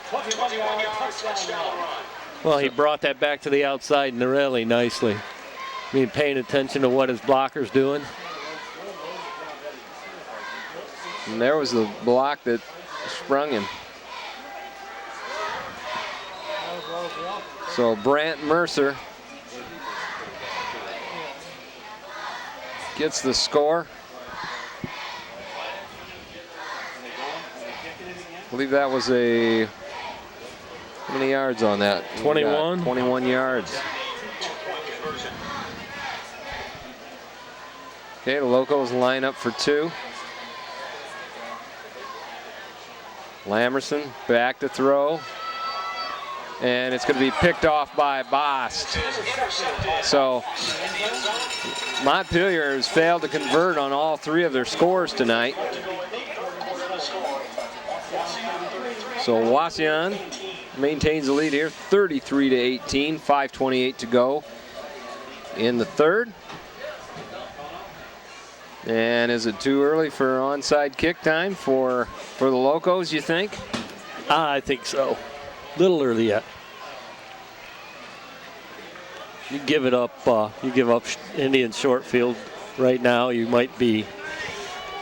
Well, he brought that back to the outside really nicely. I mean, paying attention to what his blocker's doing. And there was the block that sprung him. So Brant Mercer gets the score. I believe that was how many yards on that? 21. 21 yards. Okay, the Locos line up for 2. Lamerson back to throw. And it's going to be picked off by Bost. So Montpelier has failed to convert on all 3 of their scores tonight. So Wauseon maintains the lead here, 33-18, 5:28 to go in the third. And is it too early for onside kick time for the Locos, you think? I think so. Little early yet. You give it up. You give up Indian short field right now. You might be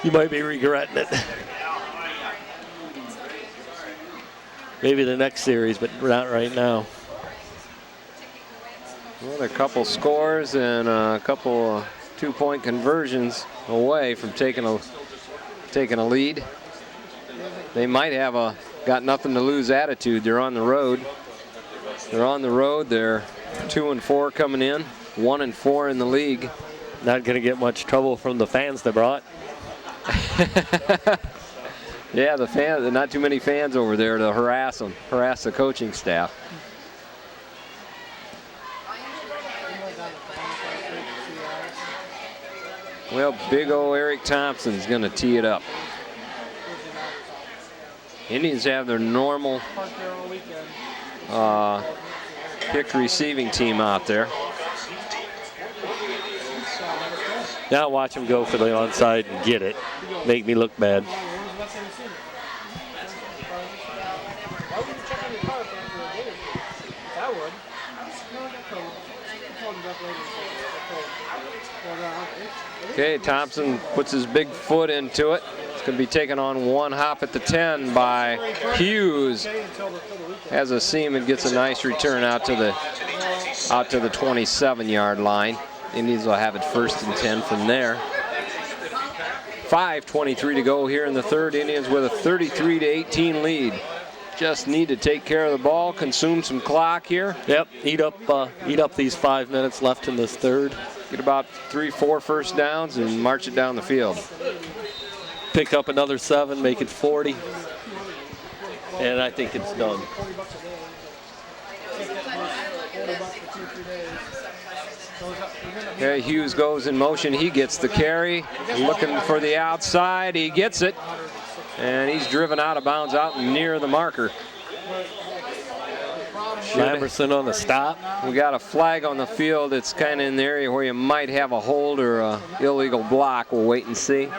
regretting it. Maybe the next series, but not right now. Well, a couple scores and a couple 2-point conversions away from taking a lead. They might have a got nothing to lose attitude. They're on the road. They're 2-4 coming in, 1-4 in the league. Not going to get much trouble from the fans they brought. Yeah, the fans. Not too many fans over there to harass the coaching staff. Well, big old Eric Thompson's going to tee it up. Indians have their normal kick receiving team out there. Now watch him go for the onside and get it. Make me look bad. Okay, Thompson puts his big foot into it. It's going to be taken on one hop at the 10 by Hughes. Has a seam and gets a nice return out to the 27-yard line. Indians will have it 1st and 10 from there. 5:23 to go here in the third. Indians with a 33-18 lead. Just need to take care of the ball, consume some clock here. Yep, eat up these 5 minutes left in this third. Get about 3-4 first downs and march it down the field. Pick up another 7, make it 40. And I think it's done. Okay, Hughes goes in motion. He gets the carry. Looking for the outside. He gets it. And he's driven out of bounds out near the marker. Lamerson on the stop. We got a flag on the field. It's kind of in the area where you might have a hold or a illegal block. We'll wait and see.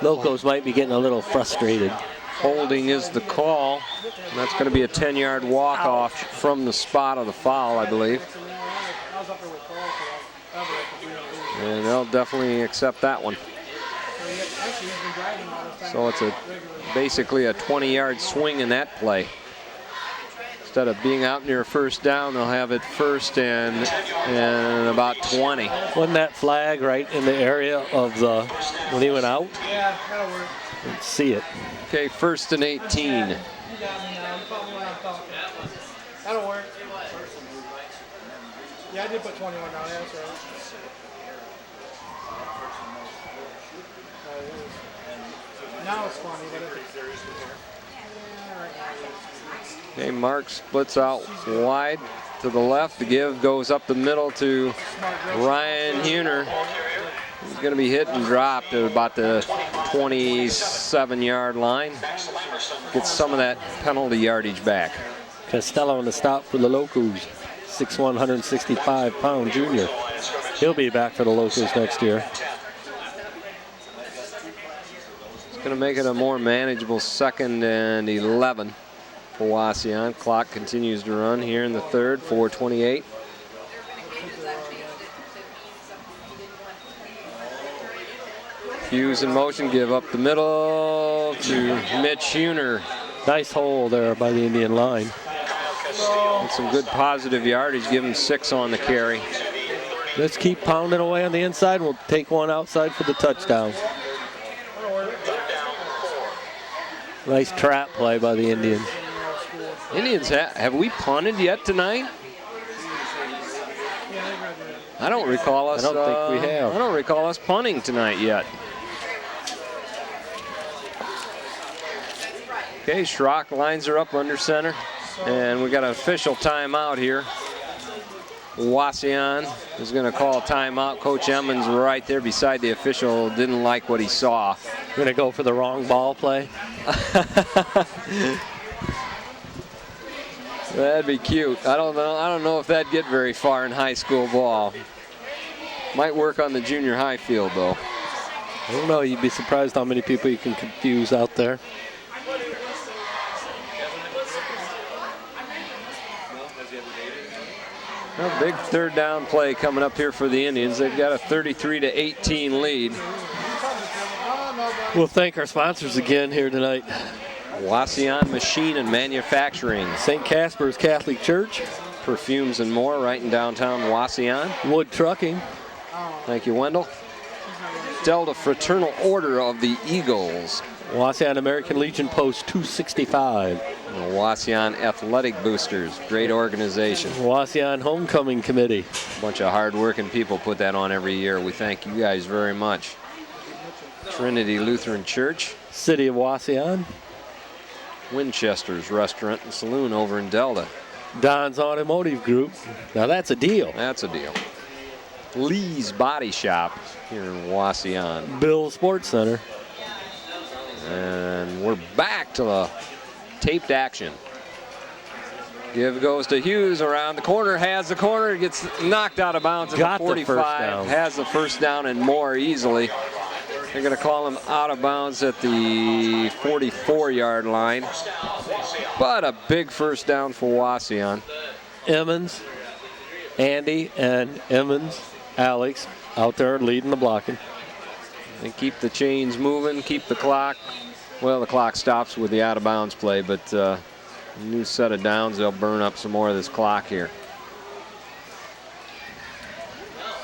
Locos might be getting a little frustrated. Holding is the call. And that's going to be a 10-yard walk-off from the spot of the foul, I believe. And they'll definitely accept that one. So it's basically a 20-yard swing in that play. Instead of being out near first down, they'll have it first and about 20. Wasn't that flag right in the area of the when he went out? Yeah, that'll work. Let's see it. Okay, 1st and 18. You got me now. You caught me when I'm talking. That'll work. Yeah, I did put 21 down. Yeah, that's right. Now it's funny, but it's Okay, Mark splits out wide to the left. The give goes up the middle to Ryan Huner. He's going to be hit and dropped at about the 27-yard line. Gets some of that penalty yardage back. Costello on the stop for the Locos. 6'1", 165-pound junior. He'll be back for the Locos next year. It's going to make it a more manageable 2nd and 11 for Wauseon. Clock continues to run here in the 3rd, 4:28. Hughes in motion, give up the middle to Mitch Huner. Nice hole there by the Indian line. And some good positive yardage, give him 6 on the carry. Let's keep pounding away on the inside. We'll take one outside for the touchdown. Nice trap play by the Indians. Indians, have we punted yet tonight? I don't recall us. I don't think we have. I don't recall us punting tonight yet. Okay, Schrock lines her up under center, and we got an official timeout here. Wauseon is going to call a timeout. Coach Emmons right there beside the official didn't like what he saw. Going to go for the wrong ball play. That'd be cute. I don't know if that'd get very far in high school ball. Might work on the junior high field though. I don't know. You'd be surprised how many people you can confuse out there. A big 3rd down play coming up here for the Indians. They've got a 33-18 lead. We'll thank our sponsors again here tonight. Wauseon Machine and Manufacturing. St. Casper's Catholic Church. Perfumes and more right in downtown Wauseon. Wood Trucking. Thank you, Wendell. Delta Fraternal Order of the Eagles. Wauseon American Legion Post 265. The Wauseon Athletic Boosters, great organization. Wauseon Homecoming Committee. A bunch of hard-working people put that on every year. We thank you guys very much. Trinity Lutheran Church. City of Wauseon. Winchester's Restaurant and Saloon over in Delta. Don's Automotive Group. Now that's a deal. That's a deal. Lee's Body Shop here in Wauseon. Bill Sports Center. And we're back to the taped action. Give goes to Hughes around the corner, has the corner, gets knocked out of bounds at Got the the 45, first down. has the first down and more easily. They're going to call him out of bounds at the 44-yard line. But a big first down for Wauseon. Emmons, Andy, and Emmons, Alex out there leading the blocking. They keep the chains moving, keep the clock. Well, the clock stops with the out of bounds play, but new set of downs, they'll burn up some more of this clock here.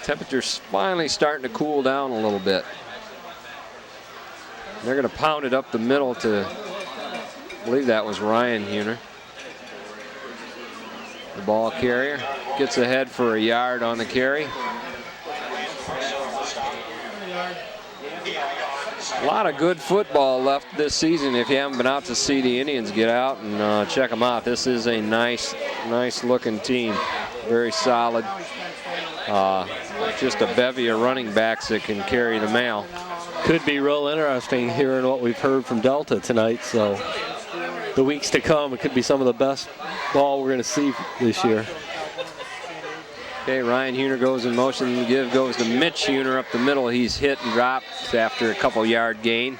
Temperature's finally starting to cool down a little bit. They're going to pound it up the middle to, I believe that was Ryan Huner. The ball carrier gets ahead for a yard on the carry. A lot of good football left this season. If you haven't been out to see the Indians, get out and check them out. This is a nice looking team. Very solid. Just a bevy of running backs that can carry the mail. Could be real interesting hearing what we've heard from Delta tonight. So the weeks to come, it could be some of the best ball we're going to see this year. Okay, Ryan Huner goes in motion. The give goes to Mitch Huner up the middle. He's hit and dropped after a couple yard gain.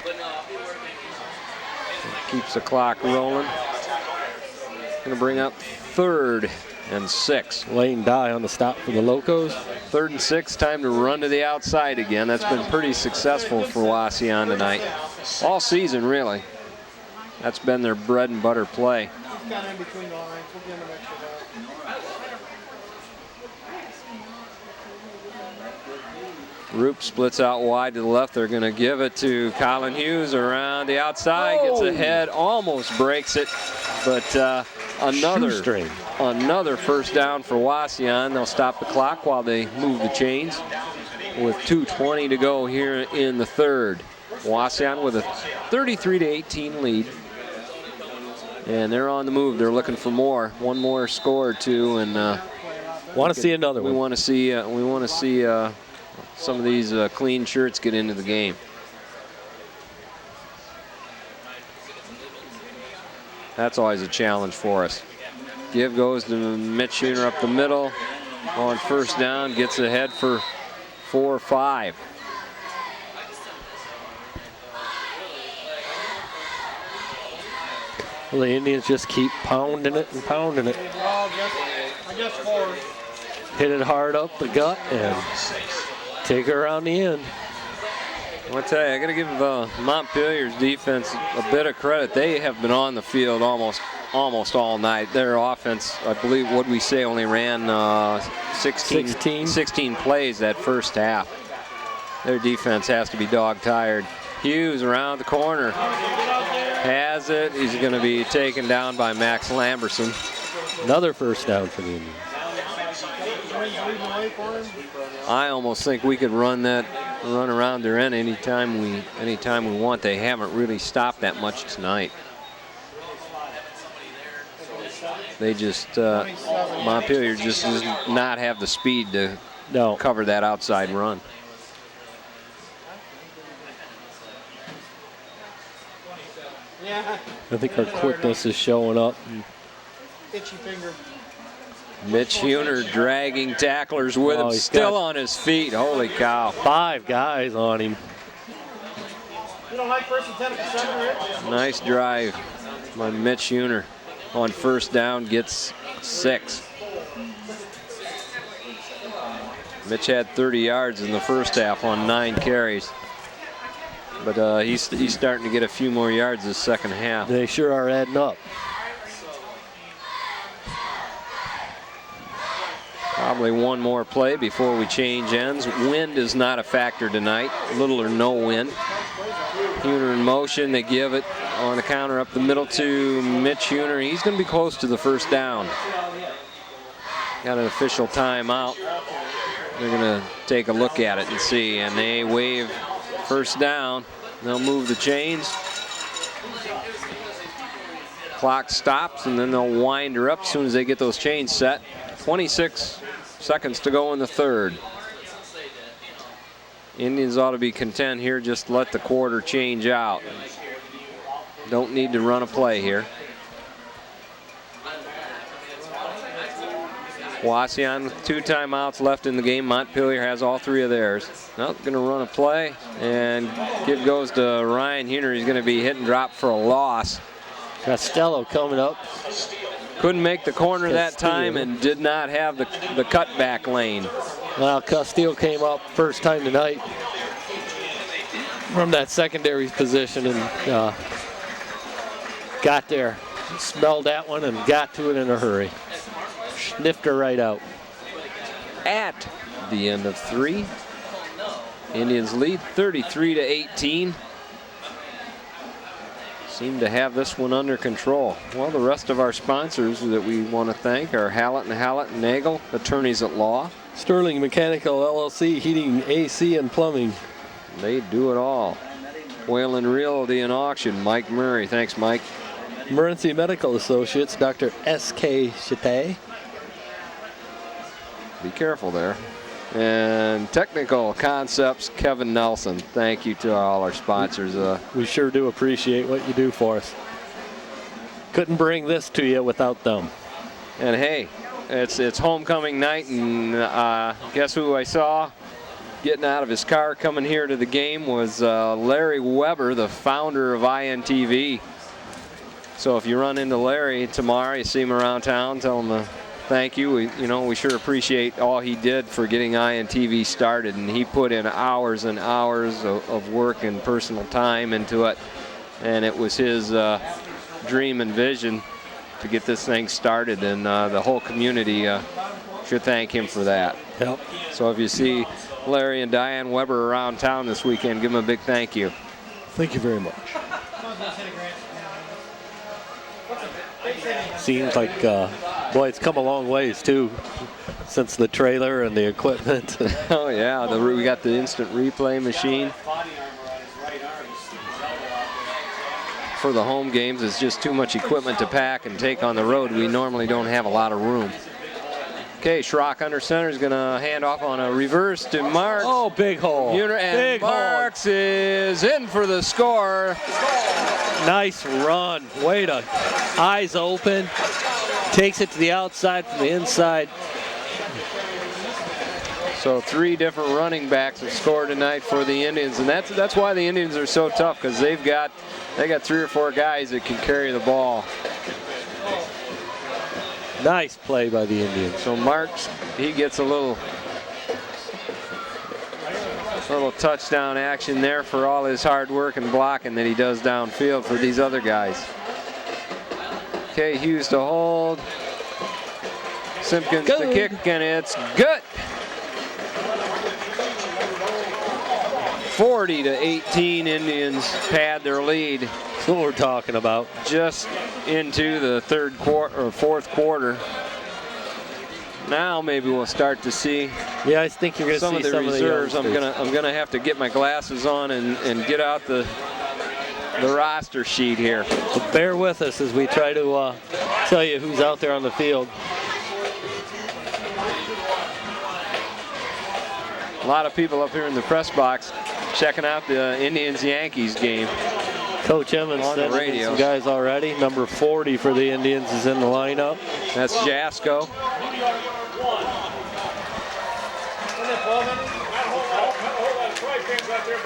Keeps the clock rolling. Going to bring up 3rd and 6. Lane Dye on the stop for the Locos. 3rd and 6, time to run to the outside again. That's been pretty successful for Wauseon tonight. All season, really. That's been their bread and butter play. He's kind of in between the lines. We'll give him an extra back. Roop splits out wide to the left. They're going to give it to Colin Hughes around the outside. Gets ahead, almost breaks it. But another first down for Wauseon. They'll stop the clock while they move the chains with 2:20 to go here in the third. Wauseon with a 33-18 lead. And they're on the move. They're looking for more. One more score or two, and want to see another one. We want to see some of these clean shirts get into the game. That's always a challenge for us. Give goes to Mitch Schooner up the middle on first down, gets ahead for 4 or 5. Well, the Indians just keep pounding it and pounding it. I guess 4. Hit it hard up the gut and take her around the end. I'll tell you, I got to give Montpelier's defense a bit of credit. They have been on the field almost all night. Their offense, I believe, what we say, only ran 16 plays that first half. Their defense has to be dog-tired. Hughes around the corner. Has it. He's going to be taken down by Max Lamberson. Another first down for the Indians. I almost think we could run around their end anytime we want. They haven't really stopped that much tonight. They just Montpelier just does not have the speed to cover that outside run. I think our quickness is showing up. Itchy finger. Mitch Schooner dragging tacklers with him, still on his feet. Holy cow. 5 guys on him. You don't like first and 10 at the center, Rich? Nice drive by Mitch Schooner. On first down, gets 6. Mitch had 30 yards in the first half on 9 carries. But he's starting to get a few more yards this second half. They sure are adding up. Probably one more play before we change ends. Wind is not a factor tonight. Little or no wind. Schooner in motion. They give it on the counter up the middle to Mitch Schooner. He's going to be close to the first down. Got an official timeout. They're going to take a look at it and see. And they wave first down. They'll move the chains. Clock stops, and then they'll wind her up as soon as they get those chains set. 26 seconds to go in the third. Indians ought to be content here. Just let the quarter change out. Don't need to run a play here. Wauseon with 2 timeouts left in the game. Montpelier has all 3 of theirs. Now going to run a play, and give goes to Ryan Huner. He's going to be hit and drop for a loss. Costello coming up. Couldn't make the corner that time and did not have the cutback lane. Well, Castillo came up first time tonight from that secondary position and got there, smelled that one and got to it in a hurry. Sniffed her right out. At the end of 3, Indians lead 33-18. Seem to have this one under control. Well, the rest of our sponsors that we want to thank are Hallett and Nagel, attorneys at law. Sterling Mechanical LLC, heating, AC, and plumbing. They do it all. Whalen Realty and Auction, Mike Murray. Thanks, Mike. Morency Medical Associates, Dr. S.K. Chate. Be careful there. And Technical Concepts, Kevin Nelson. Thank you to all our sponsors. We sure do appreciate what you do for us. Couldn't bring this to you without them. And hey, it's homecoming night, and guess who I saw getting out of his car coming here to the game was Larry Weber, the founder of INTV. So if you run into Larry tomorrow, you see him around town, tell him thank you. We sure appreciate all he did for getting INTV started, and he put in hours and hours of work and personal time into it, and it was his dream and vision to get this thing started, and the whole community should thank him for that. Yep. So if you see Larry and Diane Weber around town this weekend, give them a big thank you. Thank you very much. Seems like, boy, it's come a long ways too since the trailer and the equipment. Oh yeah, we got the instant replay machine. For the home games, it's just too much equipment to pack and take on the road. We normally don't have a lot of room. Okay, Schrock under center is going to hand off on a reverse to Marks. Oh, big hole. And big Marks is in for the score. Nice run. Way to, eyes open. Takes it to the outside from the inside. So 3 different running backs have scored tonight for the Indians, and that's why the Indians are so tough, because they got 3 or 4 guys that can carry the ball. Nice play by the Indians. So Marks, he gets a little touchdown action there for all his hard work and blocking that he does downfield for these other guys. Okay, Hughes to hold. Simpkins to kick, and it's good. 40-18, Indians pad their lead. That's what we're talking about. Just into the fourth quarter. Now maybe we'll start to see. Yeah, I think you're going to see some of the reserves. I'm gonna have to get my glasses on and get out the roster sheet here. So bear with us as we try to tell you who's out there on the field. A lot of people up here in the press box checking out the Indians-Yankees game. Coach Emmons on the said radio. Some guys already. Number 40 for the Indians is in the lineup. That's Jasko.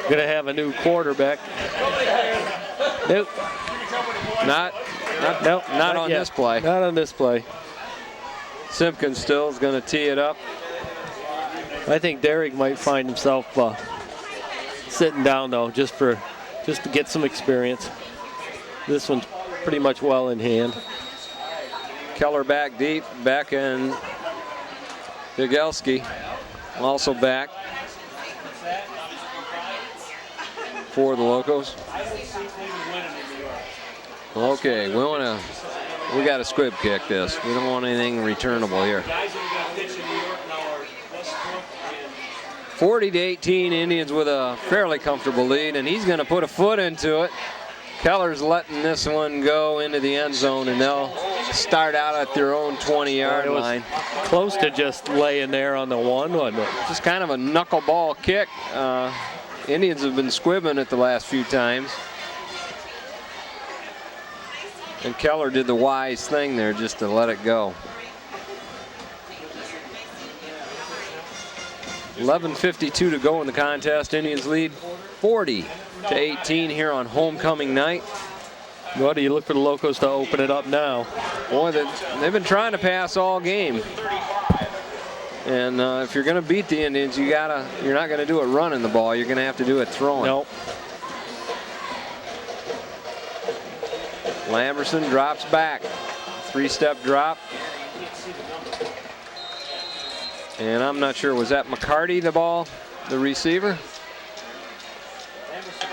Going to have a new quarterback. Nope. Not on yet. this play. Not on this play. Simpkins still is going to tee it up. I think Derrick might find himself sitting down though, just to get some experience. This one's pretty much well in hand. Keller back deep, Beck and Bigelski also back for the Locos. Okay, we got to squib kick this. We don't want anything returnable here. 40-18, Indians with a fairly comfortable lead, and he's going to put a foot into it. Keller's letting this one go into the end zone, and they'll start out at their own 20-yard line. Close to just laying there on the one, wasn't it? Just kind of a knuckleball kick. Indians have been squibbing it the last few times. And Keller did the wise thing there just to let it go. 11:52 to go in the contest. Indians lead 40-18 here on homecoming night. What do you look for the Locos to open it up now? Boy, they've been trying to pass all game. And if you're going to beat the Indians, you're not going to do it running the ball. You're going to have to do it throwing. Nope. Lamberson drops back. 3-step drop. And I'm not sure, was that McCarty the receiver?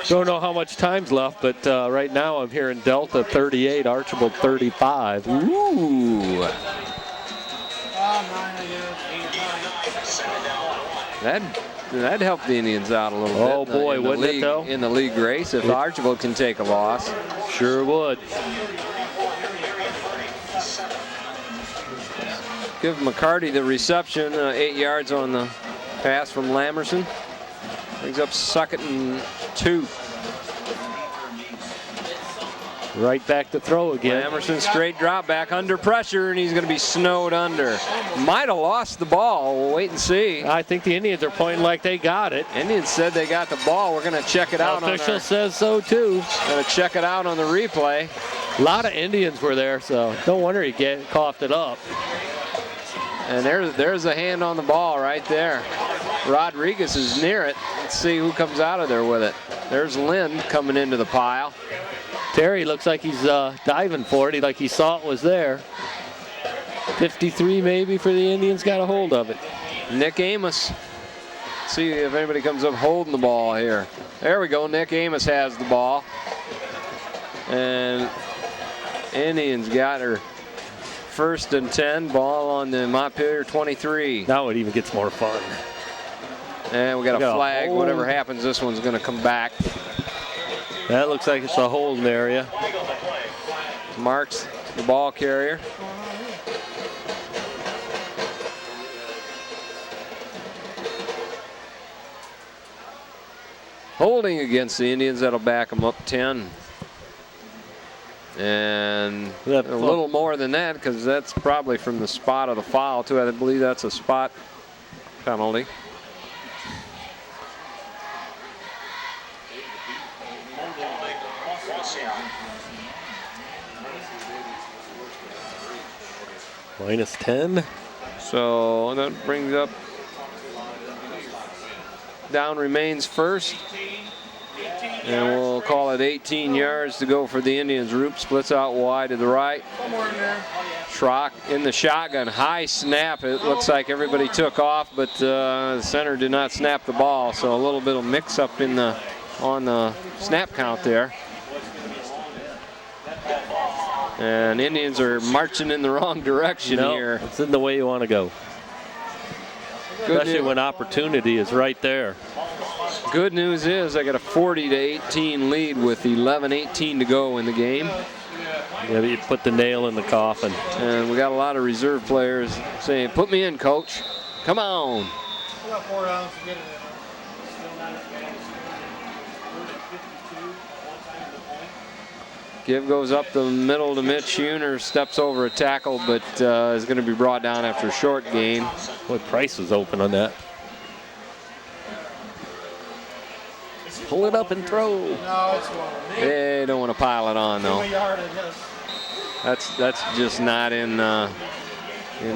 Don't know how much time's left, but right now I'm hearing Delta 38, Archibald 35. Ooh. That'd help the Indians out a little bit. Oh boy, wouldn't it though? In the league race, if Archibald can take a loss. Sure would. Give McCarty the reception, 8 yards on the pass from Lamberson. Brings up 2nd and 2. Right back to throw again. Lamberson straight drop back under pressure, and he's going to be snowed under. Might have lost the ball. We'll wait and see. I think the Indians are pointing like they got it. Indians said they got the ball. We're going to check it out. Official says so too. Going to check it out on the replay. A lot of Indians were there, so no wonder he coughed it up. And there's a hand on the ball right there. Rodriguez is near it. Let's see who comes out of there with it. There's Lind coming into the pile. Terry looks like he's diving for it. Like he saw it was there. 53 maybe for the Indians, got a hold of it. Nick Amos. See if anybody comes up holding the ball here. There we go. Nick Amos has the ball. And Indians got her 1st and 10. Ball on the Montpelier 23. Now it even gets more fun. And we got a flag. Whatever happens, this one's going to come back. That looks like it's a holding area. Marks the ball carrier. Holding against the Indians, that'll back them up 10. And a little more than that, because that's probably from the spot of the foul too. I believe that's a spot penalty. Minus 10. So that brings up down remains first. And we'll call it 18 yards to go for the Indians. Roop splits out wide to the right. Schrock in the shotgun. High snap. It looks like everybody took off, but the center did not snap the ball. So a little bit of mix up in on the snap count there. And Indians are marching in the wrong direction here. It's in the way you want to go. Especially when opportunity is right there. Good news is I got a 40-18 lead with 11:18 to go in the game. Yeah, you put the nail in the coffin. And we got a lot of reserve players saying, "Put me in, coach. Come on." We got 4 rounds to get it in. Give goes up the middle to Mitch Huner, steps over a tackle, but is going to be brought down after a short gain. Boy, Price was open on that. Pull it up and throw. No, it's one. They don't want to pile it on though. That's just not in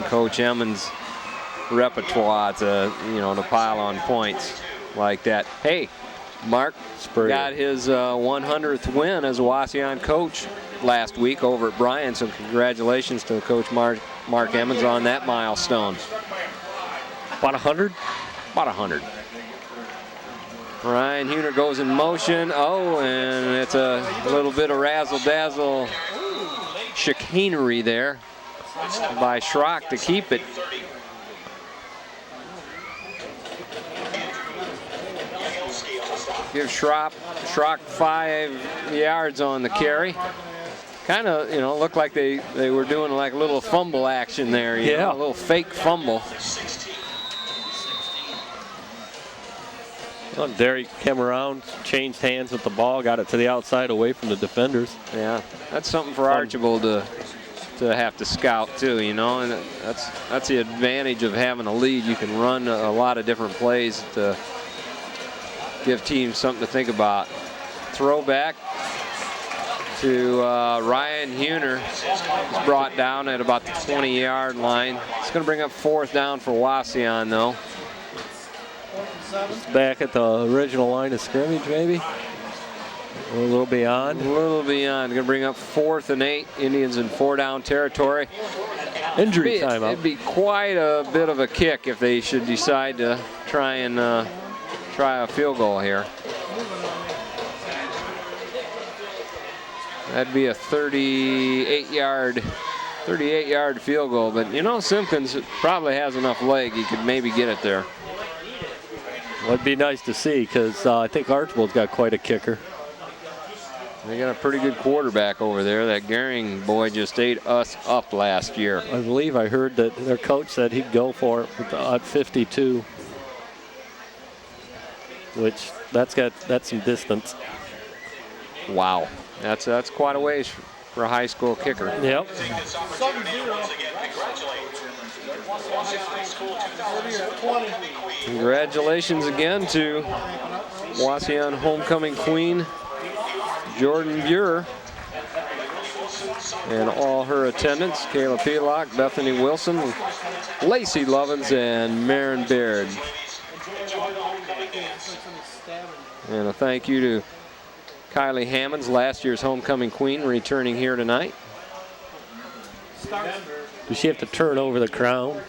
Coach Emmons' repertoire to to pile on points like that. Hey, Mark got his 100th win as a Wauseon coach last week over at Bryan, so congratulations to Coach Mark Emmons on that milestone. About 100? About 100. Ryan Huner goes in motion. Oh, and it's a little bit of razzle-dazzle chicanery there by Schrock to keep it. Give Schrock 5 yards on the carry. Kind of, looked like they were doing like a little fumble action there. A little fake fumble. Well, Derek came around, changed hands with the ball, got it to the outside away from the defenders. Yeah, that's something for Archibald to have to scout too, and that's the advantage of having a lead. You can run a lot of different plays to give teams something to think about. Throwback to Ryan Huner. He's brought down at about the 20-yard line. It's going to bring up 4th down for Wauseon though. Back at the original line of scrimmage, maybe. A little beyond. A little beyond. Going to bring up 4th and 8. Indians in 4-down territory. Injury timeout. It'd be quite a bit of a kick if they should decide to try a field goal here. That'd be a 38-yard field goal. But Simpkins probably has enough leg. He could maybe get it there. Well, it'd be nice to see because I think Archibald's got quite a kicker. They got a pretty good quarterback over there. That Gehring boy just ate us up last year. I believe I heard that their coach said he'd go for it at 52, which that's some distance. Wow, that's quite a ways for a high school kicker. Yep. Congratulations again to Wauseon homecoming queen Jordan Buer and all her attendants, Kayla Pelock, Bethany Wilson, Lacey Lovins, and Maren Baird. And a thank you to Kylie Hammonds, last year's homecoming queen, returning here tonight. Does she have to turn over the crown?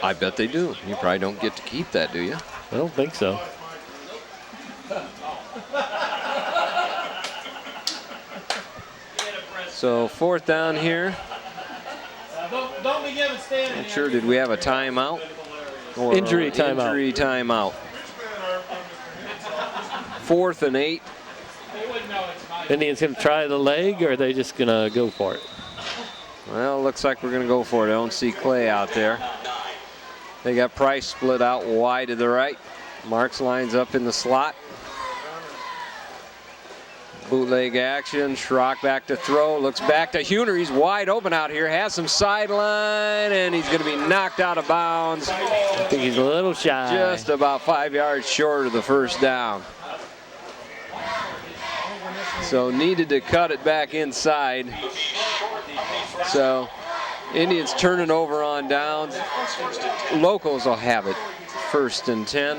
I bet they do. You probably don't get to keep that, do you? I don't think so. So 4th down here. Don't be giving standing. Not sure, did we have a timeout? Or Injury timeout. Injury timeout. 4th and 8. Indians going to try the leg, or are they just going to go for it? Well, looks like we're going to go for it. I don't see Clay out there. They got Price split out wide to the right. Marks lines up in the slot. Bootleg action. Schrock back to throw. Looks back to Huner. He's wide open out here. Has some sideline, and he's going to be knocked out of bounds. I think he's a little shy. Just about 5 yards short of the first down. So needed to cut it back inside. So Indians turn it over on downs. Locals will have it. 1st and 10.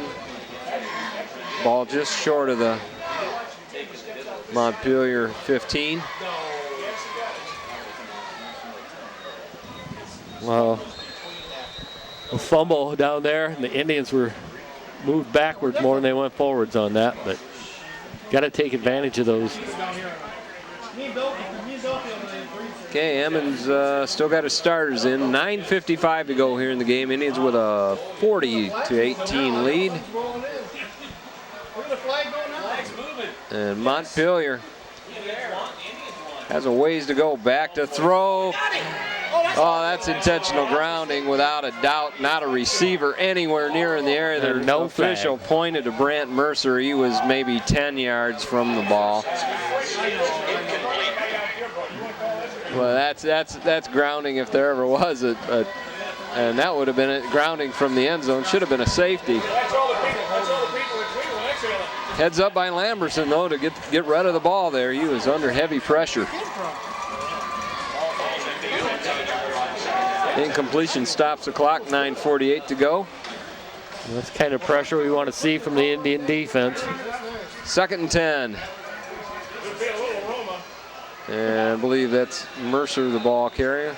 Ball just short of the Montpelier 15. Well, a fumble down there, and the Indians were moved backwards more than they went forwards on that, but got to take advantage of those. Okay, Emmons still got his starters in. 9:55 to go here in the game. Indians with a 40-18 lead. And Montpelier has a ways to go. Back to throw. Oh, that's intentional grounding without a doubt. Not a receiver anywhere near in the area. The no official pointed to Brant Mercer. He was maybe 10 yards from the ball. Well, that's grounding if there ever was and that would have been a grounding from the end zone. Should have been a safety. Heads up by Lamberson though to get rid of the ball there. He was under heavy pressure. Incompletion stops the clock. 9:48 to go. Well, that's the kind of pressure we want to see from the Indian defense. 2nd and 10. And I believe that's Mercer, the ball carrier.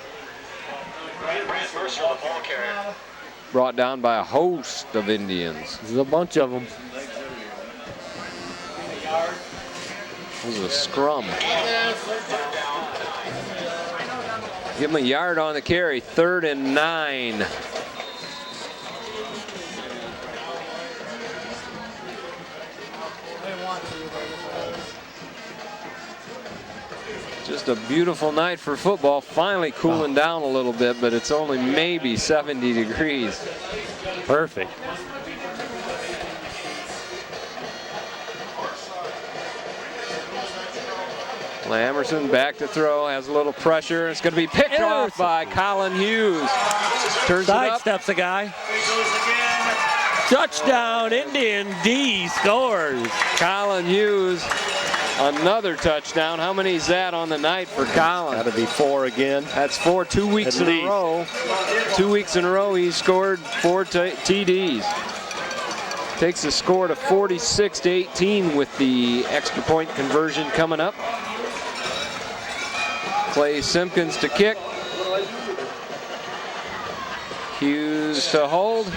Brought down by a host of Indians. There's a bunch of them. This is a scrum. Give him a yard on the carry. 3rd and 9. Just a beautiful night for football. Finally cooling down a little bit, but it's only maybe 70 degrees. Perfect. Lamberson back to throw, has a little pressure. It's going to be picked off by Colin Hughes. Turns it up. Sidesteps a guy. Touchdown, Indian D scores. Colin Hughes, another touchdown. How many is that on the night for Colin? Got to be 4 again. That's 4, 2 weeks in a row. 2 weeks in a row, he scored 4 TDs. Takes the score to 46-18 with the extra point conversion coming up. Clay Simpkins to kick. Hughes to hold.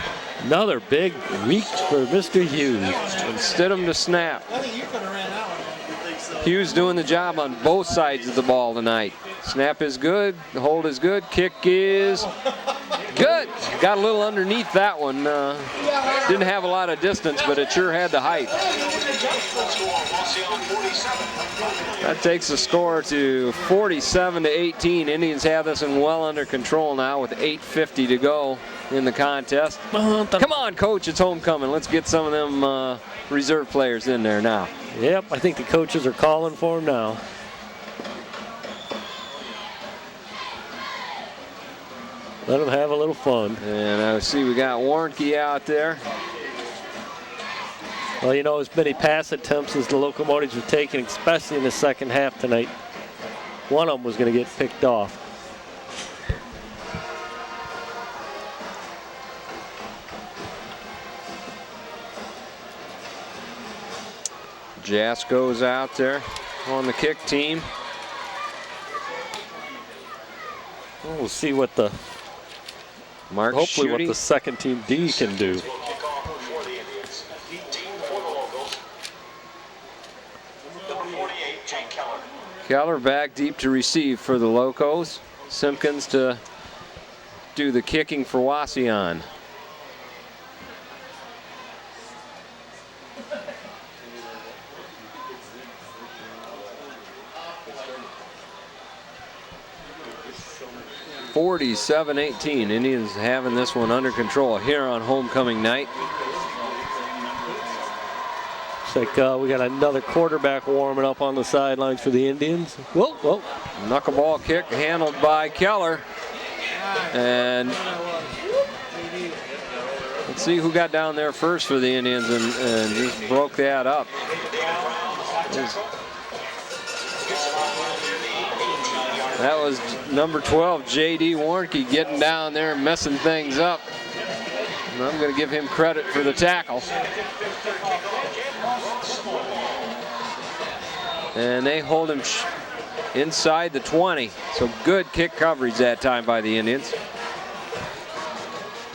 Another big week for Mr. Hughes. And Stidham to snap. I think you could have ran out. Hughes doing the job on both sides of the ball tonight. Snap is good. The hold is good. Kick is good. Got a little underneath that one. Didn't have a lot of distance, but it sure had the height. That takes the score to 47-18. Indians have this one well under control now with 8:50 to go in the contest. Come on, coach, it's homecoming. Let's get some of them reserve players in there now. Yep, I think the coaches are calling for him now. Let them have a little fun. And I see we got Warnke out there. Well, you know, as many pass attempts as the Locomotives were taking, especially in the second half tonight, one of them was going to get picked off. Jasko's out there on the kick team. We'll see what the Mark hopefully shooting. what the second team D can do. Keller back deep to receive for the Locos. Simpkins to do the kicking for Wauseon. (47-18). Indians having this one under control here on homecoming night. Looks like we got another quarterback warming up on the sidelines for the Indians. Whoa, whoa. Knuckleball kick handled by Keller. And let's see who got down there first for the Indians and just broke that up. That was number 12, J.D. Warnke, getting down there and messing things up. And I'm going to give him credit for the tackle. And they hold him inside the 20. So good kick coverage that time by the Indians.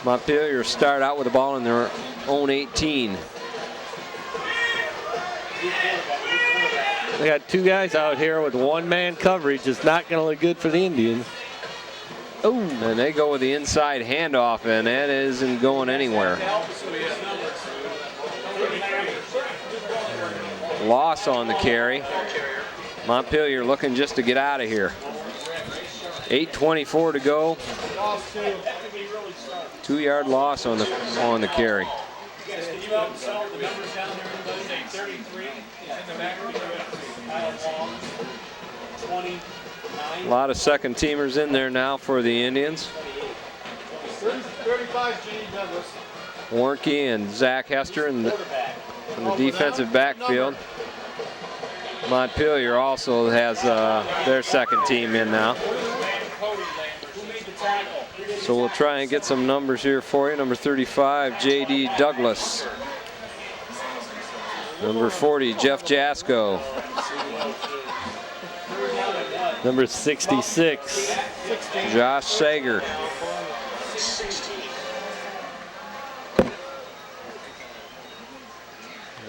Montpelier start out with the ball in their own 18. They got two guys out here with one-man coverage. It's not going to look good for the Indians. Oh, and they go with the inside handoff, and that isn't going anywhere. Loss on the carry. Montpelier looking just to get out of here. 8:24 to go. 2-yard loss on the carry. A lot of second teamers in there now for the Indians. 35, J.D. Douglas. Warnke and Zach Hester in the defensive backfield. Montpelier also has their second team in now. So we'll try and get some numbers here for you. Number 35, J.D. Douglas. Number 40, Jeff Jasko. Number 66, Josh Sager.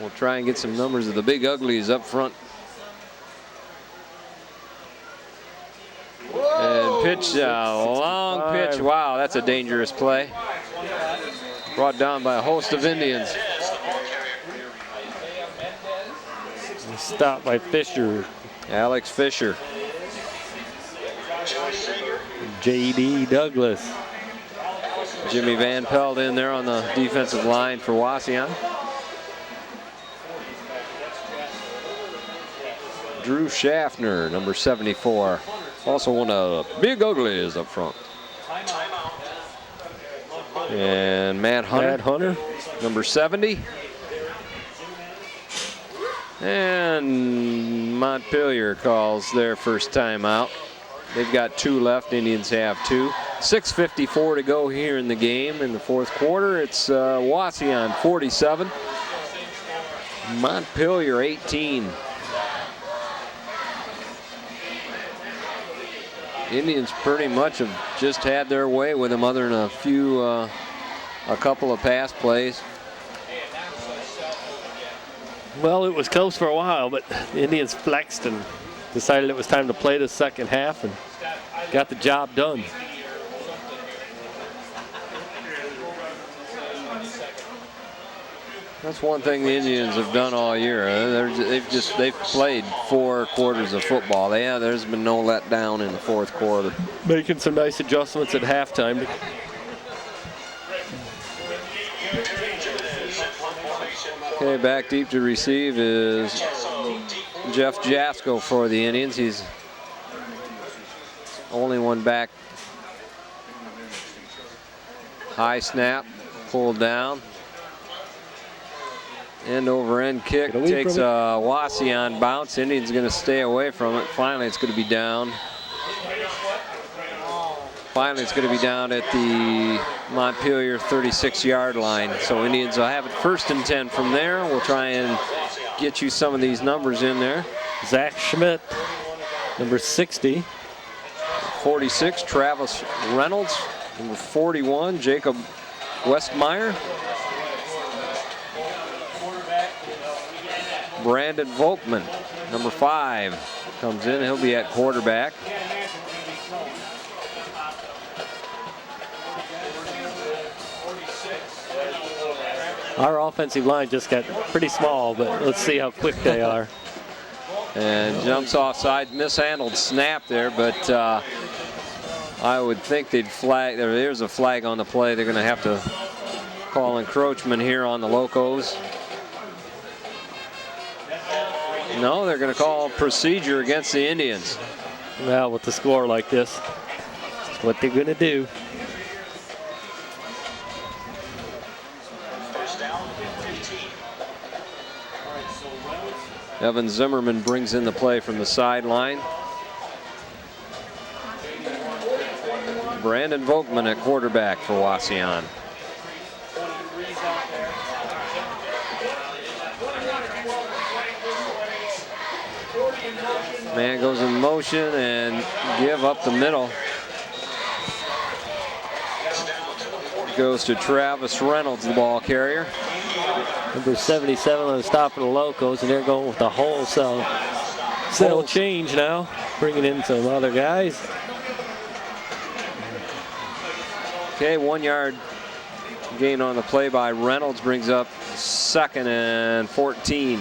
We'll try and get some numbers of the big uglies up front. And pitch, long pitch. Wow, that's a dangerous play. Brought down by a host of Indians. stopped by Fisher. Alex Fisher. J.D. Douglas. Jimmy Van Pelt in there on the defensive line for Wauseon. Drew Schaffner, number 74. Also one of the big uglies up front. And Matt Hunter, number 70. And Montpelier calls their first time out. They've got 2 left. Indians have 2. 6:54 to go here in the game in the fourth quarter. It's Wauseon 47, Montpelier 18. Indians pretty much have just had their way with them, other than a couple of pass plays. Well, it was close for a while, but the Indians flexed and decided it was time to play the second half and got the job done. That's one thing the Indians have done all year. They've played 4 quarters of football. There's been no letdown in the fourth quarter. Making some nice adjustments at halftime. Okay, back deep to receive is Jeff Jasko for the Indians. He's only one back. High snap, pulled down. End over end kick takes a Wauseon bounce. Indians going to stay away from it. Finally, it's going to be down. Finally, it's going to be down at the Montpelier 36-yard line. So Indians will have it 1st and 10 from there. We'll try and get you some of these numbers in there. Zach Schmidt, number 60. 46, Travis Reynolds. Number 41, Jacob Westmeyer. Brandon Volkman, number 5, comes in. He'll be at quarterback. Our offensive line just got pretty small, but let's see how quick they are. And jumps offside, mishandled snap there, but I would think they'd flag. There's a flag on the play. They're going to have to call encroachment here on the Locos. No, they're going to call procedure against the Indians. Well, with the score like this, that's what they're going to do. First down, 15. Evan Zimmerman brings in the play from the sideline. Brandon Volkman at quarterback for Wauseon. Man goes in motion and give up the middle. Goes to Travis Reynolds, the ball carrier. Number 77 on the stop of the Locos, and they're going with the wholesale change now, bringing in some other guys. Okay, 1 yard gain on the play by Reynolds brings up 2nd and 14.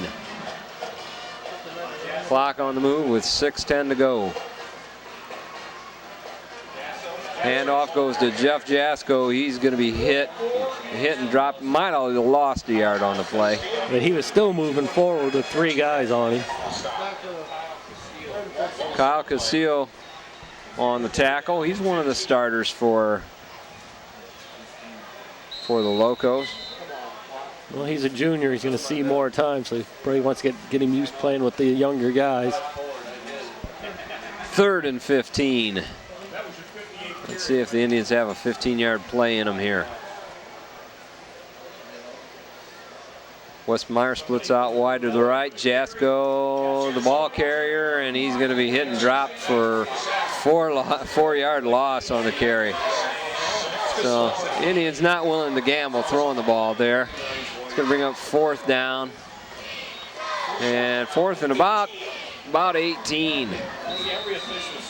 Clock on the move with 6:10 to go. Handoff goes to Jeff Jasko. He's going to be hit and dropped. Might have lost a yard on the play. But he was still moving forward with 3 guys on him. Kyle Casillo on the tackle. He's one of the starters for the Locos. Well, he's a junior. He's going to see more time, so he probably wants to get him used playing with the younger guys. 3rd and 15. Let's see if the Indians have a 15-yard play in them here. Westmeyer splits out wide to the right. Jasko, the ball carrier, and he's going to be hit and dropped for 4-yard loss on the carry. So Indians not willing to gamble throwing the ball there. It's going to bring up 4th down. And 4th and about 18.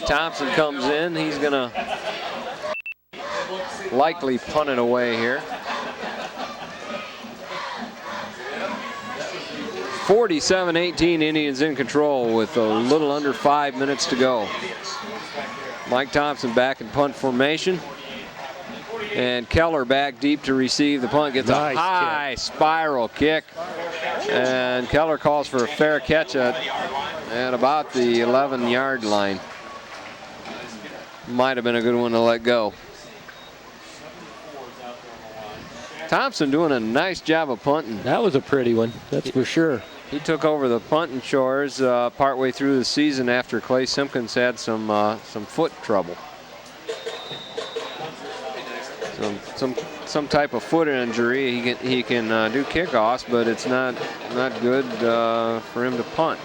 Thompson comes in. He's going to likely punt it away here. 47-18, Indians in control with a little under 5 minutes to go. Mike Thompson back in punt formation. And Keller back deep to receive the punt. Gets a high spiral kick. And Keller calls for a fair catch at about the 11-yard line. Might have been a good one to let go. Thompson doing a nice job of punting. That was a pretty one, that's for sure. He took over the punting chores partway through the season after Clay Simpkins had some foot trouble. Some type of foot injury. He can do kickoffs, but it's not good for him to punt.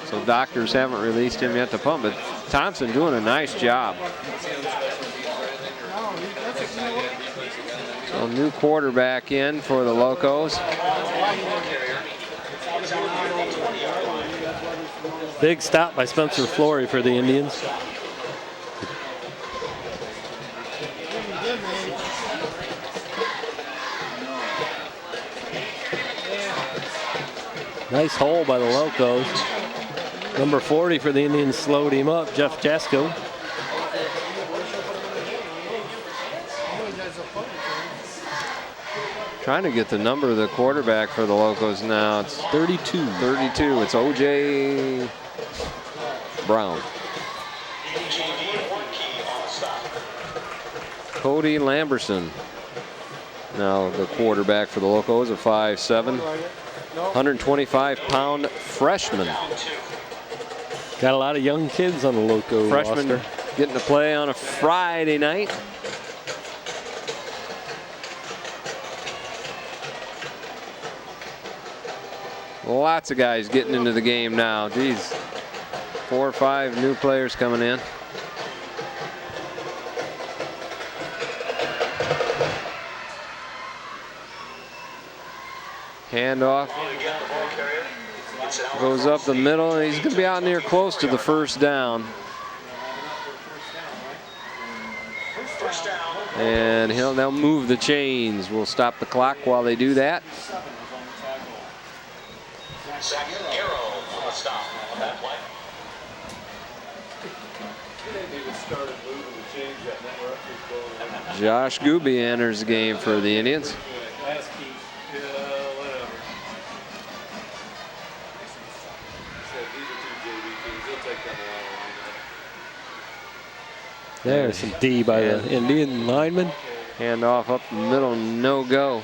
So doctors haven't released him yet to punt, but Thompson doing a nice job. So new quarterback in for the Locos. Big stop by Spencer Flory for the Indians. Nice hole by the Locos. Number 40 for the Indians slowed him up, Jeff Jasko. Trying to get the number of the quarterback for the Locos now. It's 32. 32. It's O.J. Brown. Cody Lamberson. Now the quarterback for the Locos, a 5'7", 125-pound freshman. Got a lot of young kids on the Loco Freshman roster. getting to play on a Friday night. Lots of guys getting into the game now. Geez, 4 or 5 new players coming in. Handoff goes up the middle, and he's going to be out near close to the first down. And they'll move the chains. We'll stop the clock while they do that. Second arrow on the stop on that play. Josh Gooby enters the game for the Indians. There's some D by the Indian lineman. Handoff up the middle, no go.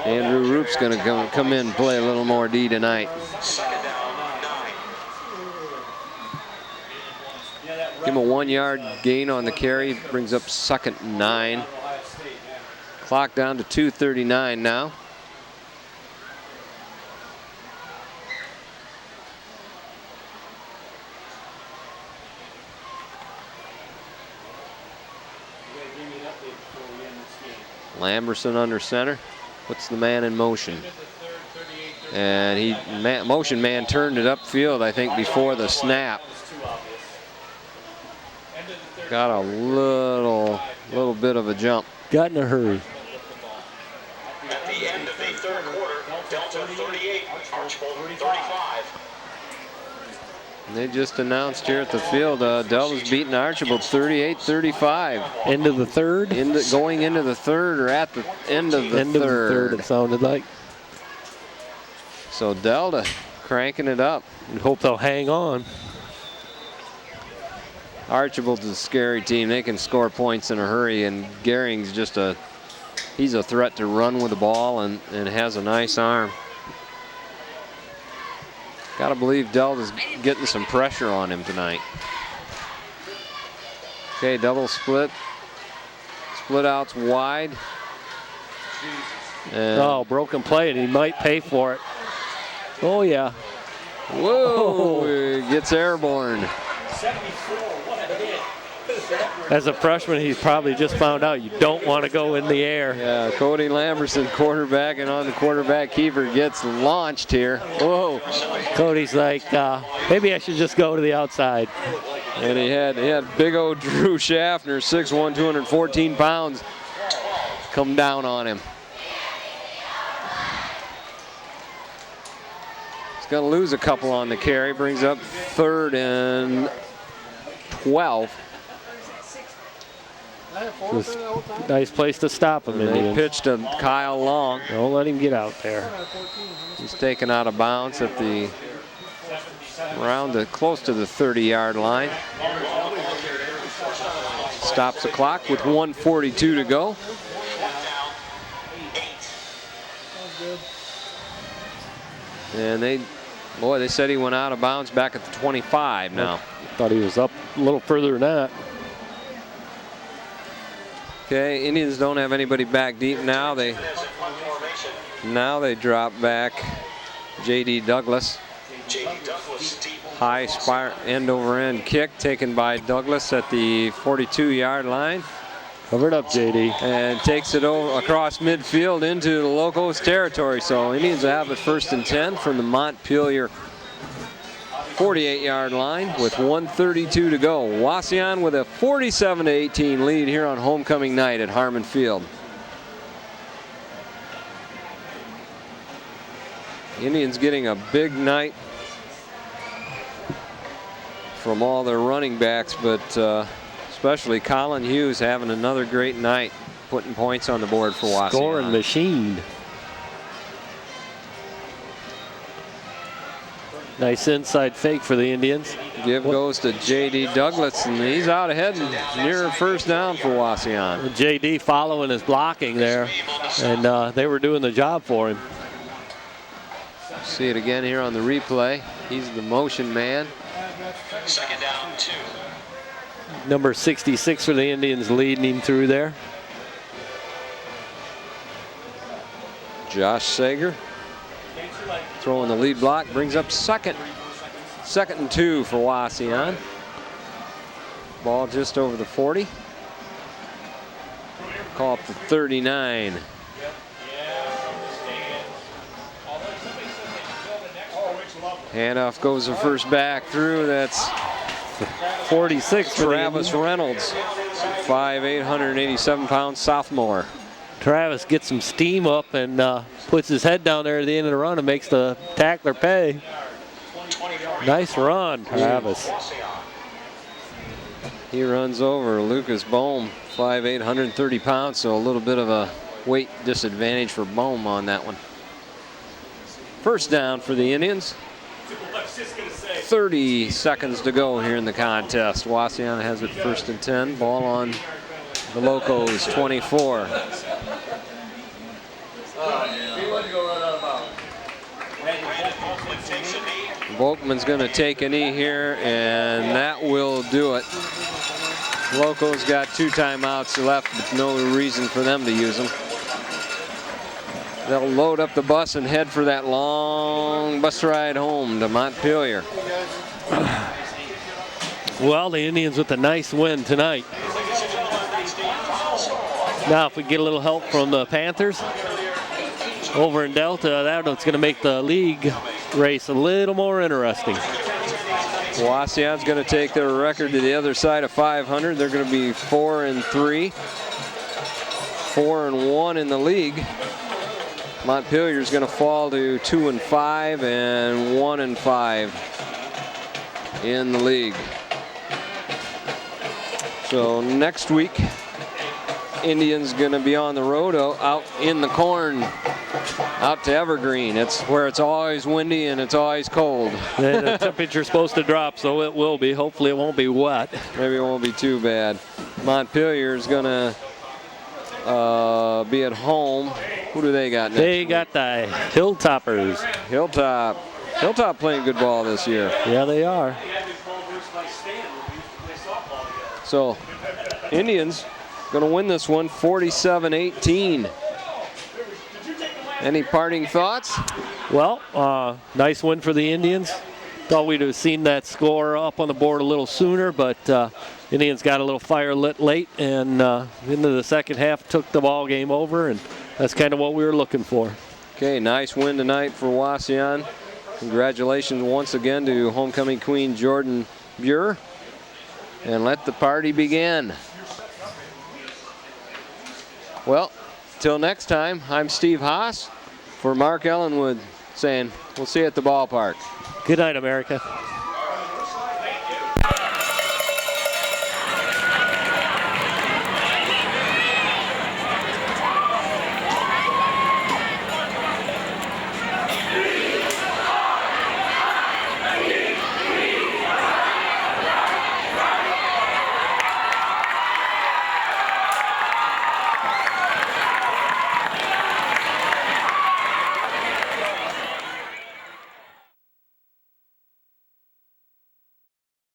Andrew Roop's going to come in and play a little more D tonight. Second down, 9. Give him a 1-yard gain on the carry, brings up 2nd and 9. Clock down to 2:39 now. Lamberson under center, puts the man in motion. And motion man turned it upfield, I think, before the snap. Got a little bit of a jump. Got in a hurry. At the end of the third quarter, Delta 38, Archibald 35. And they just announced here at the field, Delta's beating Archibald 38-35. End of the third? Going into the third, or at the end of the third. End of the third, it sounded like. So Delta cranking it up. We hope they'll hang on. Archibald's a scary team. They can score points in a hurry, and Gehring's just he's a threat to run with the ball and has a nice arm. Gotta believe Delta's getting some pressure on him tonight. Okay, double split. Split outs wide. And broken play, and he might pay for it. Oh, yeah. Whoa, it gets airborne. As a freshman, he's probably just found out you don't want to go in the air. Yeah, Cody Lamberson, quarterback, and on the quarterback keeper, gets launched here. Whoa. Cody's like, maybe I should just go to the outside. And he had big old Drew Schaffner, 6'1", 214 pounds, come down on him. He's going to lose a couple on the carry, brings up 3rd and 12. Just nice place to stop him. They pitched to Kyle Long. Don't let him get out there. He's taken out of bounds at close to the 30-yard line. Stops the clock with 1:42 to go. And they said he went out of bounds back at the 25 now. Thought he was up a little further than that. Okay, Indians don't have anybody back deep now. They drop back J.D. Douglas. High end over end kick taken by Douglas at the 42-yard line. Covered up, J.D. And takes it over across midfield into the Locos territory. So Indians have it 1st and 10 from the Montpelier 48-yard line with 1:32 to go. Wauseon with a 47-18 lead here on homecoming night at Harmon Field. Indians getting a big night from all their running backs, but especially Colin Hughes having another great night, putting points on the board for Wauseon. Scoring machine. Nice inside fake for the Indians. Give goes to J.D. Douglas, and he's out ahead and near 1st down for Wauseon. J.D. following his blocking there, and they were doing the job for him. See it again here on the replay. He's the motion man. 2nd down, 2. Number 66 for the Indians leading him through there. Josh Sager throwing the lead block, brings up second. 2nd and 2 for Wauseon. Ball just over the 40. Call up to 39. Handoff goes the first back through. That's 46 for Travis Reynolds, 5'8", 187-pound sophomore. Travis gets some steam up and puts his head down there at the end of the run and makes the tackler pay. Nice run, Travis. He runs over Lucas Bohm, 5'8", 130 pounds, so a little bit of a weight disadvantage for Bohm on that one. First down for the Indians. 30 seconds to go here in the contest. Wauseon has it 1st and 10. Ball on the Locos, 24. Volkman's going to take a knee here, and that will do it. Locos got 2 timeouts left, but no reason for them to use them. They'll load up the bus and head for that long bus ride home to Montpelier. Well, the Indians with a nice win tonight. Now, if we get a little help from the Panthers over in Delta, that's going to make the league race a little more interesting. Wauseon's going to take their record to the other side of 500. They're going to be 4-3, 4-1 in the league. Montpelier's going to fall to 2-5 and 1-5 in the league. So next week, Indians going to be on the road out in the corn, out to Evergreen. It's where it's always windy and it's always cold. And the temperature's supposed to drop, so it will be. Hopefully it won't be wet. Maybe it won't be too bad. Montpelier's going to be at home. Who do they got next? They got the Hilltoppers. Hilltop playing good ball this year. Yeah, they are. So, Indians going to win this one 47-18. Any parting thoughts? Well, nice win for the Indians. Thought we'd have seen that score up on the board a little sooner, but Indians got a little fire lit late, and into the second half took the ball game over, and that's kind of what we were looking for. Okay, nice win tonight for Wauseon. Congratulations once again to homecoming queen Jordan Buer. And let the party begin. Well, till next time, I'm Steve Haas for Mark Ellenwood saying we'll see you at the ballpark. Good night, America.